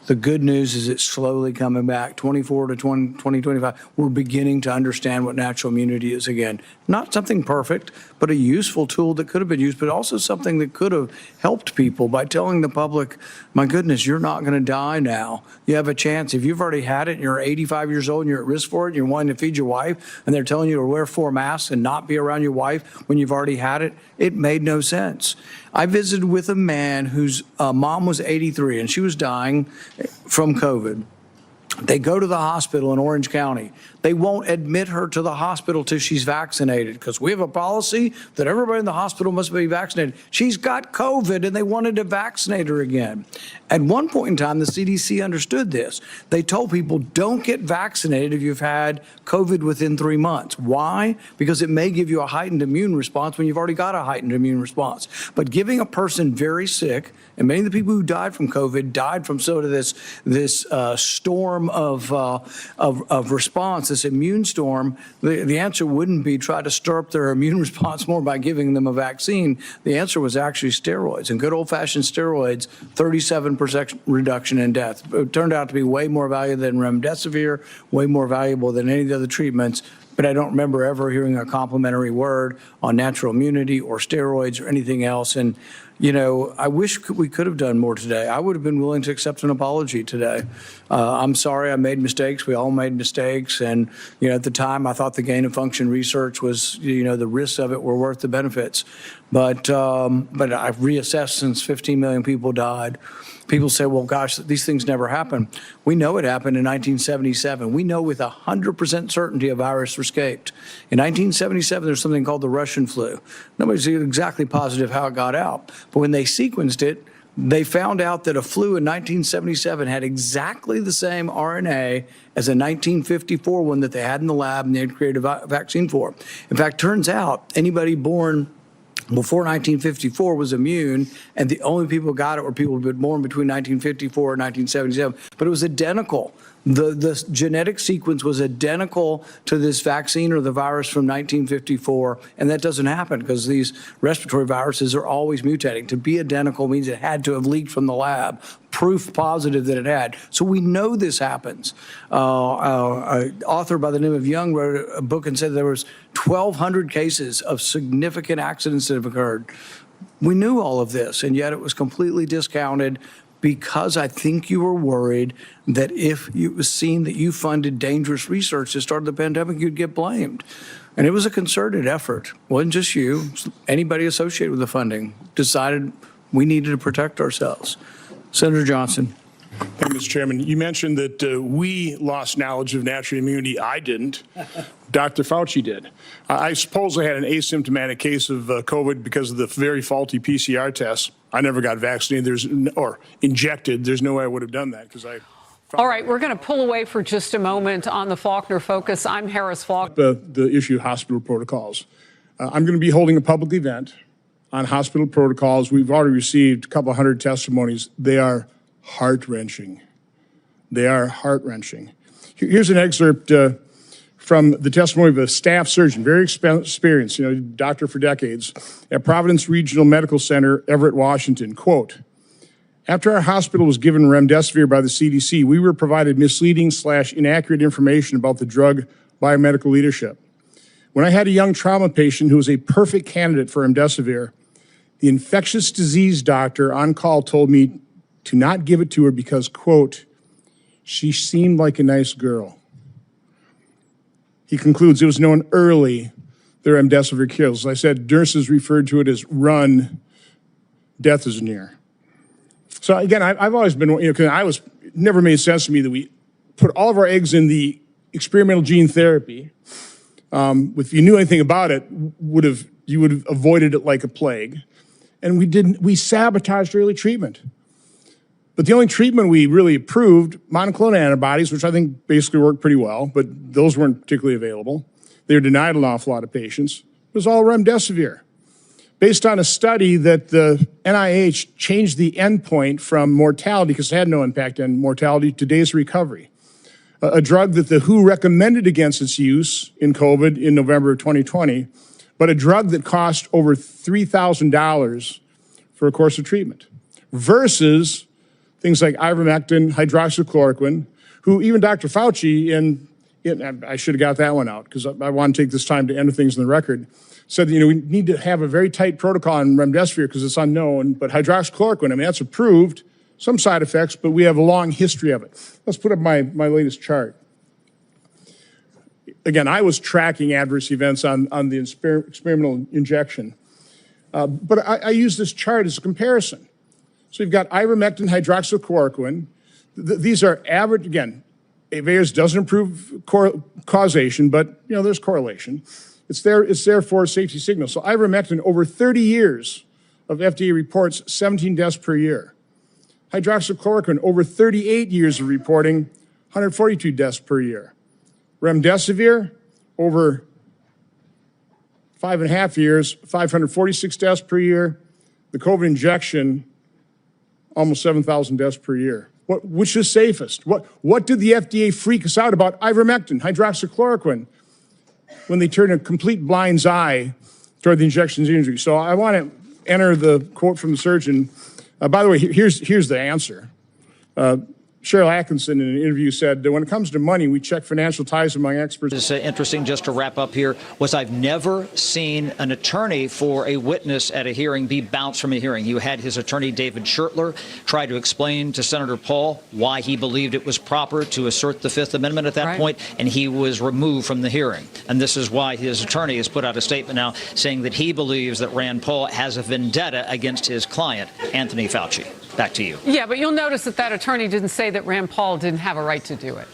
The good news is it's slowly coming back. 24 to 2025, we're beginning to understand what natural immunity is again. Not something perfect, but a useful tool that could have been used, but also something that could have helped people by telling the public, my goodness, you're not going to die now. You have a chance. If you've already had it and you're 85 years old and you're at risk for it, and you're wanting to feed your wife, and they're telling you to wear 4 masks and not be around your wife when you've already had it, it made no sense. I visited with a man whose mom was 83 and she was dying from COVID. They go to the hospital in Orange County. They won't admit her to the hospital till she's vaccinated because we have a policy that everybody in the hospital must be vaccinated. She's got COVID and they wanted to vaccinate her again. At one point in time, the CDC understood this. They told people, don't get vaccinated if you've had COVID within 3 months. Why? Because it may give you a heightened immune response when you've already got a heightened immune response. But giving a person very sick, and many of the people who died from COVID died from sort of this storm of response, this immune storm. The answer wouldn't be try to stir up their immune response more by giving them a vaccine. The answer was actually steroids, and good old-fashioned steroids, 37% reduction in death. It turned out to be way more valuable than remdesivir, way more valuable than any of the other treatments. But I don't remember ever hearing a complimentary word on natural immunity or steroids or anything else. And, you know, I wish we could have done more today. I would have been willing to accept an apology today. I'm sorry I made mistakes. We all made mistakes. And, you know, at the time, I thought the gain of function research was, you know, the risks of it were worth the benefits. But I've reassessed since 15 million people died. People say, well, gosh, these things never happen. We know it happened in 1977. We know with 100% certainty a virus escaped. In 1977, there's something called the Russian flu. Nobody's exactly positive how it got out. But when they sequenced it, they found out that a flu in 1977 had exactly the same RNA as a 1954 one that they had in the lab and they had created a vaccine for. In fact, turns out anybody born before 1954 was immune, and the only people who got it were people who were born between 1954 and 1977. But it was identical. The genetic sequence was identical to this vaccine or the virus from 1954, and that doesn't happen because these respiratory viruses are always mutating. To be identical means it had to have leaked from the lab, proof positive that it had. So we know this happens. An author by the name of Young wrote a book and said there was 1,200 cases of significant accidents that have occurred. We knew all of this, and yet it was completely discounted because I think you were worried that if it was seen that you funded dangerous research that started the pandemic, you'd get blamed. And it was a concerted effort. It wasn't just you. Anybody associated with the funding decided we needed to protect ourselves. Senator Johnson. Thank you, Mr. Chairman. You mentioned that we lost knowledge of natural immunity. I didn't. Dr. Fauci did. I suppose I had an asymptomatic case of COVID because of the very faulty PCR tests. I never got vaccinated or injected. There's no way I would have done that because I. All right, we're going to pull away for just a moment on the Faulkner Focus. I'm Harris Faulkner. The issue of hospital protocols. I'm going to be holding a public event on hospital protocols. We've already received a couple hundred testimonies. They are heart-wrenching. They are heart-wrenching. Here's an excerpt from the testimony of a staff surgeon, very experienced, doctor for decades, at Providence Regional Medical Center, Everett, Washington. Quote, after our hospital was given remdesivir by the CDC, we were provided misleading/inaccurate information about the drug by our medical leadership. When I had a young trauma patient who was a perfect candidate for remdesivir, the infectious disease doctor on call told me to not give it to her because, quote, she seemed like a nice girl. He concludes it was known early the remdesivir kills. As I said, nurses referred to it as run, death is near. So again, I've always been, because it never made sense to me that we put all of our eggs in the experimental gene therapy. If you knew anything about it, you would have avoided it like a plague. And we sabotaged early treatment. But the only treatment we really approved, monoclonal antibodies, which I think basically worked pretty well, but those weren't particularly available. They were denied an awful lot of patients. It was all remdesivir. Based on a study that the NIH changed the endpoint from mortality, because it had no impact on mortality, to days of recovery. A drug that the WHO recommended against its use in COVID in November of 2020, but a drug that cost over $3,000 for a course of treatment, versus things like ivermectin, hydroxychloroquine, who even Dr. Fauci, I should have got that one out because I want to take this time to end things in the record, said that, we need to have a very tight protocol on remdesivir because it's unknown, but hydroxychloroquine, that's approved, some side effects, but we have a long history of it. Let's put up my latest chart. Again, I was tracking adverse events on the experimental injection, but I use this chart as a comparison. So you've got ivermectin, hydroxychloroquine. These are average, again, VAERS doesn't improve causation, but there's correlation. It's there for a safety signal. So ivermectin, over 30 years of FDA reports, 17 deaths per year. Hydroxychloroquine, over 38 years of reporting, 142 deaths per year. Remdesivir, over 5.5 years, 546 deaths per year. The COVID injection, almost 7,000 deaths per year. Which is safest? What did the FDA freak us out about ivermectin, hydroxychloroquine, when they turned a complete blind's eye toward the injection's injury? So I want to enter the quote from the surgeon. By the way, here's the answer. Cheryl Atkinson in an interview said that when it comes to money, we check financial ties among experts. It's interesting, just to wrap up here, was I've never seen an attorney for a witness at a hearing be bounced from a hearing. You had his attorney, David Schertler, try to explain to Senator Paul why he believed it was proper to assert the Fifth Amendment at that point, and he was removed from the hearing. And this is why his attorney has put out a statement now saying that he believes that Rand Paul has a vendetta against his client, Anthony Fauci. Back to you. Yeah, but you'll notice that attorney didn't say that Rand Paul didn't have a right to do it.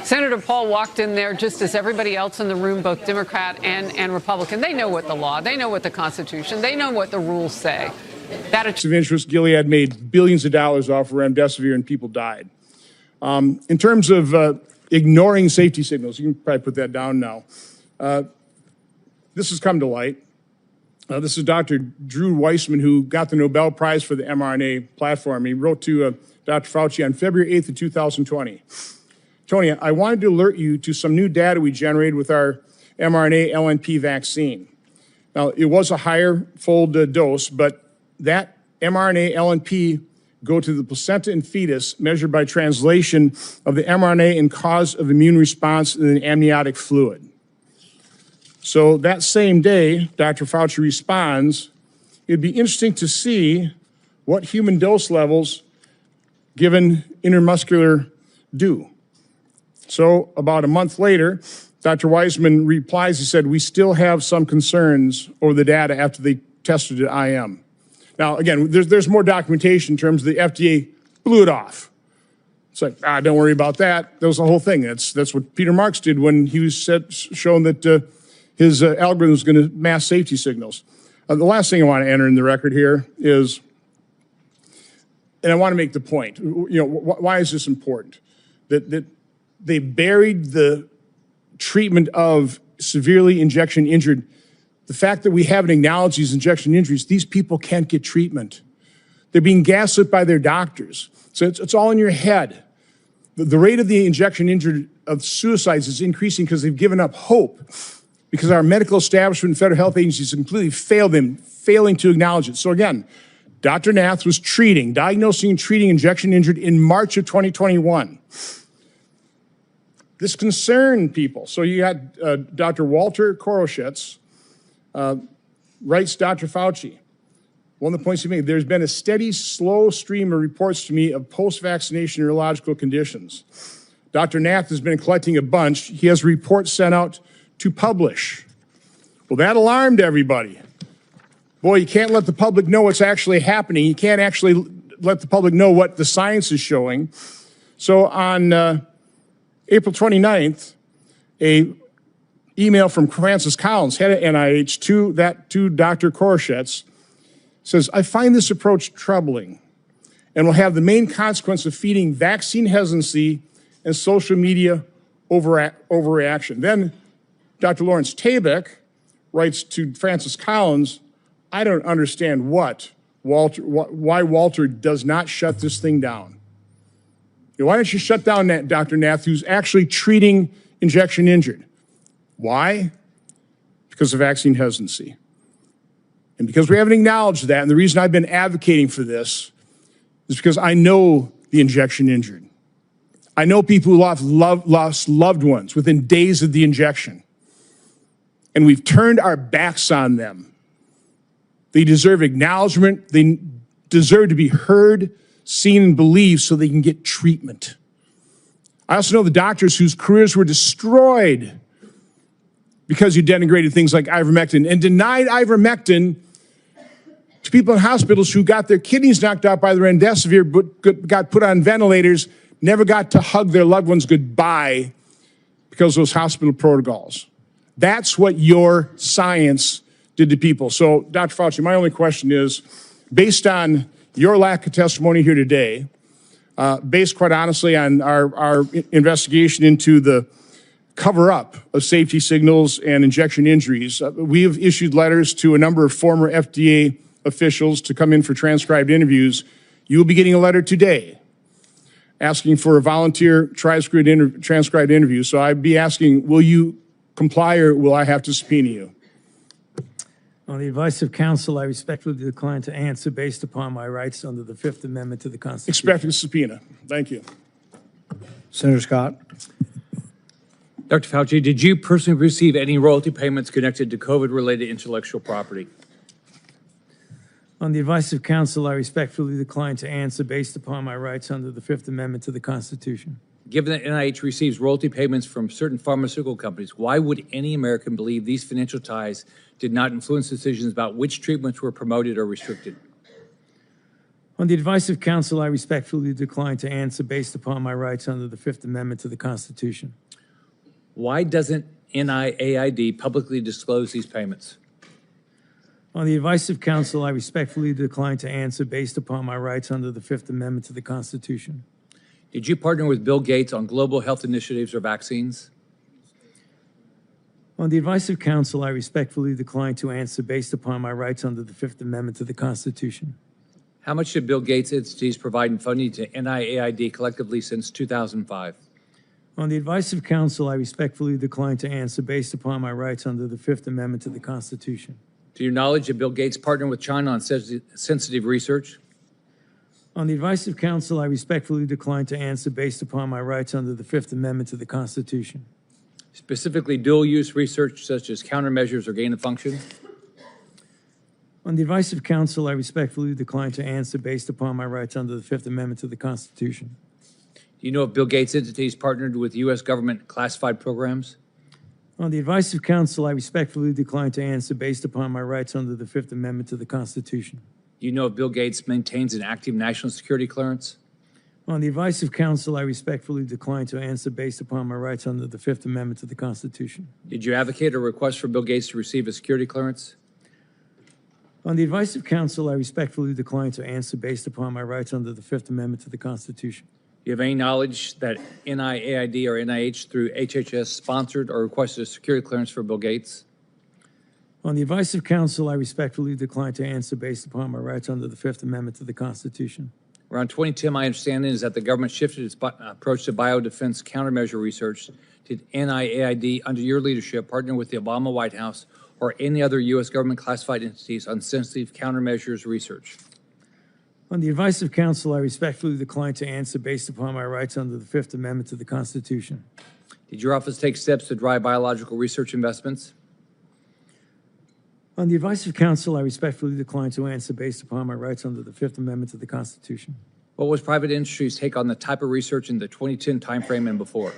Senator Paul walked in there just as everybody else in the room, both Democrat and Republican. They know what the law, they know what the Constitution, they know what the rules say. Of interest, Gilead made billions of dollars off of remdesivir and people died. In terms of ignoring safety signals, you can probably put that down now. This has come to light. This is Dr. Drew Weissman, who got the Nobel Prize for the mRNA platform. He wrote to Dr. Fauci on February 8th of 2020. Tony, I wanted to alert you to some new data we generated with our mRNA LNP vaccine. Now, it was a higher fold dose, but that mRNA LNP go to the placenta and fetus, measured by translation of the mRNA and cause of immune response in the amniotic fluid. So that same day, Dr. Fauci responds it'd be interesting to see what human dose levels given intramuscular do. So about a month later, Dr. Weissman replies, he said, we still have some concerns over the data after they tested at IM. Now, again, there's more documentation in terms of the FDA blew it off. It's like, don't worry about that. That was the whole thing. That's what Peter Marks did when he was shown that his algorithm was going to mask safety signals. The last thing I want to enter in the record here is, and I want to make the point, why is this important? That they buried the treatment of severely injection injured. The fact that we haven't acknowledged these injection injuries, these people can't get treatment. They're being gaslit by their doctors. So it's all in your head. The rate of the injection injured of suicides is increasing because they've given up hope, because our medical establishment and federal health agencies completely failed them, failing to acknowledge it. So again, Dr. Nath was diagnosing and treating injection injured in March of 2021. This concerned people. So you had Dr. Walter Koroshitz writes Dr. Fauci. One of the points he made, there's been a steady, slow stream of reports to me of post-vaccination neurological conditions. Dr. Nath has been collecting a bunch. He has reports sent out to publish. Well, that alarmed everybody. Boy, you can't let the public know what's actually happening. You can't actually let the public know what the science is showing. So on April 29th, a email from Francis Collins, head of NIH, to Dr. Koroshitz, says, I find this approach troubling and will have the main consequence of feeding vaccine hesitancy and social media overreaction. Then Dr. Lawrence Tabak writes to Francis Collins, I don't understand why Walter does not shut this thing down. Why don't you shut down Dr. Nath, who's actually treating injection injured? Why? Because of vaccine hesitancy. And because we haven't acknowledged that, and the reason I've been advocating for this is because I know the injection injured. I know people who lost loved ones within days of the injection. And we've turned our backs on them. They deserve acknowledgement. They deserve to be heard, seen, and believed so they can get treatment. I also know the doctors whose careers were destroyed because you denigrated things like ivermectin and denied ivermectin to people in hospitals who got their kidneys knocked out by the remdesivir but got put on ventilators, never got to hug their loved ones goodbye because of those hospital protocols. That's what your science did to people. So, Dr. Fauci, my only question is, based on your lack of testimony here today, based quite honestly on our investigation into the cover-up of safety signals and injection injuries, we have issued letters to a number of former FDA officials to come in for transcribed interviews. You will be getting a letter today asking for a volunteer transcribed interview. So I'd be asking, will you comply or will I have to subpoena you? On the advice of counsel, I respectfully decline to answer based upon my rights under the Fifth Amendment to the Constitution. Expecting a subpoena. Thank you. Senator Scott. Dr. Fauci, did you personally receive any royalty payments connected to COVID-related intellectual property? On the advice of counsel, I respectfully decline to answer based upon my rights under the Fifth Amendment to the Constitution. Given that NIH receives royalty payments from certain pharmaceutical companies, why would any American believe these financial ties did not influence decisions about which treatments were promoted or restricted? On the advice of counsel, I respectfully decline to answer based upon my rights under the Fifth Amendment to the Constitution. Why doesn't NIAID publicly disclose these payments? On the advice of counsel, I respectfully decline to answer based upon my rights under the Fifth Amendment to the Constitution. Did you partner with Bill Gates on global health initiatives or vaccines? On the advice of counsel, I respectfully decline to answer based upon my rights under the Fifth Amendment to the Constitution. How much did Bill Gates entities provide in funding to NIAID collectively since 2005? On the advice of counsel, I respectfully decline to answer based upon my rights under the Fifth Amendment to the Constitution. To your knowledge, did Bill Gates partner with China on sensitive research? On the advice of counsel, I respectfully decline to answer based upon my rights under the Fifth Amendment to the Constitution. Specifically, dual-use research such as countermeasures or gain of function? On the advice of counsel, I respectfully decline to answer based upon my rights under the Fifth Amendment to the Constitution. Do you know if Bill Gates' entities partnered with U.S. government classified programs? On the advice of counsel, I respectfully decline to answer based upon my rights under the Fifth Amendment to the Constitution. Do you know if Bill Gates maintains an active national security clearance? On the advice of counsel, I respectfully decline to answer based upon my rights under the Fifth Amendment to the Constitution. Did you advocate a request for Bill Gates to receive a security clearance? On the advice of counsel, I respectfully decline to answer based upon my rights under the Fifth Amendment to the Constitution. Do you have any knowledge that NIAID or NIH through HHS sponsored or requested a security clearance for Bill Gates? On the advice of counsel, I respectfully decline to answer based upon my rights under the Fifth Amendment to the Constitution. Around 2010, my understanding is that the government shifted its approach to biodefense countermeasure research. Did NIAID, under your leadership, partner with the Obama White House or any other U.S. government classified entities on sensitive countermeasures research? On the advice of counsel, I respectfully decline to answer based upon my rights under the Fifth Amendment to the Constitution. Did your office take steps to drive biological research investments? On the advice of counsel, I respectfully decline to answer based upon my rights under the Fifth Amendment to the Constitution. What was private industry's take on the type of research in the 2010 timeframe and before?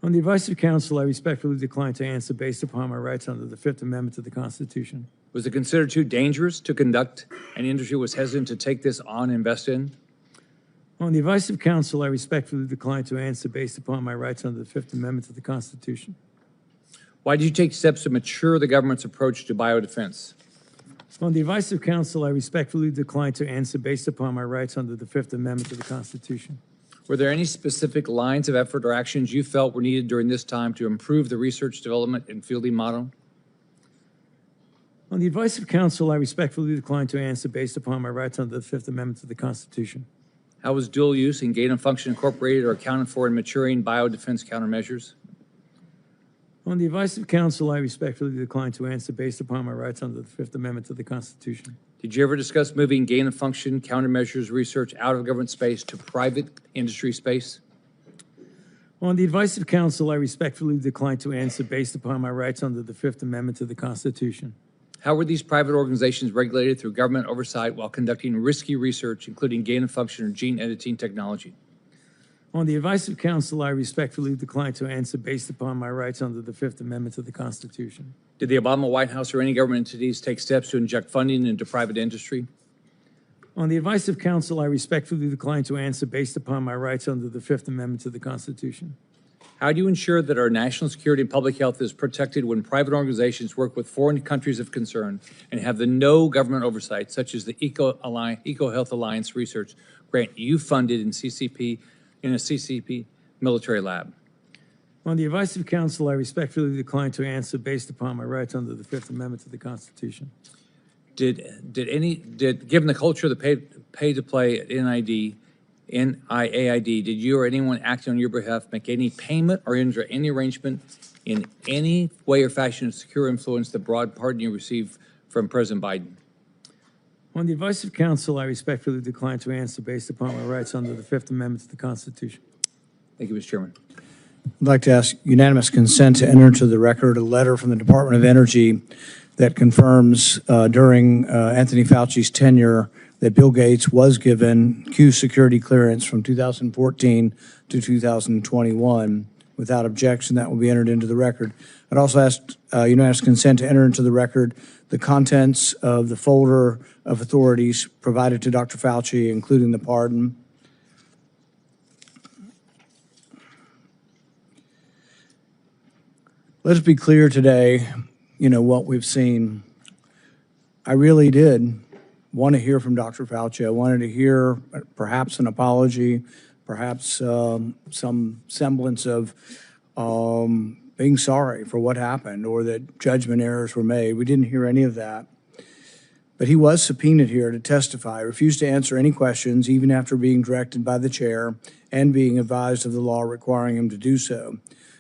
On the advice of counsel, I respectfully decline to answer based upon my rights under the Fifth Amendment to the Constitution. Was it considered too dangerous to conduct and industry was hesitant to take this on and invest in? On the advice of counsel, I respectfully decline to answer based upon my rights under the Fifth Amendment to the Constitution. Why did you take steps to mature the government's approach to biodefense? On the advice of counsel, I respectfully decline to answer based upon my rights under the Fifth Amendment to the Constitution. Were there any specific lines of effort or actions you felt were needed during this time to improve the research, development, and fielding model? On the advice of counsel, I respectfully decline to answer based upon my rights under the Fifth Amendment to the Constitution. How was dual use and gain of function incorporated or accounted for in maturing biodefense countermeasures? On the advice of counsel, I respectfully decline to answer based upon my rights under the Fifth Amendment to the Constitution. Did you ever discuss moving gain of function countermeasures research out of government space to private industry space? On the advice of counsel, I respectfully decline to answer based upon my rights under the Fifth Amendment to the Constitution. How were these private organizations regulated through government oversight while conducting risky research, including gain of function or gene editing technology? On the advice of counsel, I respectfully decline to answer based upon my rights under the Fifth Amendment to the Constitution. Did the Obama White House or any government entities take steps to inject funding into private industry? On the advice of counsel, I respectfully decline to answer based upon my rights under the Fifth Amendment to the Constitution. How do you ensure that our national security and public health is protected when private organizations work with foreign countries of concern and have the no government oversight, such as the EcoHealth Alliance research grant you funded in a CCP military lab? On the advice of counsel, I respectfully decline to answer based upon my rights under the Fifth Amendment to the Constitution. Given the culture of the pay to play at NIAID, did you or anyone acting on your behalf make any payment or enter any arrangement in any way or fashion to secure influence the broad pardon you received from President Biden? On the advice of counsel, I respectfully decline to answer based upon my rights under the Fifth Amendment to the Constitution. Thank you, Mr. Chairman. I'd like to ask unanimous consent to enter into the record a letter from the Department of Energy that confirms during Anthony Fauci's tenure that Bill Gates was given Q security clearance from 2014 to 2021. Without objection, that will be entered into the record. I'd also ask unanimous consent to enter into the record the contents of the folder of authorities provided to Dr. Fauci, including the pardon. Let's be clear today, what we've seen. I really did want to hear from Dr. Fauci. I wanted to hear perhaps an apology, perhaps some semblance of being sorry for what happened or that judgment errors were made. We didn't hear any of that. But he was subpoenaed here to testify, refused to answer any questions, even after being directed by the chair and being advised of the law requiring him to do so.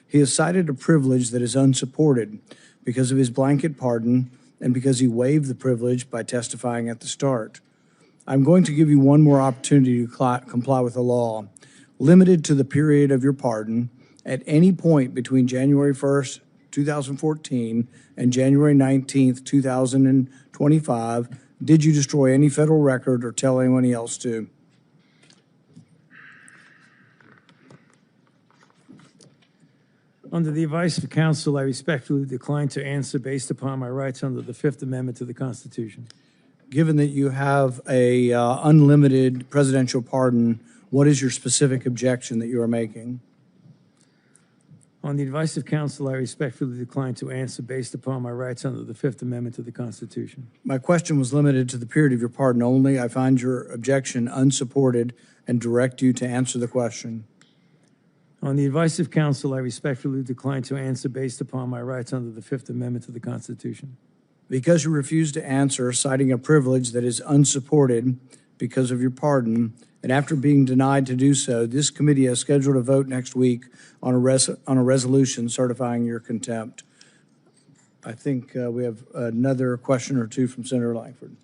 He has cited a privilege that is unsupported because of his blanket pardon and because he waived the privilege by testifying at the start. I'm going to give you one more opportunity to comply with the law, limited to the period of your pardon. At any point between January 1st 2014, and January 19th, 2025, did you destroy any federal record or tell anyone else to? Under the advice of counsel, I respectfully decline to answer based upon my rights under the Fifth Amendment to the Constitution. Given that you have a unlimited presidential pardon, what is your specific objection that you are making? On the advice of counsel, I respectfully decline to answer based upon my rights under the Fifth Amendment to the Constitution. My question was limited to the period of your pardon only. I find your objection unsupported and direct you to answer the question. On the advice of counsel, I respectfully decline to answer based upon my rights under the Fifth Amendment to the Constitution. Because you refuse to answer, citing a privilege that is unsupported because of your pardon, and after being denied to do so, this committee has scheduled a vote next week on a resolution certifying your contempt. I think we have another question or two from Senator Langford.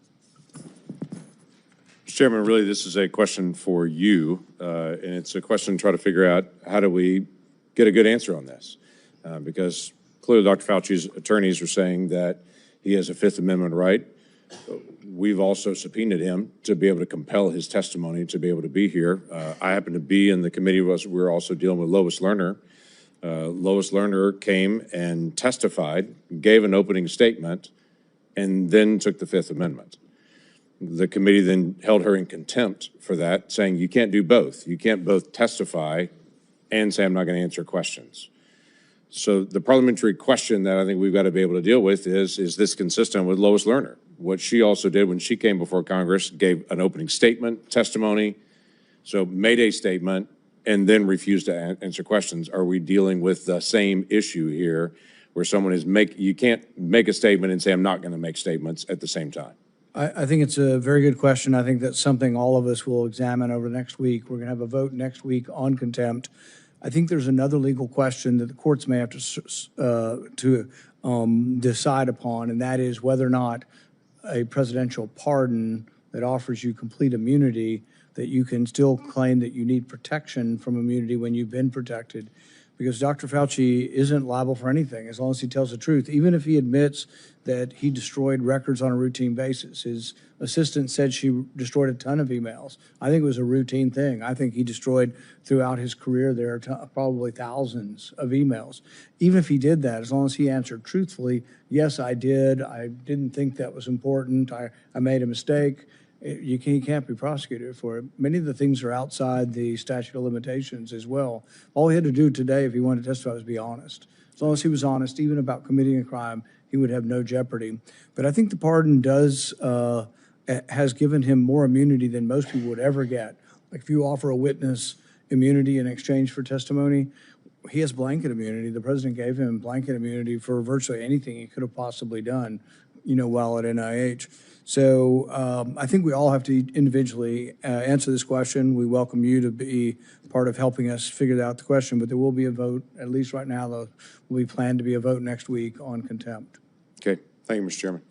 Mr. Chairman, really this is a question for you, and it's a question to try to figure out how do we get a good answer on this? Because clearly Dr. Fauci's attorneys are saying that he has a Fifth Amendment right. We've also subpoenaed him to be able to compel his testimony to be able to be here. I happen to be in the committee. We're also dealing with Lois Lerner. Lois Lerner came and testified, gave an opening statement, and then took the Fifth Amendment. The committee then held her in contempt for that, saying you can't do both. You can't both testify and say I'm not going to answer questions. So the parliamentary question that I think we've got to be able to deal with is this consistent with Lois Lerner? What she also did when she came before Congress, gave an opening statement, testimony, so made a statement, and then refused to answer questions. Are we dealing with the same issue here where someone is you can't make a statement and say I'm not going to make statements at the same time? I think it's a very good question. I think that's something all of us will examine over the next week. We're going to have a vote next week on contempt. I think there's another legal question that the courts may have to decide upon, and that is whether or not a presidential pardon that offers you complete immunity, that you can still claim that you need protection from immunity when you've been protected. Because Dr. Fauci isn't liable for anything as long as he tells the truth, even if he admits that he destroyed records on a routine basis. His assistant said she destroyed a ton of emails. I think it was a routine thing. I think he destroyed throughout his career there probably thousands of emails. Even if he did that, as long as he answered truthfully, yes, I did. I didn't think that was important. I made a mistake. He can't be prosecuted for it. Many of the things are outside the statute of limitations as well. All he had to do today, if he wanted to testify, was be honest. As long as he was honest, even about committing a crime, he would have no jeopardy. But I think the pardon has given him more immunity than most people would ever get. Like if you offer a witness immunity in exchange for testimony, he has blanket immunity. The president gave him blanket immunity for virtually anything he could have possibly done, while at NIH. So I think we all have to individually answer this question. We welcome you to be part of helping us figure out the question, but there will be a vote, at least right now, there will be planned to be a vote next week on contempt. Okay, thank you, Mr. Chairman.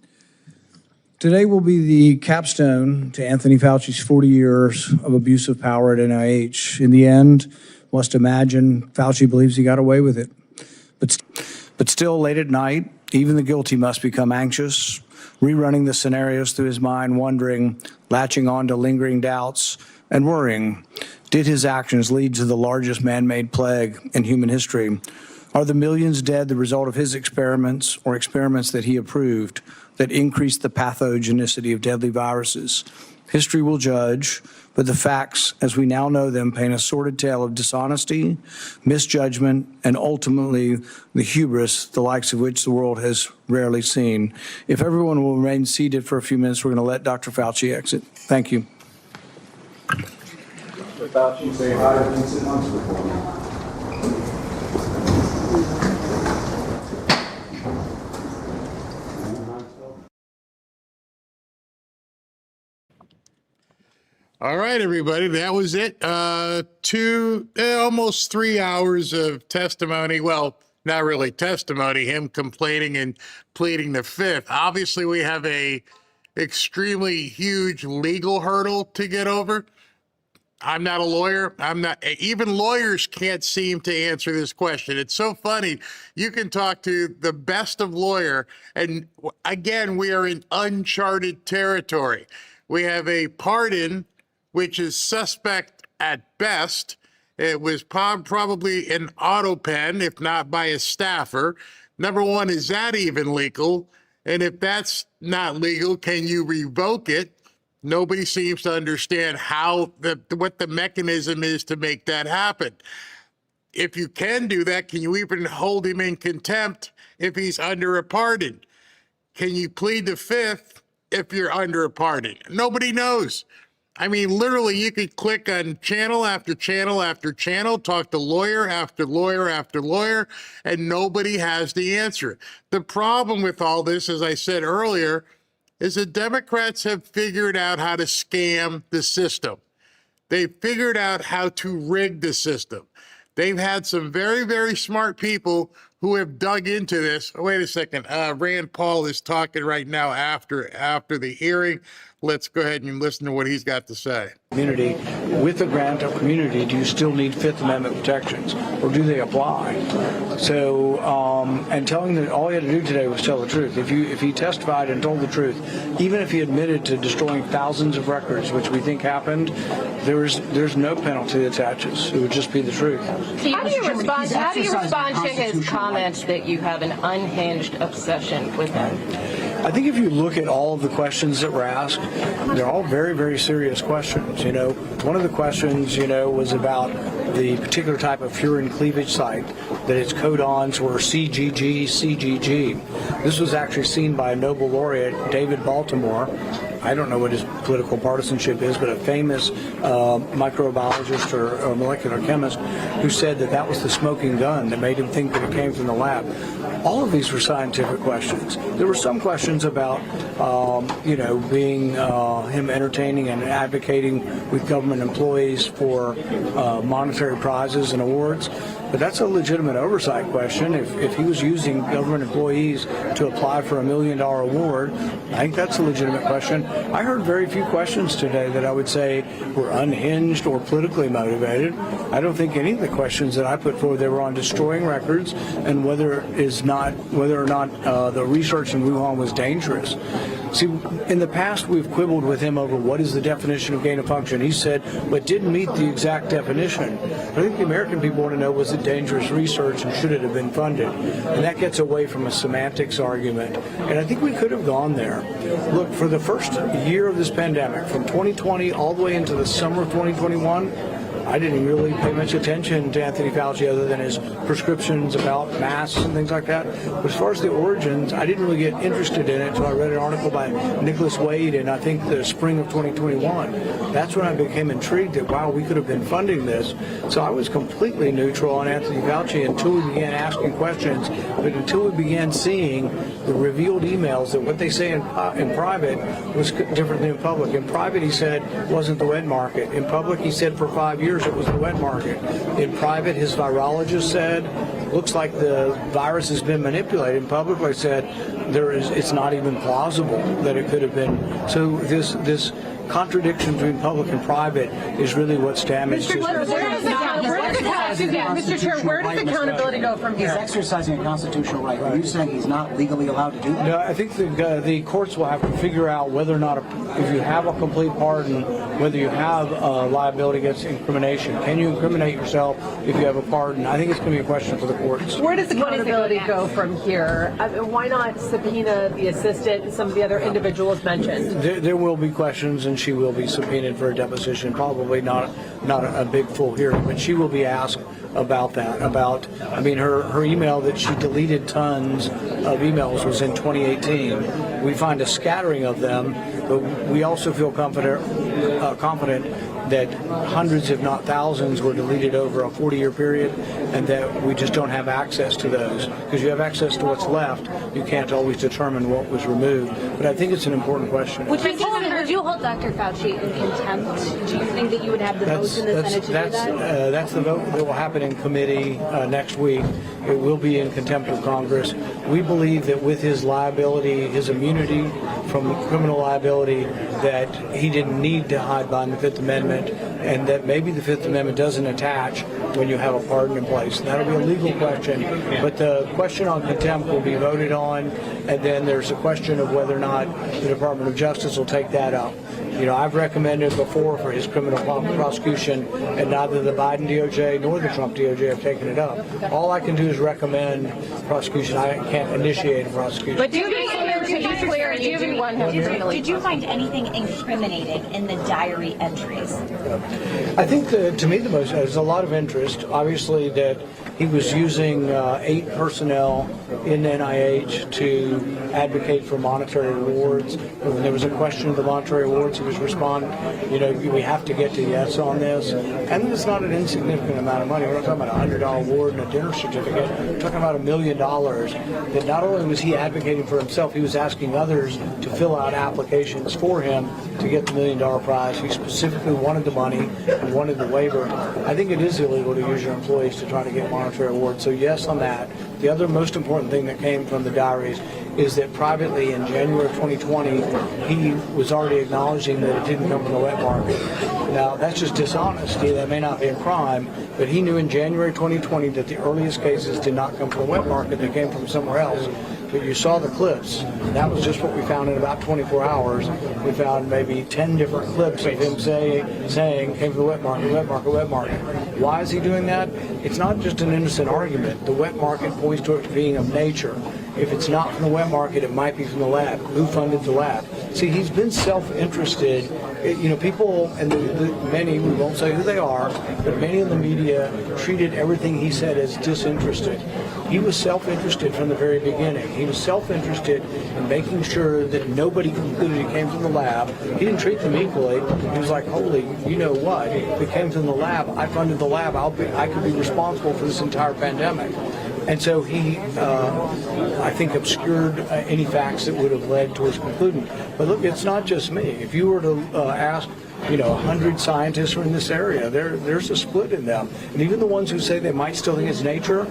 Today will be the capstone to Anthony Fauci's 40 years of abuse of power at NIH. In the end, must imagine Fauci believes he got away with it. But still, late at night, even the guilty must become anxious, rerunning the scenarios through his mind, wondering, latching on to lingering doubts, and worrying. Did his actions lead to the largest man-made plague in human history? Are the millions dead the result of his experiments or experiments that he approved that increased the pathogenicity of deadly viruses? History will judge, but the facts, as we now know them, paint a sordid tale of dishonesty, misjudgment, and ultimately the hubris, the likes of which the world has rarely seen. If everyone will remain seated for a few minutes, we're going to let Dr. Fauci exit. Thank you. Dr. Fauci, say hi to Vincent Huntsman for me. All right, everybody, that was it. Almost 3 hours of testimony. Well, not really testimony, him complaining and pleading the fifth. Obviously, we have a extremely huge legal hurdle to get over. I'm not a lawyer. Even lawyers can't seem to answer this question. It's so funny. You can talk to the best of lawyer, and again, we are in uncharted territory. We have a pardon, which is suspect at best. It was probably an auto pen, if not by a staffer. Number one, is that even legal? And if that's not legal, can you revoke it? Nobody seems to understand what the mechanism is to make that happen. If you can do that, can you even hold him in contempt if he's under a pardon? Can you plead the fifth if you're under a pardon? Nobody knows. I mean, literally, you could click on channel after channel after channel, talk to lawyer after lawyer after lawyer, and nobody has the answer. The problem with all this, as I said earlier, is the Democrats have figured out how to scam the system. They've figured out how to rig the system. They've had some very, very smart people who have dug into this. Oh, wait a second. Rand Paul is talking right now after the hearing. Let's go ahead and listen to what he's got to say. Community, with the grant of community, do you still need Fifth Amendment protections, or do they apply? So, and telling that all he had to do today was tell the truth. If he testified and told the truth, even if he admitted to destroying thousands of records, which we think happened, there's no penalty that attaches. It would just be the truth. How do you respond to his comments that you have an unhinged obsession with him? I think if you look at all of the questions that were asked, they're all very, very serious questions. One of the questions, was about the particular type of furin cleavage site, that its codons were CGG, CGG. This was actually seen by a Nobel laureate, David Baltimore. I don't know what his political partisanship is, but a famous microbiologist or molecular chemist who said that was the smoking gun that made him think that it came from the lab. All of these were scientific questions. There were some questions about, being him entertaining and advocating with government employees for monetary prizes and awards. But that's a legitimate oversight question. If he was using government employees to apply for $1 million award, I think that's a legitimate question. I heard very few questions today that I would say were unhinged or politically motivated. I don't think any of the questions that I put forward, they were on destroying records and whether or not the research in Wuhan was dangerous. See, in the past, we've quibbled with him over what is the definition of gain of function. He said, but didn't meet the exact definition. I think the American people want to know, was it dangerous research and should it have been funded? And that gets away from a semantics argument. And I think we could have gone there. Look, for the first year of this pandemic, from 2020 all the way into the summer of 2021, I didn't really pay much attention to Anthony Fauci other than his prescriptions about masks and things like that. But as far as the origins, I didn't really get interested in it until I read an article by Nicholas Wade in, I think, the spring of 2021. That's when I became intrigued that, wow, we could have been funding this. So I was completely neutral on Anthony Fauci until we began asking questions, but until we began seeing the revealed emails that what they say in private was different than in public. In private, he said, wasn't the wet market. In public, he said for 5 years it was the wet market. In private, his virologist said, looks like the virus has been manipulated. In public, I said, it's not even plausible that it could have been. So this contradiction between public and private is really what's damaged. Mr. Chair, where does accountability go from here? He's exercising a constitutional right. Are you saying he's not legally allowed to do that? No, I think the courts will have to figure out whether or not, if you have a complete pardon, whether you have liability against incrimination. Can you incriminate yourself if you have a pardon? I think it's going to be a question for the courts. Where does accountability go from here? Why not subpoena the assistant and some of the other individuals mentioned? There will be questions, and she will be subpoenaed for a deposition. Probably not a big full hearing, but she will be asked about that. Her email that she deleted tons of emails was in 2018. We find a scattering of them, but we also feel confident that hundreds, if not thousands, were deleted over a 40-year period, and that we just don't have access to those. Because you have access to what's left, you can't always determine what was removed. But I think it's an important question. Would you hold Dr. Fauci in contempt? Do you think that you would have the votes in the Senate to do that? That's the vote that will happen in committee next week. It will be in contempt of Congress. We believe that with his liability, his immunity from criminal liability that he didn't need to hide behind the Fifth Amendment, and that maybe the Fifth Amendment doesn't attach when you have a pardon in place. And that'll be a legal question, but the question on contempt will be voted on, and then there's a question of whether or not the Department of Justice will take that up. You know, I've recommended before for his criminal prosecution, and neither the Biden DOJ nor the Trump DOJ have taken it up. All I can do is recommend prosecution. I can't initiate a prosecution. But did you find anything incriminating in the diary entries? I think to me there's a lot of interest. Obviously that he was using 8 personnel in NIH to advocate for monetary rewards. When there was a question of the monetary rewards, he was responding, you know, we have to get to yes on this. And it's not an insignificant amount of money. We're not talking about a $100 award and a dinner certificate. We're talking about $1 million that not only was he advocating for himself, he was asking others to fill out applications for him to get the $1 million prize. He specifically wanted the money and wanted the waiver. I think it is illegal to use your employees to try to get monetary awards. So yes on that. The other most important thing that came from the diaries is that privately in January of 2020, he was already acknowledging that it didn't come from the wet market. Now, that's just dishonesty. That may not be a crime, but he knew in January 2020 that the earliest cases did not come from the wet market. They came from somewhere else. But you saw the clips. That was just what we found in about 24 hours. We found maybe 10 different clips of him saying came from the wet market, wet market, wet market. Why is he doing that? It's not just an innocent argument. The wet market points to it being of nature. If it's not from the wet market, it might be from the lab. Who funded the lab? See, he's been self-interested. You know, people, and many, we won't say who they are, but many in the media treated everything he said as disinterested. He was self-interested from the very beginning. He was self-interested in making sure that nobody concluded it came from the lab. He didn't treat them equally. He was like, holy, you know what? If it came from the lab, I funded the lab. I could be responsible for this entire pandemic. And so he, I think, obscured any facts that would have led to his conclusion. But look, it's not just me. If you were to ask, 100 scientists are in this area, there's a split in them. And even the ones who say they might still think it's nature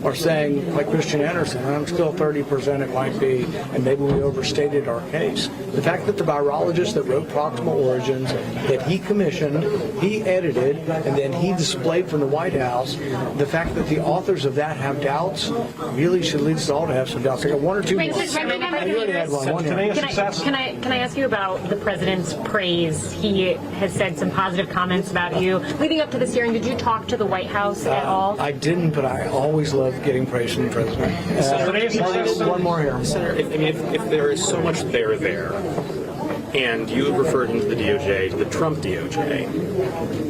are saying, like Christian Anderson, I'm still 30% it might be, and maybe we overstated our case. The fact that the virologist that wrote Proximal Origins, that he commissioned, he edited, and then he displayed from the White House, the fact that the authors of that have doubts really should lead us all to have some doubts. I got one or two more. You already had one here. Can I ask you about the president's praise? He has said some positive comments about you. Leading up to this hearing, did you talk to the White House at all? I didn't, but I always love getting praise from the president. One more here. Senator, if there is so much there, and you have referred him to the DOJ, to the Trump DOJ,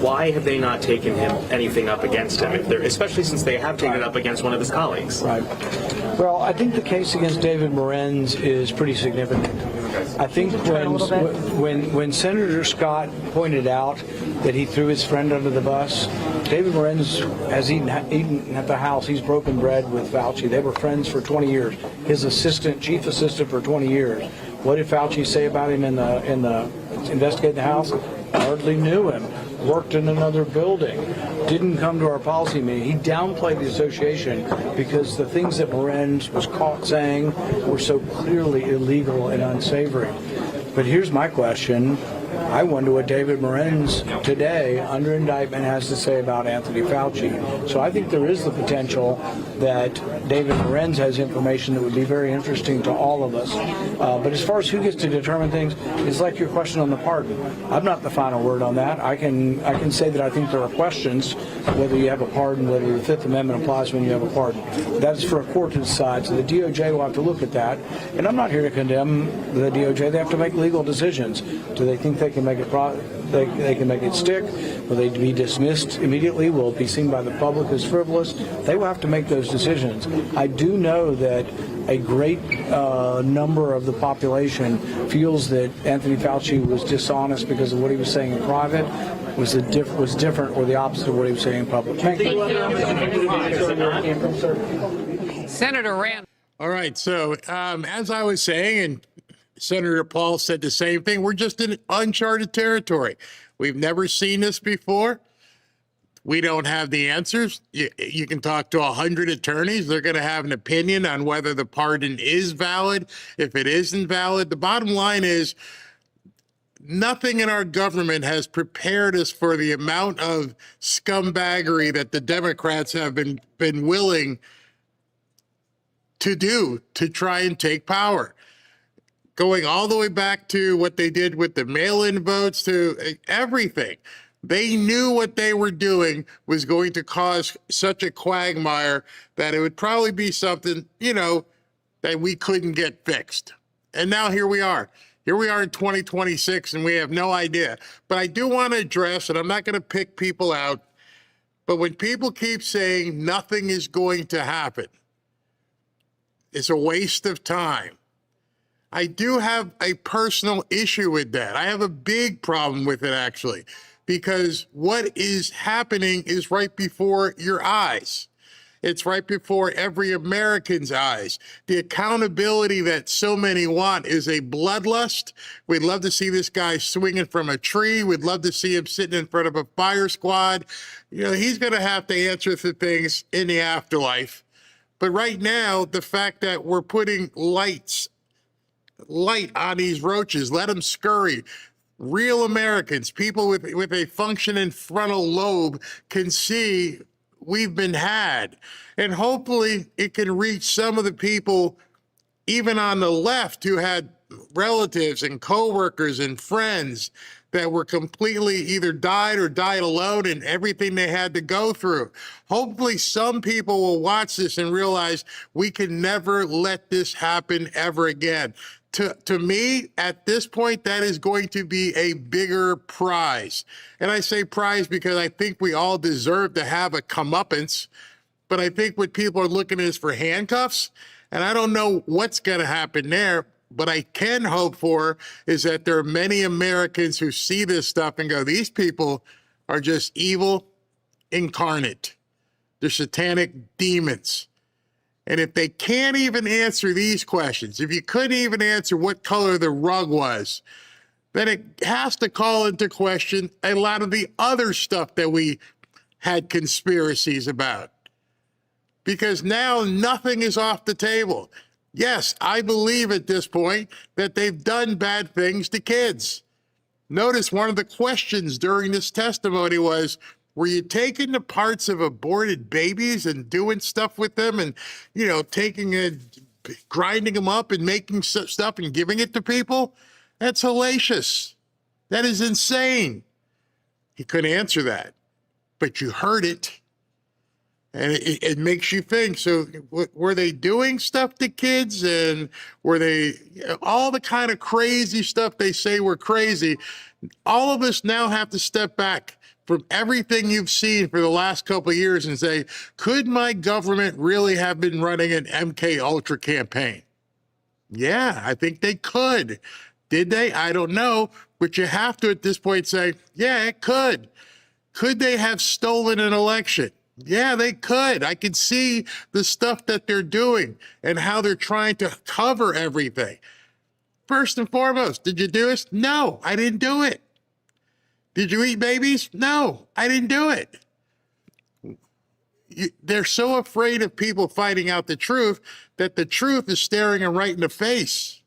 why have they not taken anything up against him, especially since they have taken it up against one of his colleagues? Right. Well, I think the case against David Morenz is pretty significant. I think when Senator Scott pointed out that he threw his friend under the bus, David Morenz has eaten at the house. He's broken bread with Fauci. They were friends for 20 years. His chief assistant for 20 years. What did Fauci say about him in the investigating the house? Hardly knew him. Worked in another building. Didn't come to our policy meeting. He downplayed the association because the things that Morenz was caught saying were so clearly illegal and unsavory. But here's my question. I wonder what David Morenz today, under indictment, has to say about Anthony Fauci. So I think there is the potential that David Morenz has information that would be very interesting to all of us. But as far as who gets to determine things, it's like your question on the pardon. I'm not the final word on that. I can say that I think there are questions whether you have a pardon, whether the Fifth Amendment applies when you have a pardon. That's for a court to decide. So the DOJ will have to look at that. And I'm not here to condemn the DOJ. They have to make legal decisions. Do they think they can make it they can make it stick? Will they be dismissed immediately? Will it be seen by the public as frivolous? They will have to make those decisions. I do know that a great number of the population feels that Anthony Fauci was dishonest because of what he was saying in private, was different or the opposite of what he was saying in public. Thank you. Senator Rand. All right. So as I was saying, and Senator Paul said the same thing, we're just in uncharted territory. We've never seen this before. We don't have the answers. You can talk to 100 attorneys. They're going to have an opinion on whether the pardon is valid, if it isn't valid. The bottom line is nothing in our government has prepared us for the amount of scumbaggery that the Democrats have been willing to do to try and take power. Going all the way back to what they did with the mail-in votes, to everything. They knew what they were doing was going to cause such a quagmire that it would probably be something, that we couldn't get fixed. And now here we are. Here we are in 2026, and we have no idea. But I do want to address, and I'm not going to pick people out, but when people keep saying nothing is going to happen, it's a waste of time. I do have a personal issue with that. I have a big problem with it, actually, because what is happening is right before your eyes. It's right before every American's eyes. The accountability that so many want is a bloodlust. We'd love to see this guy swinging from a tree. We'd love to see him sitting in front of a fire squad. He's going to have to answer for things in the afterlife. But right now, the fact that we're putting light on these roaches, let them scurry. Real Americans, people with a functioning frontal lobe can see we've been had. And hopefully it can reach some of the people, even on the left, who had relatives and coworkers and friends that were completely either died or died alone and everything they had to go through. Hopefully some people will watch this and realize we can never let this happen ever again. To me, at this point, that is going to be a bigger prize. And I say prize because I think we all deserve to have a comeuppance. But I think what people are looking at is for handcuffs. And I don't know what's going to happen there. But I can hope for is that there are many Americans who see this stuff and go, these people are just evil incarnate. They're satanic demons. And if they can't even answer these questions, if you couldn't even answer what color the rug was, then it has to call into question a lot of the other stuff that we had conspiracies about. Because now nothing is off the table. Yes, I believe at this point that they've done bad things to kids. Notice one of the questions during this testimony was, were you taking the parts of aborted babies and doing stuff with them and, taking it, grinding them up and making stuff and giving it to people? That's hellacious. That is insane. He couldn't answer that, but you heard it. And it makes you think, so were they doing stuff to kids, and were they all the kind of crazy stuff they say were crazy? All of us now have to step back from everything you've seen for the last couple of years and say, could my government really have been running an MK Ultra campaign? Yeah, I think they could. Did they? I don't know. But you have to at this point say, yeah, it could. Could they have stolen an election? Yeah, they could. I could see the stuff that they're doing and how they're trying to cover everything. First and foremost, did you do this? No, I didn't do it. Did you eat babies? No, I didn't do it. They're so afraid of people finding out the truth that the truth is staring them right in the face.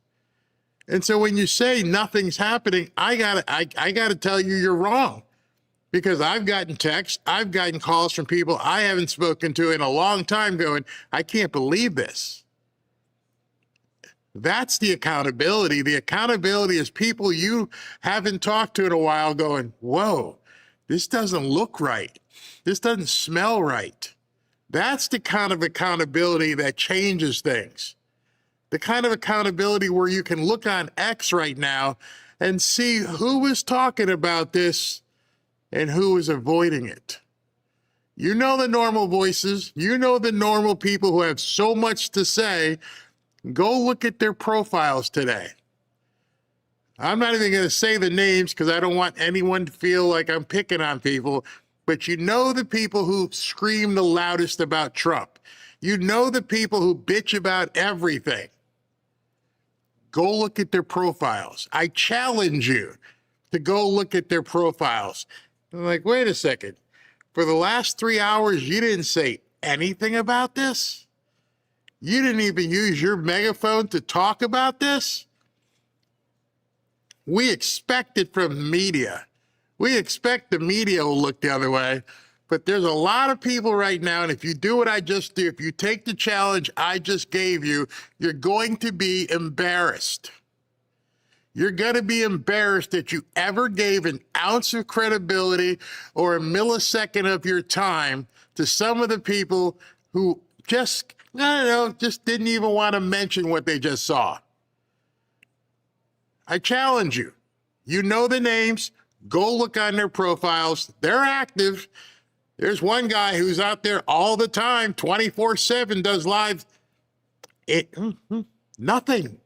And so when you say nothing's happening, I gotta tell you you're wrong. Because I've gotten texts, I've gotten calls from people I haven't spoken to in a long time going, I can't believe this. That's the accountability. The accountability is people you haven't talked to in a while going, whoa, this doesn't look right. This doesn't smell right. That's the kind of accountability that changes things. The kind of accountability where you can look on X right now and see who was talking about this and who is avoiding it. You know the normal voices. You know the normal people who have so much to say. Go look at their profiles today. I'm not even going to say the names because I don't want anyone to feel like I'm picking on people. But you know the people who scream the loudest about Trump. You know the people who bitch about everything. Go look at their profiles. I challenge you to go look at their profiles. I'm like, wait a second. For the last 3 hours, you didn't say anything about this? You didn't even use your megaphone to talk about this? We expect it from the media. We expect the media will look the other way. But there's a lot of people right now, and if you do what I just did, if you take the challenge I just gave you, you're going to be embarrassed. You're going to be embarrassed that you ever gave an ounce of credibility or a millisecond of your time to some of the people who just, I don't know, just didn't even want to mention what they just saw. I challenge you. You know the names. Go look on their profiles. They're active. There's one guy who's out there all the time, 24/7, does live. Nothing.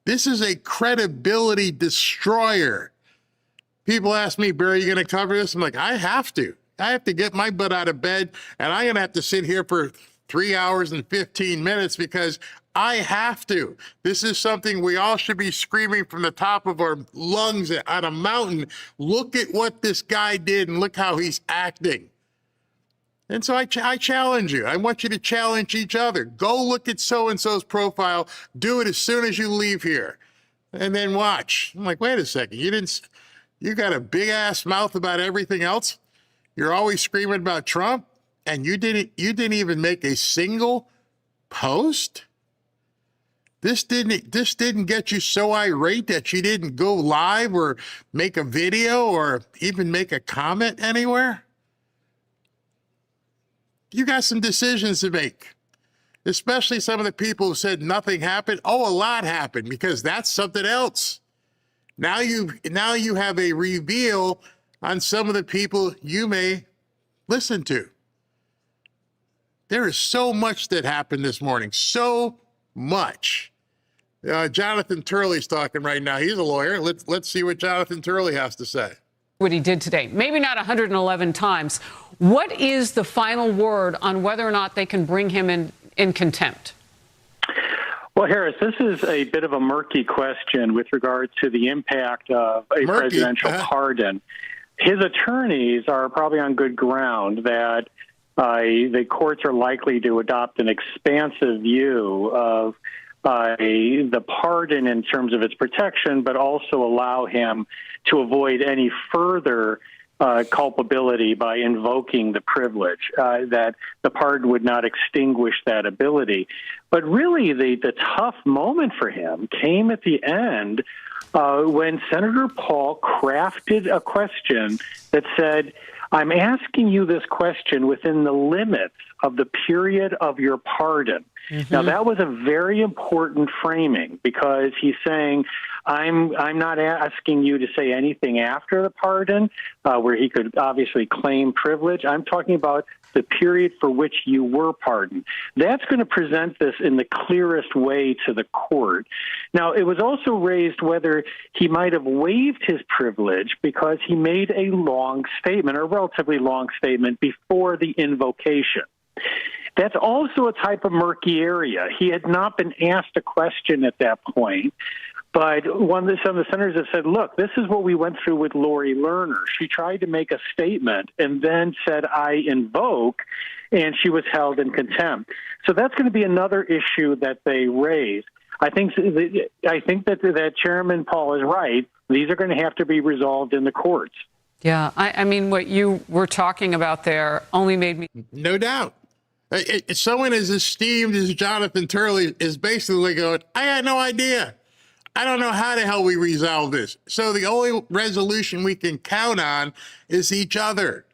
This is a credibility destroyer. People ask me, Barry, are you going to cover this? I'm like, I have to. I have to get my butt out of bed, and I'm going to have to sit here for 3 hours and 15 minutes because I have to. This is something we all should be screaming from the top of our lungs on a mountain. Look at what this guy did and look how he's acting. And so I challenge you. I want you to challenge each other. Go look at so-and-so's profile. Do it as soon as you leave here. And then watch. I'm like, wait a second. You got a big-ass mouth about everything else? You're always screaming about Trump? And you didn't even make a single post? This didn't get you so irate that you didn't go live or make a video or even make a comment anywhere? You got some decisions to make, especially some of the people who said nothing happened. Oh, a lot happened, because that's something else. Now you have a reveal on some of the people you may listen to. There is so much that happened this morning, so much. Jonathan Turley's talking right now. He's a lawyer. Let's see what Jonathan Turley has to say. What he did today, maybe not 111 times. What is the final word on whether or not they can bring him in contempt? Well, Harris, this is a bit of a murky question with regard to the impact of a presidential pardon. His attorneys are probably on good ground that the courts are likely to adopt an expansive view of the pardon in terms of its protection, but also allow him to avoid any further culpability by invoking the privilege, that the pardon would not extinguish that ability. But really, the tough moment for him came at the end when Senator Paul crafted a question that said, I'm asking you this question within the limits of the period of your pardon. Now, that was a very important framing, because he's saying, I'm not asking you to say anything after the pardon, where he could obviously claim privilege. I'm talking about the period for which you were pardoned. That's going to present this in the clearest way to the court. Now, it was also raised whether he might have waived his privilege because he made a long statement, or a relatively long statement, before the invocation. That's also a type of murky area. He had not been asked a question at that point, but some of the senators have said, look, this is what we went through with Lori Lerner. She tried to make a statement and then said, I invoke, and she was held in contempt. So that's going to be another issue that they raise. I think that Chairman Paul is right. These are going to have to be resolved in the courts. Yeah, I mean, what you were talking about there only made me... No doubt. Someone as esteemed as Jonathan Turley is basically going, I had no idea. I don't know how the hell we resolve this. So the only resolution we can count on is each other.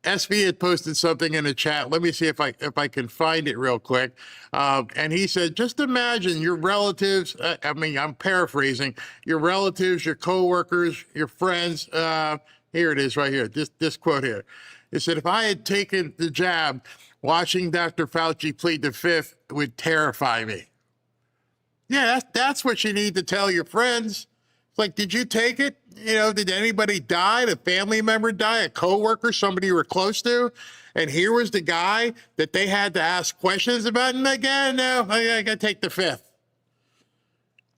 SV had posted something in the chat. Let me see if I can find it real quick. And he said, just imagine your relatives. I'm paraphrasing. Your relatives, your coworkers, your friends. Here it is right here. This quote here. It said, if I had taken the jab, watching Dr. Fauci plead the fifth would terrify me. Yeah, that's what you need to tell your friends. It's like, did you take it? Did anybody die? Did a family member die? A coworker, somebody you were close to? And here was the guy that they had to ask questions about. And again, no, I got to take the fifth.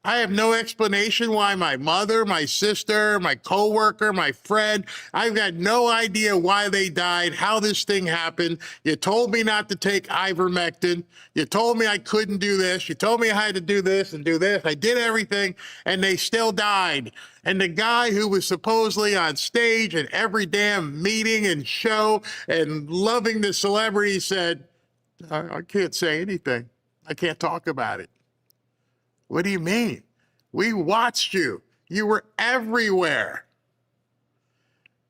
I have no explanation why my mother, my sister, my coworker, my friend, I've got no idea why they died, how this thing happened. You told me not to take ivermectin. You told me I couldn't do this. You told me I had to do this and do this. I did everything, and they still died. And the guy who was supposedly on stage at every damn meeting and show and loving the celebrity said, I can't say anything. I can't talk about it. What do you mean? We watched you. You were everywhere.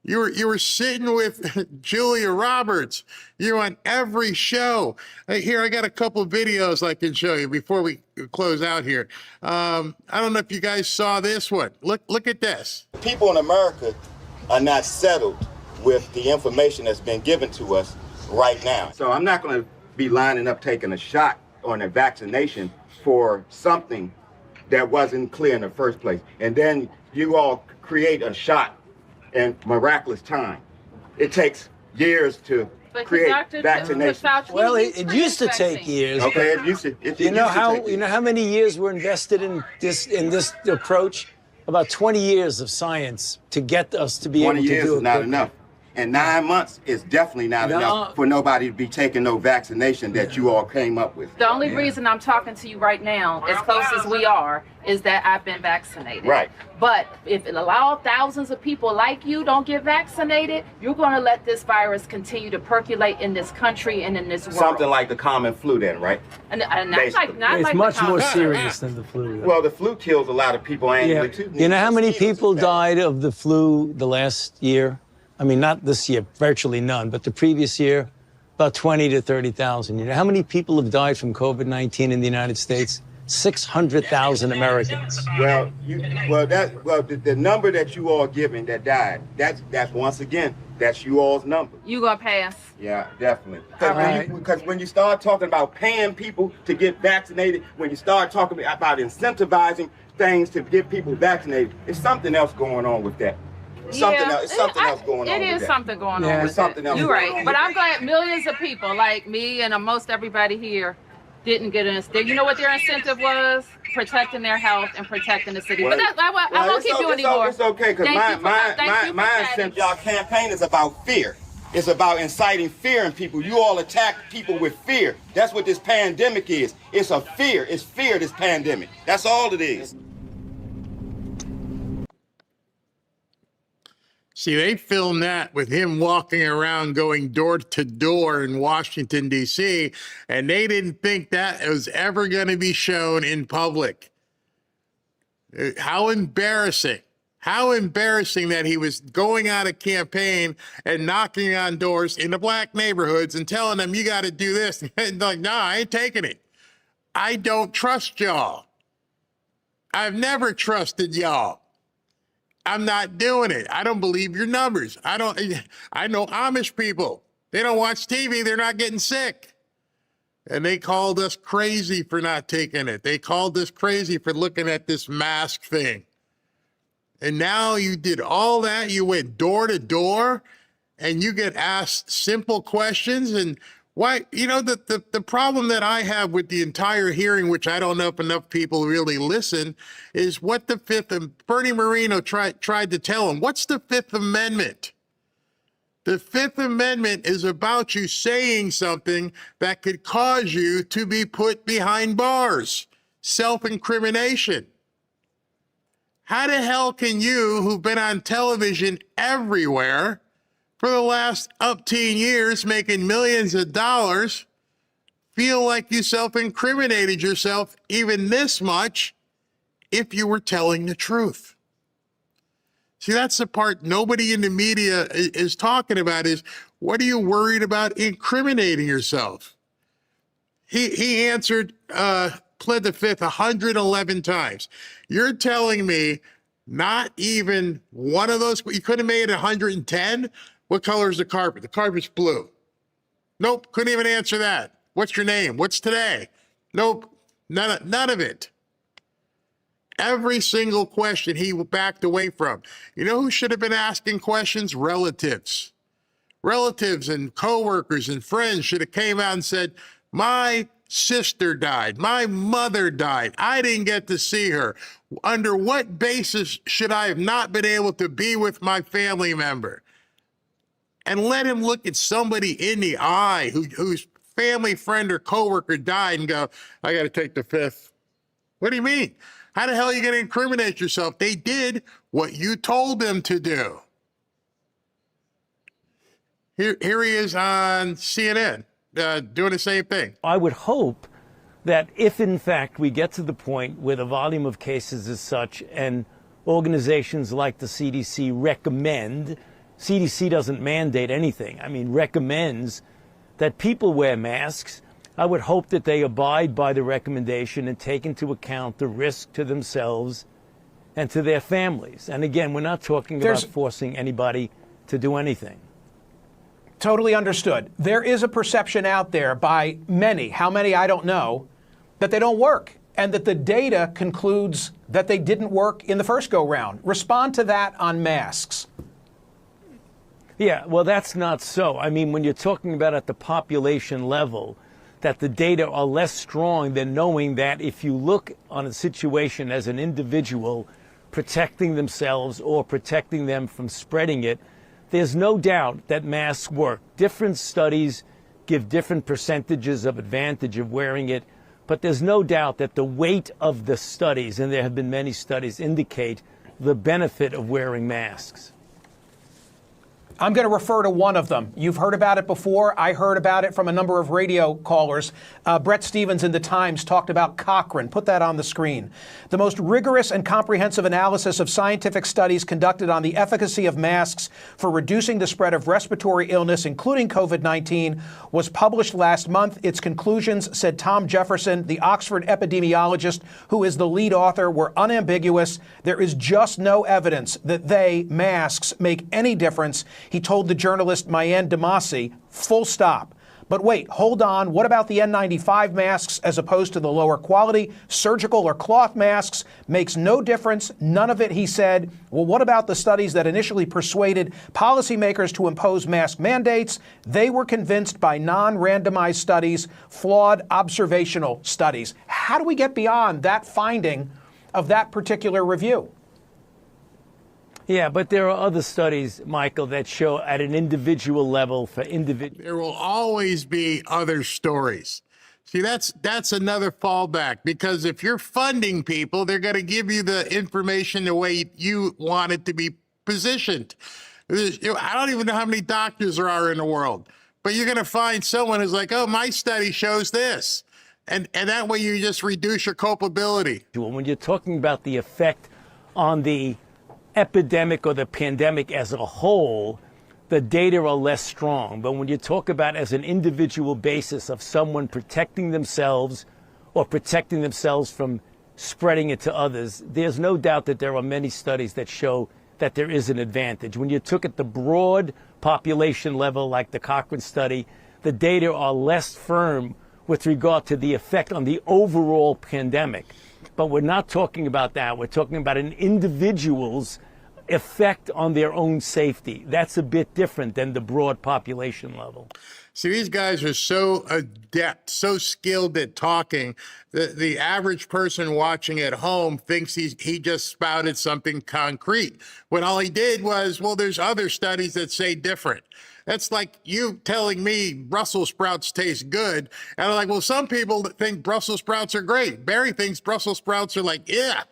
You were sitting with Julia Roberts. You're on every show. Here, I got a couple of videos I can show you before we close out here. I don't know if you guys saw this one. Look at this. People in America are not settled with the information that's been given to us right now. So I'm not going to be lining up taking a shot on a vaccination for something that wasn't clear in the first place. And then you all create a shot in miraculous time. It takes years to create vaccination. Well, it used to take years. Okay, it used to. You know how many years were invested in this approach? About 20 years of science to get us to be able to do it. 20 years is not enough. And 9 months is definitely not enough for nobody to be taking no vaccination that you all came up with. The only reason I'm talking to you right now, as close as we are, is that I've been vaccinated. Right. But if it allows thousands of people like you don't get vaccinated, you're going to let this virus continue to percolate in this country and in this world. Something like the common flu then, right? And not it's like much the more common serious than the flu. Well, the flu kills a lot of people annually, too. You know how many people died of the flu the last year? I mean, not this year, virtually none, but the previous year, about 20 to 30,000. You know how many people have died from COVID-19 in the United States? 600,000 Americans. Well, the number that you all giving that died, that's once again, that's you all's number. You gonna pass? Yeah, definitely. Because when you start talking about paying people to get vaccinated, when you start talking about incentivizing things to get people vaccinated, there's something else going on with that. Something else going on. It is something going on with something else. You're right. But I'm glad millions of people like me and most everybody here didn't get an. You know what their incentive was? Protecting their health and protecting the city. But I won't keep you anymore. It's okay, because my incentive, y'all campaign is about fear. It's about inciting fear in people. You all attack people with fear. That's what this pandemic is. It's a fear. It's fear, this pandemic. That's all it is. See, they filmed that with him walking around going door to door in Washington, D.C., and they didn't think that was ever going to be shown in public. How embarrassing. How embarrassing that he was going out of campaign and knocking on doors in the black neighborhoods and telling them, you got to do this. And like, no, I ain't taking it. I don't trust y'all. I've never trusted y'all. I'm not doing it. I don't believe your numbers. I know Amish people. They don't watch TV. They're not getting sick. And they called us crazy for not taking it. They called us crazy for looking at this mask thing. And now you did all that. You went door to door and you get asked simple questions. And why, you know, the problem that I have with the entire hearing, which I don't know if enough people really listen, is what the Fifth, and Bernie Moreno tried to tell him. What's the Fifth Amendment? The Fifth Amendment is about you saying something that could cause you to be put behind bars. Self-incrimination. How the hell can you, who've been on television everywhere for the last 18 years, making millions of dollars, feel like you self-incriminated yourself even this much if you were telling the truth? See, that's the part nobody in the media is talking about is, what are you worried about incriminating yourself? He answered, pled the Fifth 111 times. You're telling me not even one of those, you could have made it 110? What color is the carpet? The carpet's blue. Nope, couldn't even answer that. What's your name? What's today? Nope, none of it. Every single question he backed away from. You know who should have been asking questions? Relatives. Relatives and coworkers and friends should have came out and said, my sister died. My mother died. I didn't get to see her. Under what basis should I have not been able to be with my family member? And let him look at somebody in the eye whose family, friend, or coworker died and go, I got to take the fifth. What do you mean? How the hell are you going to incriminate yourself? They did what you told them to do. Here he is on CNN doing the same thing. I would hope that if, in fact, we get to the point where the volume of cases is such and organizations like the CDC recommend, CDC doesn't mandate anything, I mean, recommends that people wear masks, I would hope that they abide by the recommendation and take into account the risk to themselves and to their families. And again, we're not talking about forcing anybody to do anything. Totally understood. There is a perception out there by many, how many I don't know, that they don't work and that the data concludes that they didn't work in the first go round. Respond to that on masks. Yeah, well, that's not so. I mean, when you're talking about at the population level, that the data are less strong than knowing that if you look on a situation as an individual protecting themselves or protecting them from spreading it, there's no doubt that masks work. Different studies give different percentages of advantage of wearing it, but there's no doubt that the weight of the studies, and there have been many studies, indicate the benefit of wearing masks. I'm going to refer to one of them. You've heard about it before. I heard about it from a number of radio callers. Brett Stevens in The Times talked about Cochrane. Put that on the screen. The most rigorous and comprehensive analysis of scientific studies conducted on the efficacy of masks for reducing the spread of respiratory illness, including COVID-19, was published last month. Its conclusions, said Tom Jefferson, the Oxford epidemiologist who is the lead author, were unambiguous. There is just no evidence that masks, make any difference. He told the journalist Mayan Damasi, full stop. But wait, hold on. What about the N95 masks as opposed to the lower quality surgical or cloth masks? Makes no difference. None of it, he said. Well, what about the studies that initially persuaded policymakers to impose mask mandates? They were convinced by non-randomized studies, flawed observational studies. How do we get beyond that finding of that particular review? Yeah, but there are other studies, Michael, that show at an individual level for individual. There will always be other stories. See, that's another fallback, because if you're funding people, they're going to give you the information the way you want it to be positioned. I don't even know how many doctors there are in the world, but you're going to find someone who's like, oh, my study shows this. And that way you just reduce your culpability. When you're talking about the effect on the epidemic or the pandemic as a whole, the data are less strong. But when you talk about as an individual basis of someone protecting themselves or protecting themselves from spreading it to others, there's no doubt that there are many studies that show that there is an advantage. When you took at the broad population level, like the Cochrane study, the data are less firm with regard to the effect on the overall pandemic. But we're not talking about that. We're talking about an individual's effect on their own safety. That's a bit different than the broad population level. See, these guys are so adept, so skilled at talking. The average person watching at home thinks he just spouted something concrete, when all he did was, well, there's other studies that say different. That's like you telling me Brussels sprouts taste good. And I'm like, well, some people think Brussels sprouts are great. Barry thinks Brussels sprouts are like, yeah.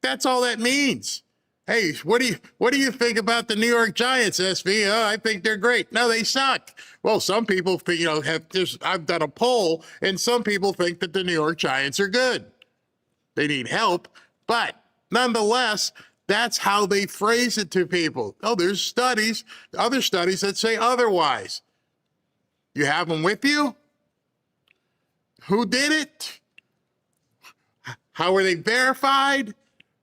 That's all that means. Hey, what do you think about the New York Giants, SV? Oh, I think they're great. No, they suck. Well, some people, I've done a poll, and some people think that the New York Giants are good. They need help, but nonetheless, that's how they phrase it to people. Oh, there's studies, other studies that say otherwise. You have them with you? Who did it? How were they verified?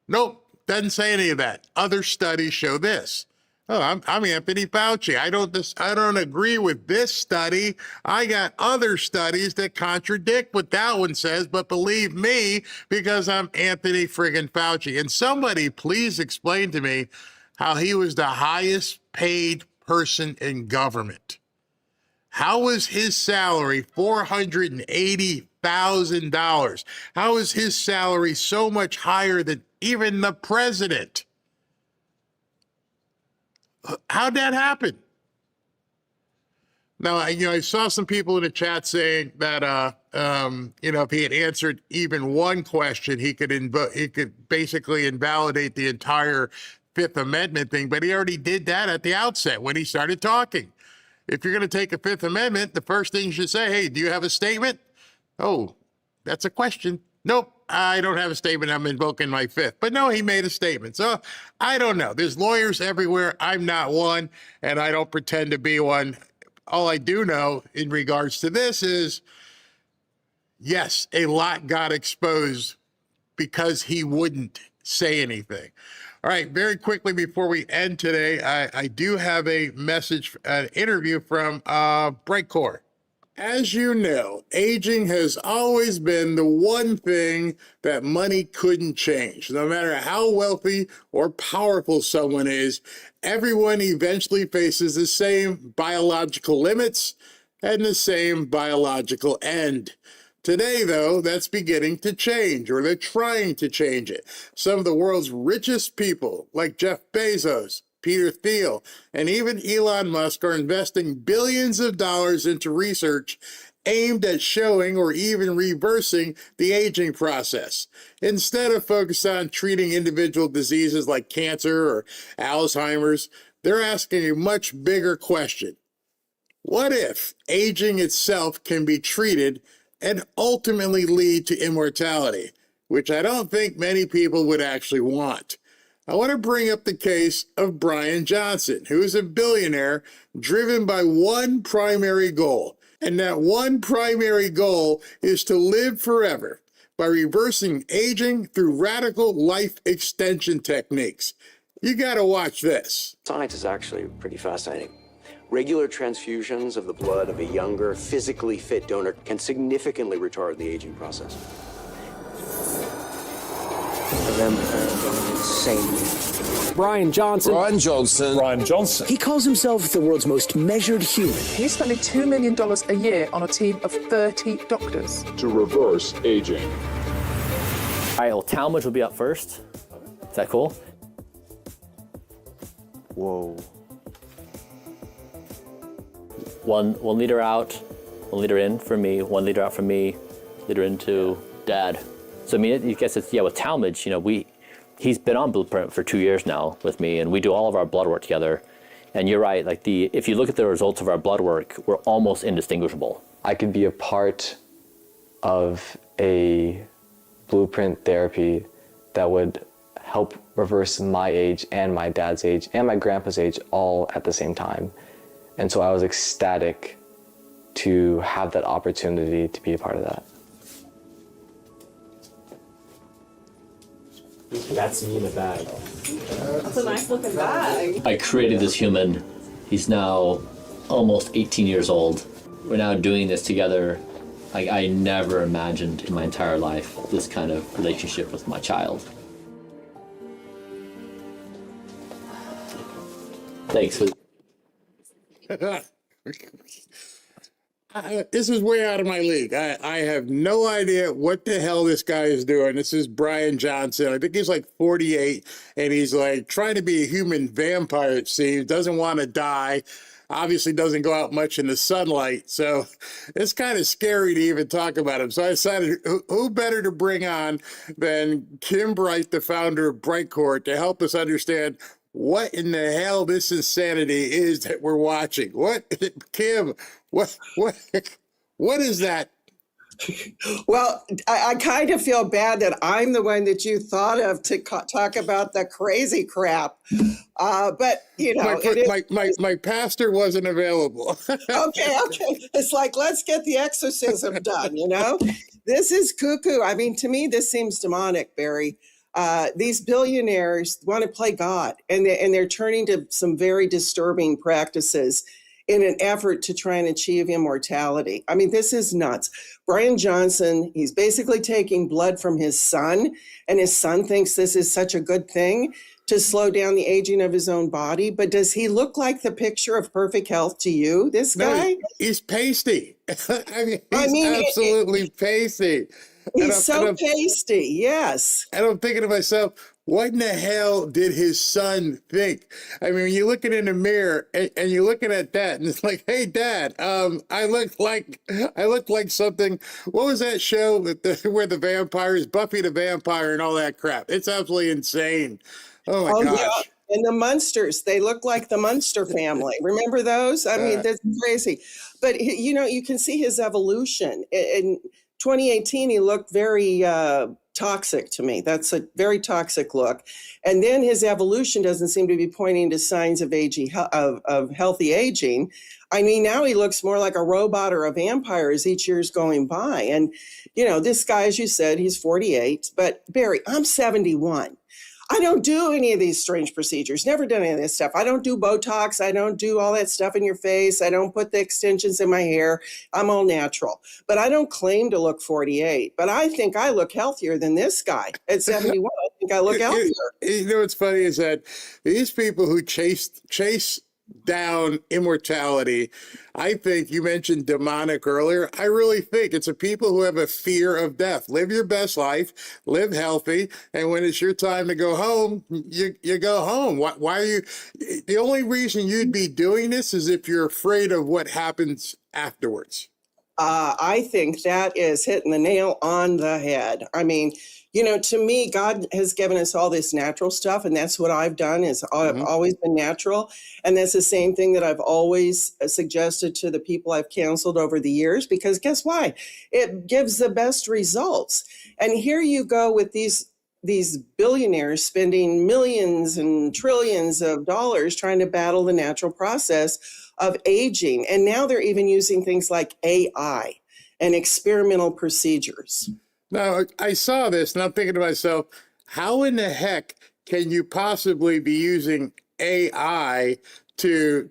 Nope, doesn't say any of that. Other studies show this. Oh, I'm Anthony Fauci. I don't agree with this study. I got other studies that contradict what that one says, but believe me, because I'm Anthony friggin' Fauci. And somebody please explain to me how he was the highest paid person in government. How is his salary $480,000? How is his salary so much higher than even the president? How'd that happen? Now, I saw some people in the chat saying that, if he had answered even one question, he could basically invalidate the entire Fifth Amendment thing. But he already did that at the outset when he started talking. If you're going to take a Fifth Amendment, the first thing you should say, hey, do you have a statement? Oh, that's a question. Nope, I don't have a statement. I'm invoking my Fifth. But no, he made a statement. So I don't know. There's lawyers everywhere. I'm not one, and I don't pretend to be one. All I do know in regards to this is, yes, a lot got exposed because he wouldn't say anything. All right, very quickly before we end today, I do have a message, an interview from Brightcore. As you know, aging has always been the one thing that money couldn't change. No matter how wealthy or powerful someone is, everyone eventually faces the same biological limits and the same biological end. Today, though, that's beginning to change, or they're trying to change it. Some of the world's richest people, like Jeff Bezos, Peter Thiel, and even Elon Musk, are investing billions of dollars into research aimed at showing or even reversing the aging process. Instead of focusing on treating individual diseases like cancer or Alzheimer's, they're asking a much bigger question. What if aging itself can be treated and ultimately lead to immortality, which I don't think many people would actually want? I want to bring up the case of Brian Johnson, who is a billionaire driven by one primary goal. And that one primary goal is to live forever by reversing aging through radical life extension techniques. You got to watch this. Science is actually pretty fascinating. Regular transfusions of the blood of a younger, physically fit donor can significantly retard the aging process. Them going insane. Brian Johnson. He calls himself the world's most measured human. He's spending $2 million a year on a team of 30 doctors. To reverse aging. All right, well, Talmadge will be up first. Is that cool? Whoa. One liter out, 1 liter in for me, 1 liter out for me, liter into Dad. So I mean, I guess it's, with Talmadge, he's been on Blueprint for 2 years now with me, and we do all of our blood work together. And you're right, if you look at the results of our blood work, we're almost indistinguishable. I could be a part of a Blueprint therapy that would help reverse my age and my dad's age and my grandpa's age all at the same time. And so I was ecstatic to have that opportunity to be a part of that. That's me in the bag. That's a nice looking bag. I created this human. He's now almost 18 years old. We're now doing this together. I never imagined in my entire life this kind of relationship with my child. Thanks. This is way out of my league. I have no idea what the hell this guy is doing. This is Brian Johnson. I think he's like 48, and he's like trying to be a human vampire, it seems. Doesn't want to die. Obviously doesn't go out much in the sunlight. So it's kind of scary to even talk about him. So I decided who better to bring on than Kim Bright, the founder of Brightcore, to help us understand what in the hell this insanity is that we're watching. What, Kim, what is that? Well, I kind of feel bad that I'm the one that you thought of to talk about the crazy crap. But, my pastor wasn't available. Okay. It's like, let's get the exorcism done, This is cuckoo. I mean, to me, this seems demonic, Barry. These billionaires want to play God, and they're turning to some very disturbing practices. in an effort to try and achieve immortality. I mean, this is nuts. Brian Johnson, he's basically taking blood from his son, and his son thinks this is such a good thing to slow down the aging of his own body. But does he look like the picture of perfect health to you, this guy? No, he's pasty. I mean, he's absolutely pasty. He's so pasty, yes. And I'm thinking to myself, what in the hell did his son think? I mean, you're looking in the mirror and you're looking at that, and it's like, hey, Dad, I look like something. What was that show where the vampires, Buffy the Vampire, and all that crap? It's absolutely insane. Oh my gosh. Yeah. And the Munsters, they look like the Munster family. Remember those? I mean, that's crazy. But, you know, you can see his evolution. In 2018, he looked very toxic to me. That's a very toxic look. And then his evolution doesn't seem to be pointing to signs of aging, of healthy aging. I mean, now he looks more like a robot or a vampire as each year's going by. And, you know, this guy, as you said, he's 48. But Barry, I'm 71. I don't do any of these strange procedures, never done any of this stuff. I don't do Botox. I don't do all that stuff in your face. I don't put the extensions in my hair. I'm all natural. But I don't claim to look 48. But I think I look healthier than this guy at 71. I think I look healthier. You know what's funny is that these people who chase down immortality, I think you mentioned demonic earlier. I really think it's a people who have a fear of death. Live your best life, live healthy, and when it's your time to go home, you go home. Why are you? The only reason you'd be doing this is if you're afraid of what happens afterwards. I think that is hitting the nail on the head. I mean, you know, to me, God has given us all this natural stuff, and that's what I've done. I've always been natural, and that's the same thing that I've always suggested to the people I've counseled over the years. Because guess why? It gives the best results. And here you go with these billionaires spending millions and trillions of dollars trying to battle the natural process of aging, and now they're even using things like AI and experimental procedures. Now, I saw this and I'm thinking to myself, how in the heck can you possibly be using AI to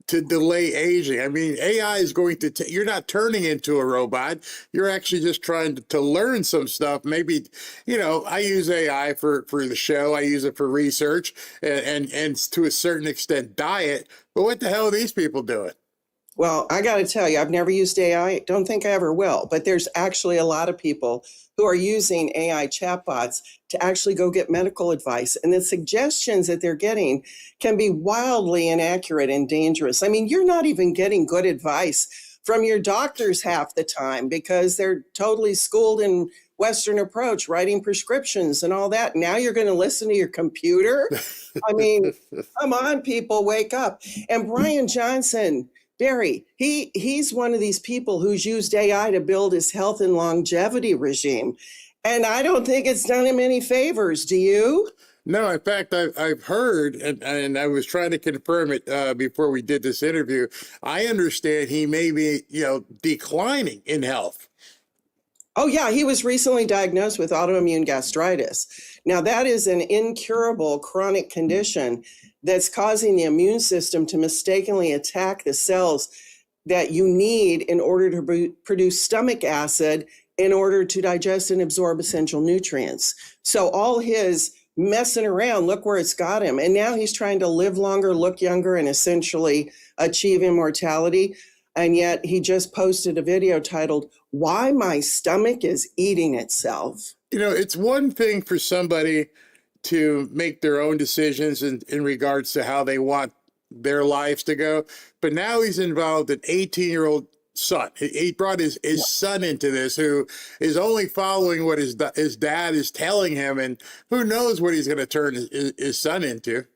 delay aging? I mean, AI is going to, you're not turning into a robot. You're actually just trying to learn some stuff. Maybe, you know, I use AI for the show. I use it for research and to a certain extent diet. But what the hell are these people doing? Well, I got to tell you, I've never used AI. Don't think I ever will. But there's actually a lot of people who are using AI chatbots to actually go get medical advice. And the suggestions that they're getting can be wildly inaccurate and dangerous. I mean, you're not even getting good advice from your doctors half the time because they're totally schooled in Western approach, writing prescriptions and all that. Now you're going to listen to your computer? I mean, come on, people, wake up. And Brian Johnson, Barry, he's one of these people who's used AI to build his health and longevity regime. And I don't think it's done him any favors. Do you? No, in fact, I've heard, and I was trying to confirm it before we did this interview. I understand he may be, you know, declining in health. Oh, yeah. He was recently diagnosed with autoimmune gastritis. Now, that is an incurable chronic condition that's causing the immune system to mistakenly attack the cells that you need in order to produce stomach acid in order to digest and absorb essential nutrients. So all his messing around, look where it's got him. And now he's trying to live longer, look younger, and essentially achieve immortality. And yet he just posted a video titled, "Why My Stomach is Eating Itself." You know, it's one thing for somebody to make their own decisions in regards to how they want their lives to go. But now he's involved an 18-year-old son. He brought his son into this, who is only following what his dad is telling him, and who knows what he's going to turn his son into.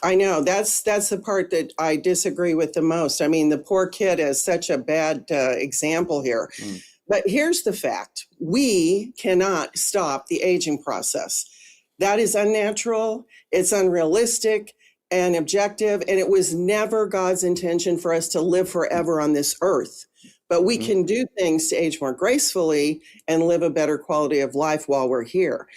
I know. That's the part that I disagree with the most. I mean, the poor kid is such a bad example here. But here's the fact. We cannot stop the aging process. That is unnatural, it's unrealistic and objective, and it was never God's intention for us to live forever on this earth. But we can do things to age more gracefully and live a better quality of life while we're here.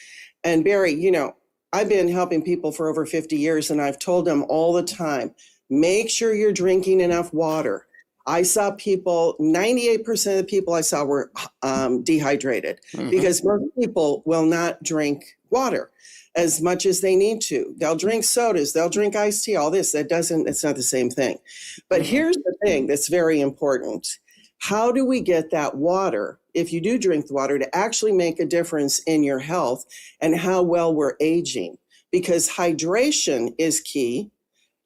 And Barry, you know, I've been helping people for over 50 years, and I've told them all the time, Make sure you're drinking enough water. I saw people, 98% of the people I saw were dehydrated because most people will not drink water as much as they need to. They'll drink sodas, they'll drink iced tea, all this. It's not the same thing. But here's the thing that's very important. How do we get that water, if you do drink the water, to actually make a difference in your health and how well we're aging? Because hydration is key,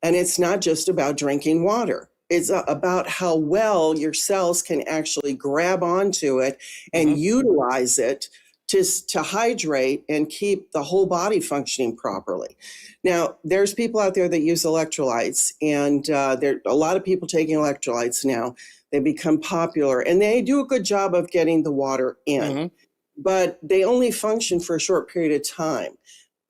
and it's not just about drinking water. It's about how well your cells can actually grab onto it and utilize it to hydrate and keep the whole body functioning properly. Now, there's people out there that use electrolytes, and there are a lot of people taking electrolytes now. They become popular, and they do a good job of getting the water in, but they only function for a short period of time.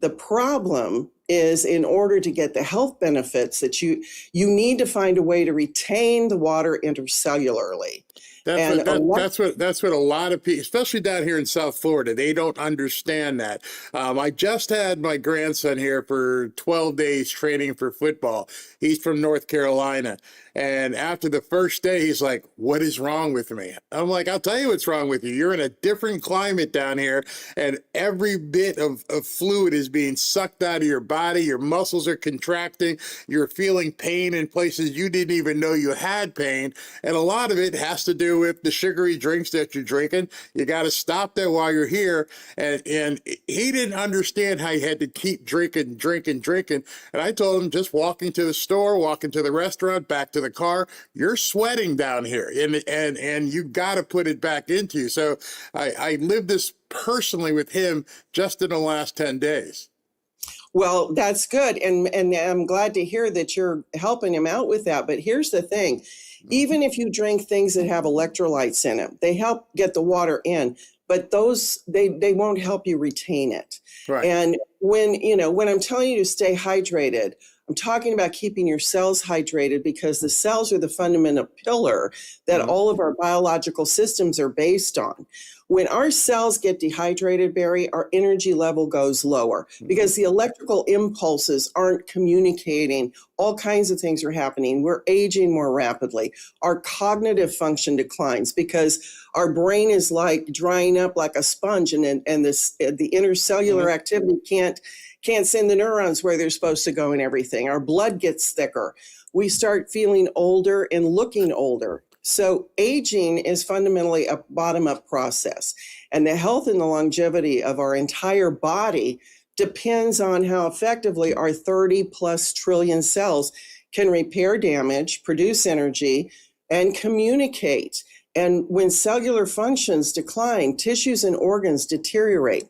The problem is, in order to get the health benefits, that you need to find a way to retain the water intercellularly. That's what a lot of people, especially down here in South Florida, they don't understand that. I just had my grandson here for 12 days training for football. He's from North Carolina. And after the first day, he's like, what is wrong with me? I'm like, I'll tell you what's wrong with you. You're in a different climate down here, and every bit of fluid is being sucked out of your body. Your muscles are contracting. You're feeling pain in places you didn't even know you had pain. And a lot of it has to do with the sugary drinks that you're drinking. You got to stop that while you're here. And he didn't understand how you had to keep drinking. And I told him, just walking to the store, walking to the restaurant, back to the car, you're sweating down here, and you got to put it back into you. So I lived this personally with him just in the last 10 days. Well, that's good. And I'm glad to hear that you're helping him out with that. But here's the thing. Even if you drink things that have electrolytes in them, they help get the water in, but those, they won't help you retain it. Right. And when I'm telling you to stay hydrated, I'm talking about keeping your cells hydrated, because the cells are the fundamental pillar that all of our biological systems are based on. When our cells get dehydrated, Barry, our energy level goes lower because the electrical impulses aren't communicating. All kinds of things are happening. We're aging more rapidly. Our cognitive function declines because our brain is like drying up like a sponge, and the intercellular activity can't send the neurons where they're supposed to go and everything. Our blood gets thicker. We start feeling older and looking older. So aging is fundamentally a bottom-up process. And the health and the longevity of our entire body depends on how effectively our 30+ trillion cells can repair damage, produce energy, and communicate. And when cellular functions decline, tissues and organs deteriorate.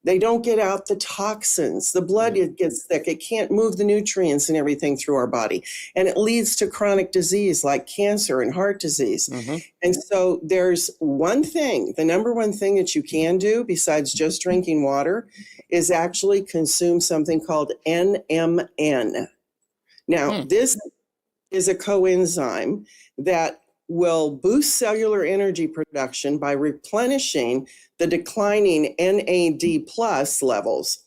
They don't get out the toxins. The blood gets thick. It can't move the nutrients and everything through our body. And it leads to chronic disease like cancer and heart disease. And so there's one thing, the number one thing that you can do besides just drinking water is actually consume something called NMN. Now, this is a coenzyme that will boost cellular energy production by replenishing the declining NAD+ levels.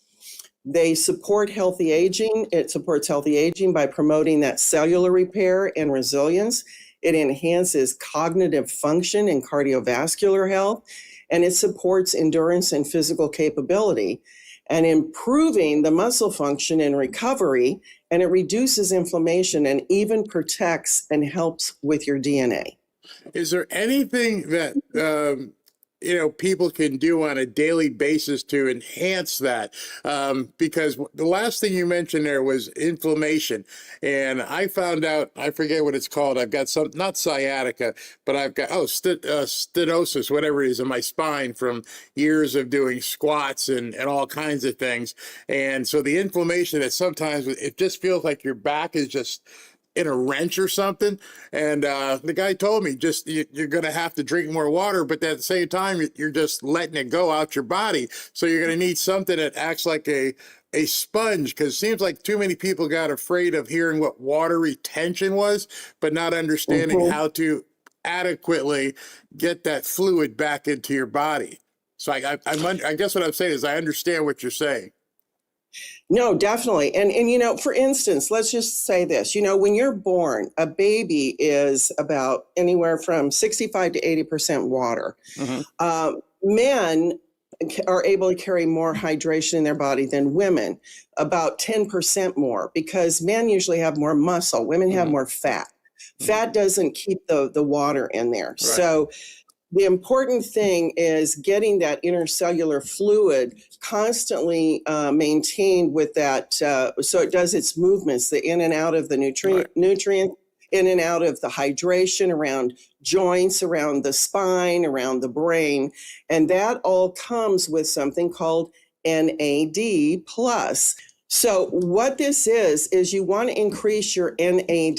They support healthy aging. It supports healthy aging by promoting that cellular repair and resilience. It enhances cognitive function and cardiovascular health, and it supports endurance and physical capability, and improving the muscle function and recovery, and it reduces inflammation and even protects and helps with your DNA. Is there anything that people can do on a daily basis to enhance that? Because the last thing you mentioned there was inflammation, and I found out, I forget what it's called. I've got some, not sciatica, but I've got stenosis, whatever it is, in my spine from years of doing squats and all kinds of things. And so the inflammation that sometimes it just feels like your back is just in a wrench or something. And the guy told me, just you're going to have to drink more water, but at the same time, you're just letting it go out your body. So you're going to need something that acts like a sponge, because it seems like too many people got afraid of hearing what water retention was, but not understanding how to adequately get that fluid back into your body. So I guess what I'm saying is I understand what you're saying. No, definitely. And for instance, let's just say this, when you're born, a baby is about anywhere from 65 to 80% water. Men are able to carry more hydration in their body than women, about 10% more, because men usually have more muscle. Women have more fat. Fat doesn't keep the water in there. Right. So the important thing is getting that intercellular fluid constantly maintained with that, so it does its movements, the in and out of the nutrient, in and out of the hydration around joints, around the spine, around the brain. And that all comes with something called NAD+. So what this is you want to increase your NAD+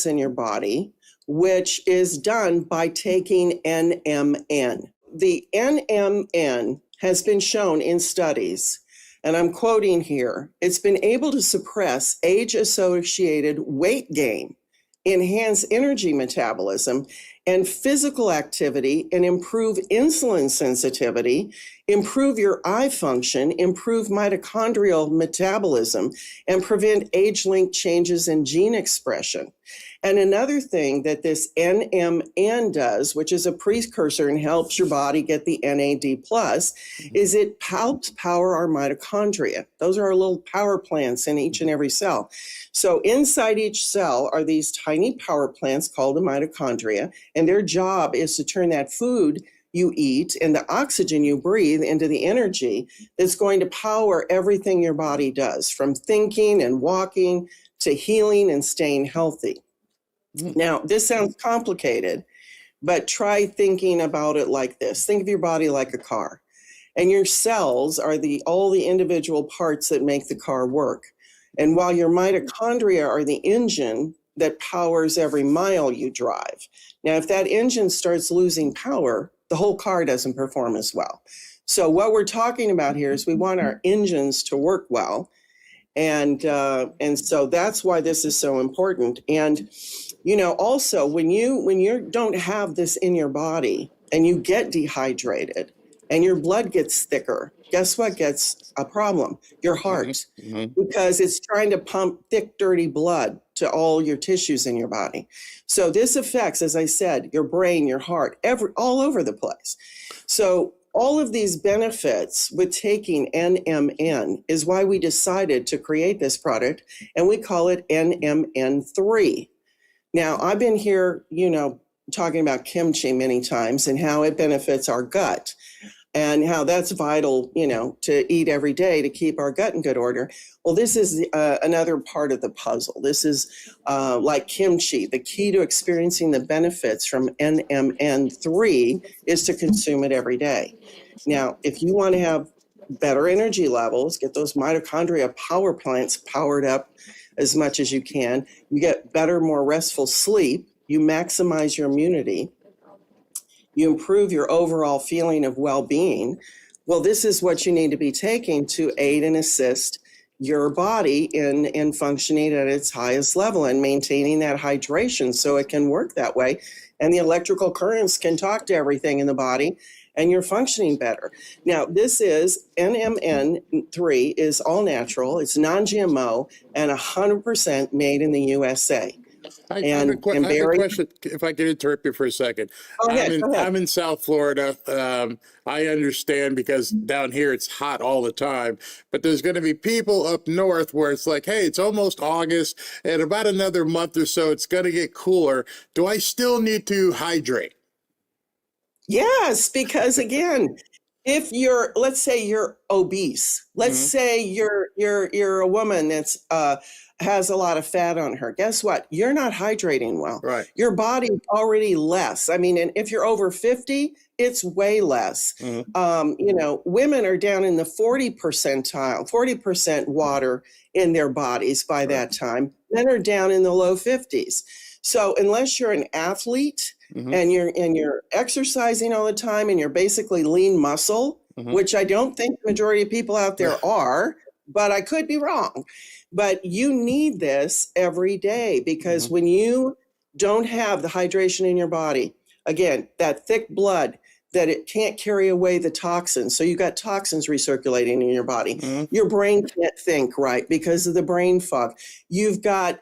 in your body, which is done by taking NMN. The NMN has been shown in studies, and I'm quoting here, it's been able to suppress age-associated weight gain, enhance energy metabolism and physical activity, and improve insulin sensitivity, improve your eye function, improve mitochondrial metabolism, and prevent age-linked changes in gene expression. And another thing that this NMN does, which is a precursor and helps your body get the NAD+, is it helps power our mitochondria. Those are our little power plants in each and every cell. So inside each cell are these tiny power plants called the mitochondria, and their job is to turn that food you eat and the oxygen you breathe into the energy that's going to power everything your body does, from thinking and walking to healing and staying healthy. Now, this sounds complicated, but try thinking about it like this. Think of your body like a car, and your cells are all the individual parts that make the car work. And while your mitochondria are the engine that powers every mile you drive. Now, if that engine starts losing power, the whole car doesn't perform as well. So what we're talking about here is we want our engines to work well. And so that's why this is so important. And, also when you don't have this in your body and you get dehydrated and your blood gets thicker, guess what gets a problem? Your heart, because it's trying to pump thick, dirty blood to all your tissues in your body. So this affects, as I said, your brain, your heart, all over the place. So all of these benefits with taking NMN is why we decided to create this product, and we call it NMN3. Now, I've been here, talking about kimchi many times and how it benefits our gut and how that's vital, to eat every day to keep our gut in good order. Well, this is another part of the puzzle. This is like kimchi. The key to experiencing the benefits from NMN3 is to consume it every day. Now, if you want to have better energy levels, get those mitochondria power plants powered up as much as you can, you get better, more restful sleep, you maximize your immunity, you improve your overall feeling of well-being. Well, this is what you need to be taking to aid and assist your body in functioning at its highest level and maintaining that hydration so it can work that way. And the electrical currents can talk to everything in the body and you're functioning better. Now, this is NMN3 is all natural, it's non-GMO, and 100% made in the USA. I have a question, if I could interrupt you for a second. Go ahead. I'm in South Florida. I understand because down here it's hot all the time, but there's going to be people up north where it's like, hey, it's almost August, and about another month or so it's going to get cooler. Do I still need to hydrate? Yes, because again, if let's say you're obese, let's say you're a woman that's has a lot of fat on her. Guess what? You're not hydrating well. Right. Your body's already less. I mean, and if you're over 50, it's way less. Women are down in the 40% water in their bodies by that time. Men are down in the low 50s. So unless you're an athlete and you're exercising all the time and you're basically lean muscle, which I don't think the majority of people out there are, but I could be wrong. But you need this every day because when you don't have the hydration in your body, again, that thick blood, that it can't carry away the toxins. So you got toxins recirculating in your body. Your brain can't think right because of the brain fog. You've got,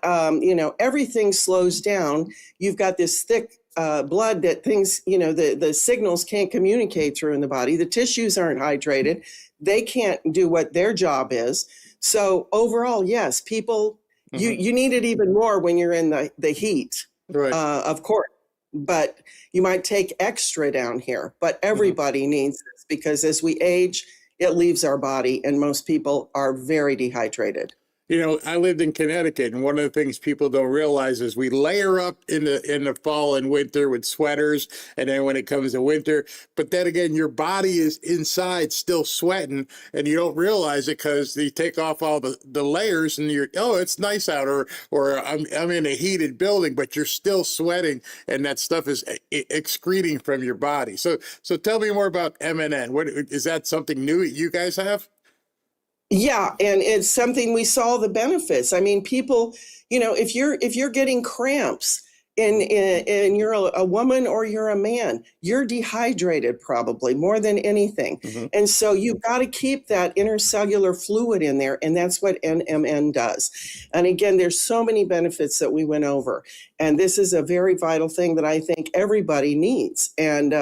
everything slows down. You've got this thick blood that things, the signals can't communicate through in the body. The tissues aren't hydrated. They can't do what their job is. So overall, yes, people, you need it even more when you're in the heat, of course. But you might take extra down here, but everybody needs this because as we age, it leaves our body and most people are very dehydrated. You know, I lived in Connecticut, and one of the things people don't realize is we layer up in the fall and winter with sweaters, and then when it comes to winter, but then again, your body is inside still sweating, and you don't realize it because you take off all the layers, and you're, oh, it's nice out, or I'm in a heated building, but you're still sweating, and that stuff is excreting from your body. So tell me more about MNN. What is that? Something new you guys have? Yeah, and it's something we saw the benefits. I mean, people, if you're getting cramps and you're a woman or you're a man, you're dehydrated probably more than anything. And so you've got to keep that intercellular fluid in there, and that's what NMN does. And again, there's so many benefits that we went over, and this is a very vital thing that I think everybody needs. And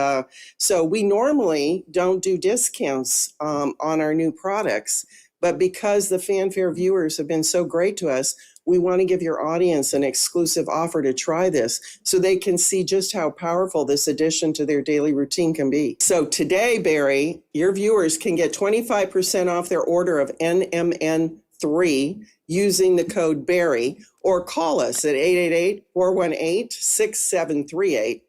so we normally don't do discounts on our new products. But because the Fanfare viewers have been so great to us, we want to give your audience an exclusive offer to try this so they can see just how powerful this addition to their daily routine can be. So today, Barry, your viewers can get 25% off their order of NMN3 using the code Barry, or call us at 888-418-6738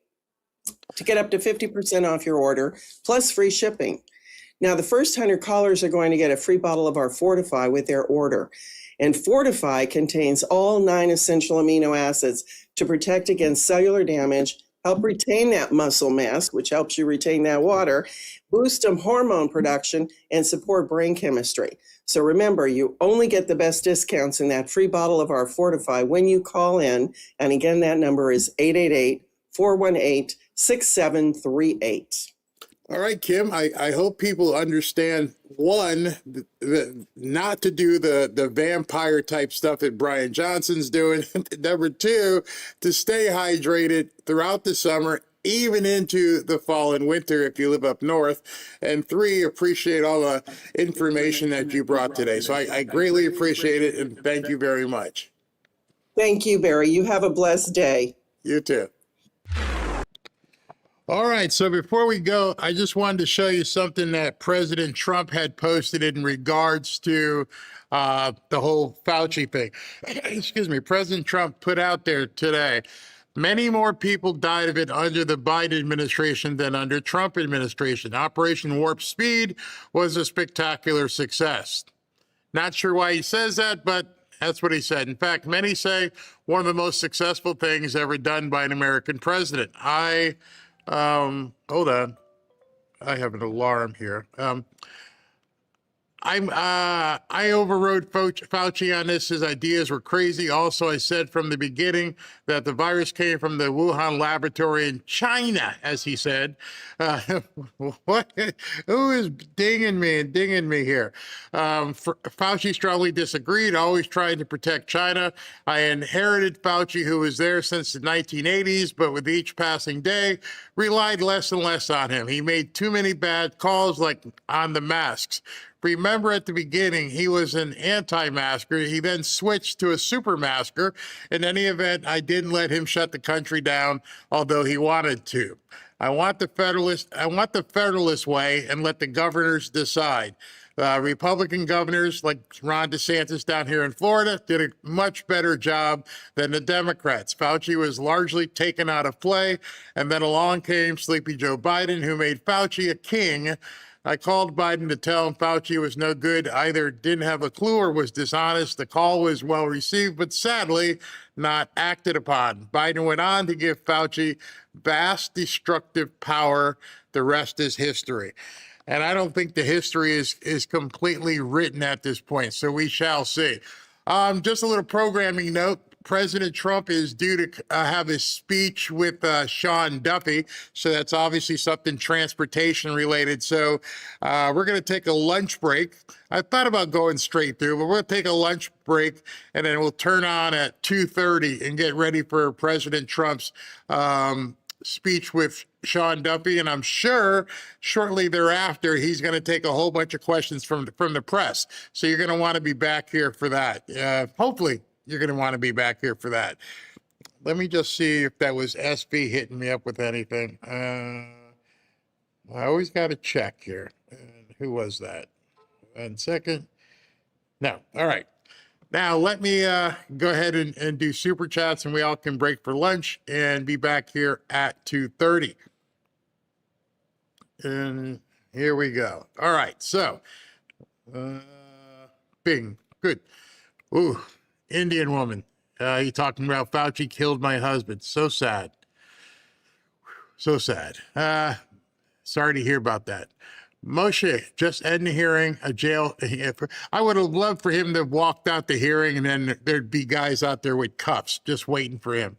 to get up to 50% off your order, plus free shipping. Now, the first 100 callers are going to get a free bottle of our Fortify with their order. And Fortify contains all 9 essential amino acids to protect against cellular damage, help retain that muscle mass, which helps you retain that water, boost hormone production, and support brain chemistry. So remember, you only get the best discounts in that free bottle of our Fortify when you call in. And again, that number is 888-418-6738. All right, Kim, I hope people understand, one, not to do the vampire type stuff that Brian Johnson's doing. Number two, to stay hydrated throughout the summer, even into the fall and winter if you live up north. And three, appreciate all the information that you brought today. So I greatly appreciate it, and thank you very much. Thank you, Barry. You have a blessed day. You too. All right, so before we go, I just wanted to show you something that President Trump had posted in regards to the whole Fauci thing. Excuse me, President Trump put out there today, many more people died of it under the Biden administration than under Trump administration. Operation Warp Speed was a spectacular success. Not sure why he says that, but that's what he said. In fact, many say one of the most successful things ever done by an American president. Hold on. I have an alarm here. I overrode Fauci on this. His ideas were crazy. Also, I said from the beginning that the virus came from the Wuhan laboratory in China, as he said. What? Who is dinging me here? Fauci strongly disagreed, always trying to protect China. I inherited Fauci, who was there since the 1980s, but with each passing day, relied less and less on him. He made too many bad calls, like on the masks. Remember at the beginning, he was an anti-masker. He then switched to a super masker. In any event, I didn't let him shut the country down, although he wanted to. I want the Federalist way and let the governors decide. Republican governors like Ron DeSantis down here in Florida did a much better job than the Democrats. Fauci was largely taken out of play, and then along came Sleepy Joe Biden, who made Fauci a king. I called Biden to tell him Fauci was no good, either didn't have a clue or was dishonest. The call was well received, but sadly not acted upon. Biden went on to give Fauci vast destructive power. The rest is history. And I don't think the history is completely written at this point, so we shall see. Just a little programming note. President Trump is due to have his speech with Sean Duffy. So that's obviously something transportation related. So we're going to take a lunch break. I thought about going straight through, but we're going to take a lunch break and then we'll turn on at 2:30 and get ready for President Trump's speech with Sean Duffy, and I'm sure shortly thereafter he's going to take a whole bunch of questions from the press. So you're going to want to be back here for that. Hopefully you're going to want to be back here for that. Let me just see if that was SB hitting me up with anything. I always got to check here. Who was that? 1 second. No. All right. Now, let me go ahead and do super chats, and we all can break for lunch and be back here at 2:30. And here we go. All right. So, bing. Good. Ooh, Indian woman. You talking about Fauci killed my husband. So sad. So sad. Sorry to hear about that. Moshe, just end the hearing, a jail. I would have loved for him to have walked out the hearing and then there'd be guys out there with cuffs just waiting for him.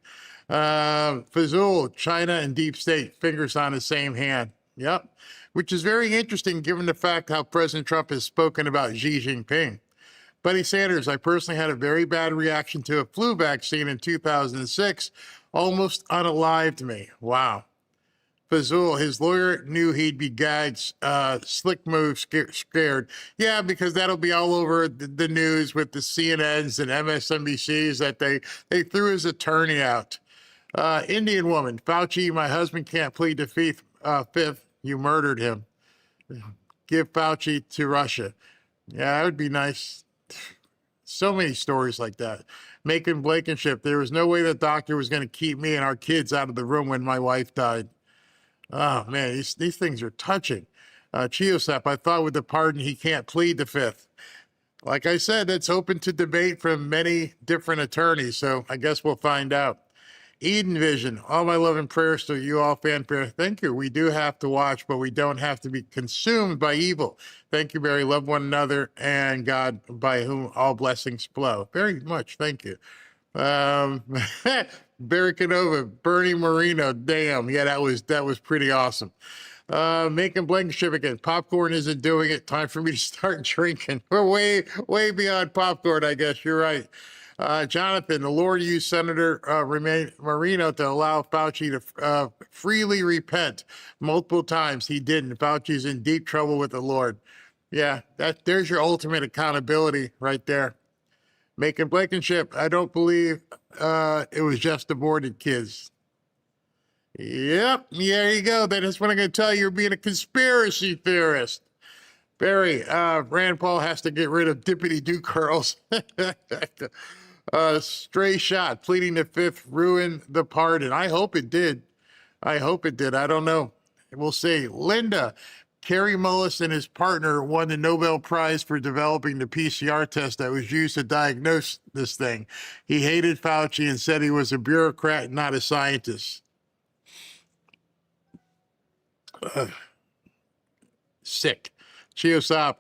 Fazul, China and deep state, fingers on the same hand. Yep. Which is very interesting given the fact how President Trump has spoken about Xi Jinping. Buddy Sanders, I personally had a very bad reaction to a flu vaccine in 2006. Almost unalived me. Wow. Fazul, his lawyer knew he'd be gagged. Slick move, scared. Yeah, because that'll be all over the news with the CNNs and MSNBCs that they threw his attorney out. Indian woman, Fauci, my husband can't plead the fifth. You murdered him. Give Fauci to Russia. Yeah, that would be nice. So many stories like that. Macon Blankenship, there was no way the doctor was going to keep me and our kids out of the room when my wife died. Oh, man, these things are touching. Chiosap, I thought with the pardon, he can't plead the fifth. Like I said, it's open to debate from many different attorneys, so I guess we'll find out. Eden Vision, all my love and prayers to you all, fanfare. Thank you. We do have to watch, but we don't have to be consumed by evil. Thank you, Barry. Love one another and God, by whom all blessings flow. Very much. Thank you. Barry Canova, Bernie Marino, damn, yeah, that was pretty awesome. Making Blankenship again. Popcorn isn't doing it. Time for me to start drinking. We're way beyond popcorn, I guess. You're right. Jonathan, the Lord used Senator Marino to allow Fauci to freely repent multiple times. He didn't. Fauci's in deep trouble with the Lord. Yeah, there's your ultimate accountability right there. Making Blankenship, I don't believe it was just aborted kids. Yep, there you go. That's what I'm going to tell you. You're being a conspiracy theorist. Barry, Rand Paul has to get rid of dippity-doo curls. Stray shot, pleading the fifth, ruined the pardon. I hope it did. I hope it did. I don't know. We'll see. Linda, Kerry Mullis and his partner won the Nobel Prize for developing the PCR test that was used to diagnose this thing. He hated Fauci and said he was a bureaucrat, not a scientist. Sick. Chiosop,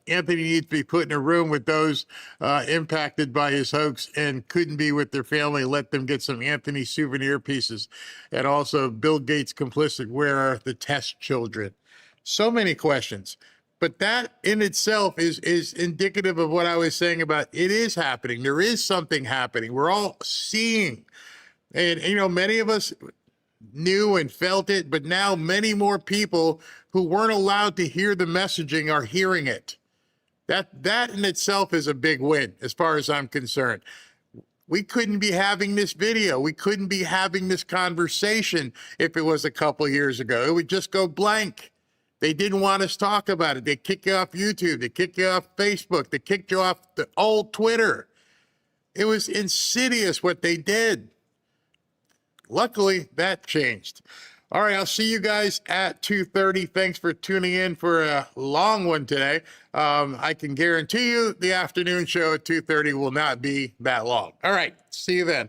Anthony needs to be put in a room with those impacted by his hoax and couldn't be with their family. Let them get some Anthony souvenir pieces. And also, Bill Gates complicit. Where are the test children? So many questions. But that in itself is indicative of what I was saying about it is happening. There is something happening. We're all seeing. And, you know, many of us knew and felt it, but now many more people who weren't allowed to hear the messaging are hearing it. That in itself is a big win as far as I'm concerned. We couldn't be having this video. We couldn't be having this conversation if it was a couple years ago. It would just go blank. They didn't want us to talk about it. They kick you off YouTube. They kick you off Facebook. They kicked you off the old Twitter. It was insidious what they did. Luckily, that changed. All right, I'll see you guys at 2:30. Thanks for tuning in for a long one today. I can guarantee you the afternoon show at 2:30 will not be that long. All right, see you then.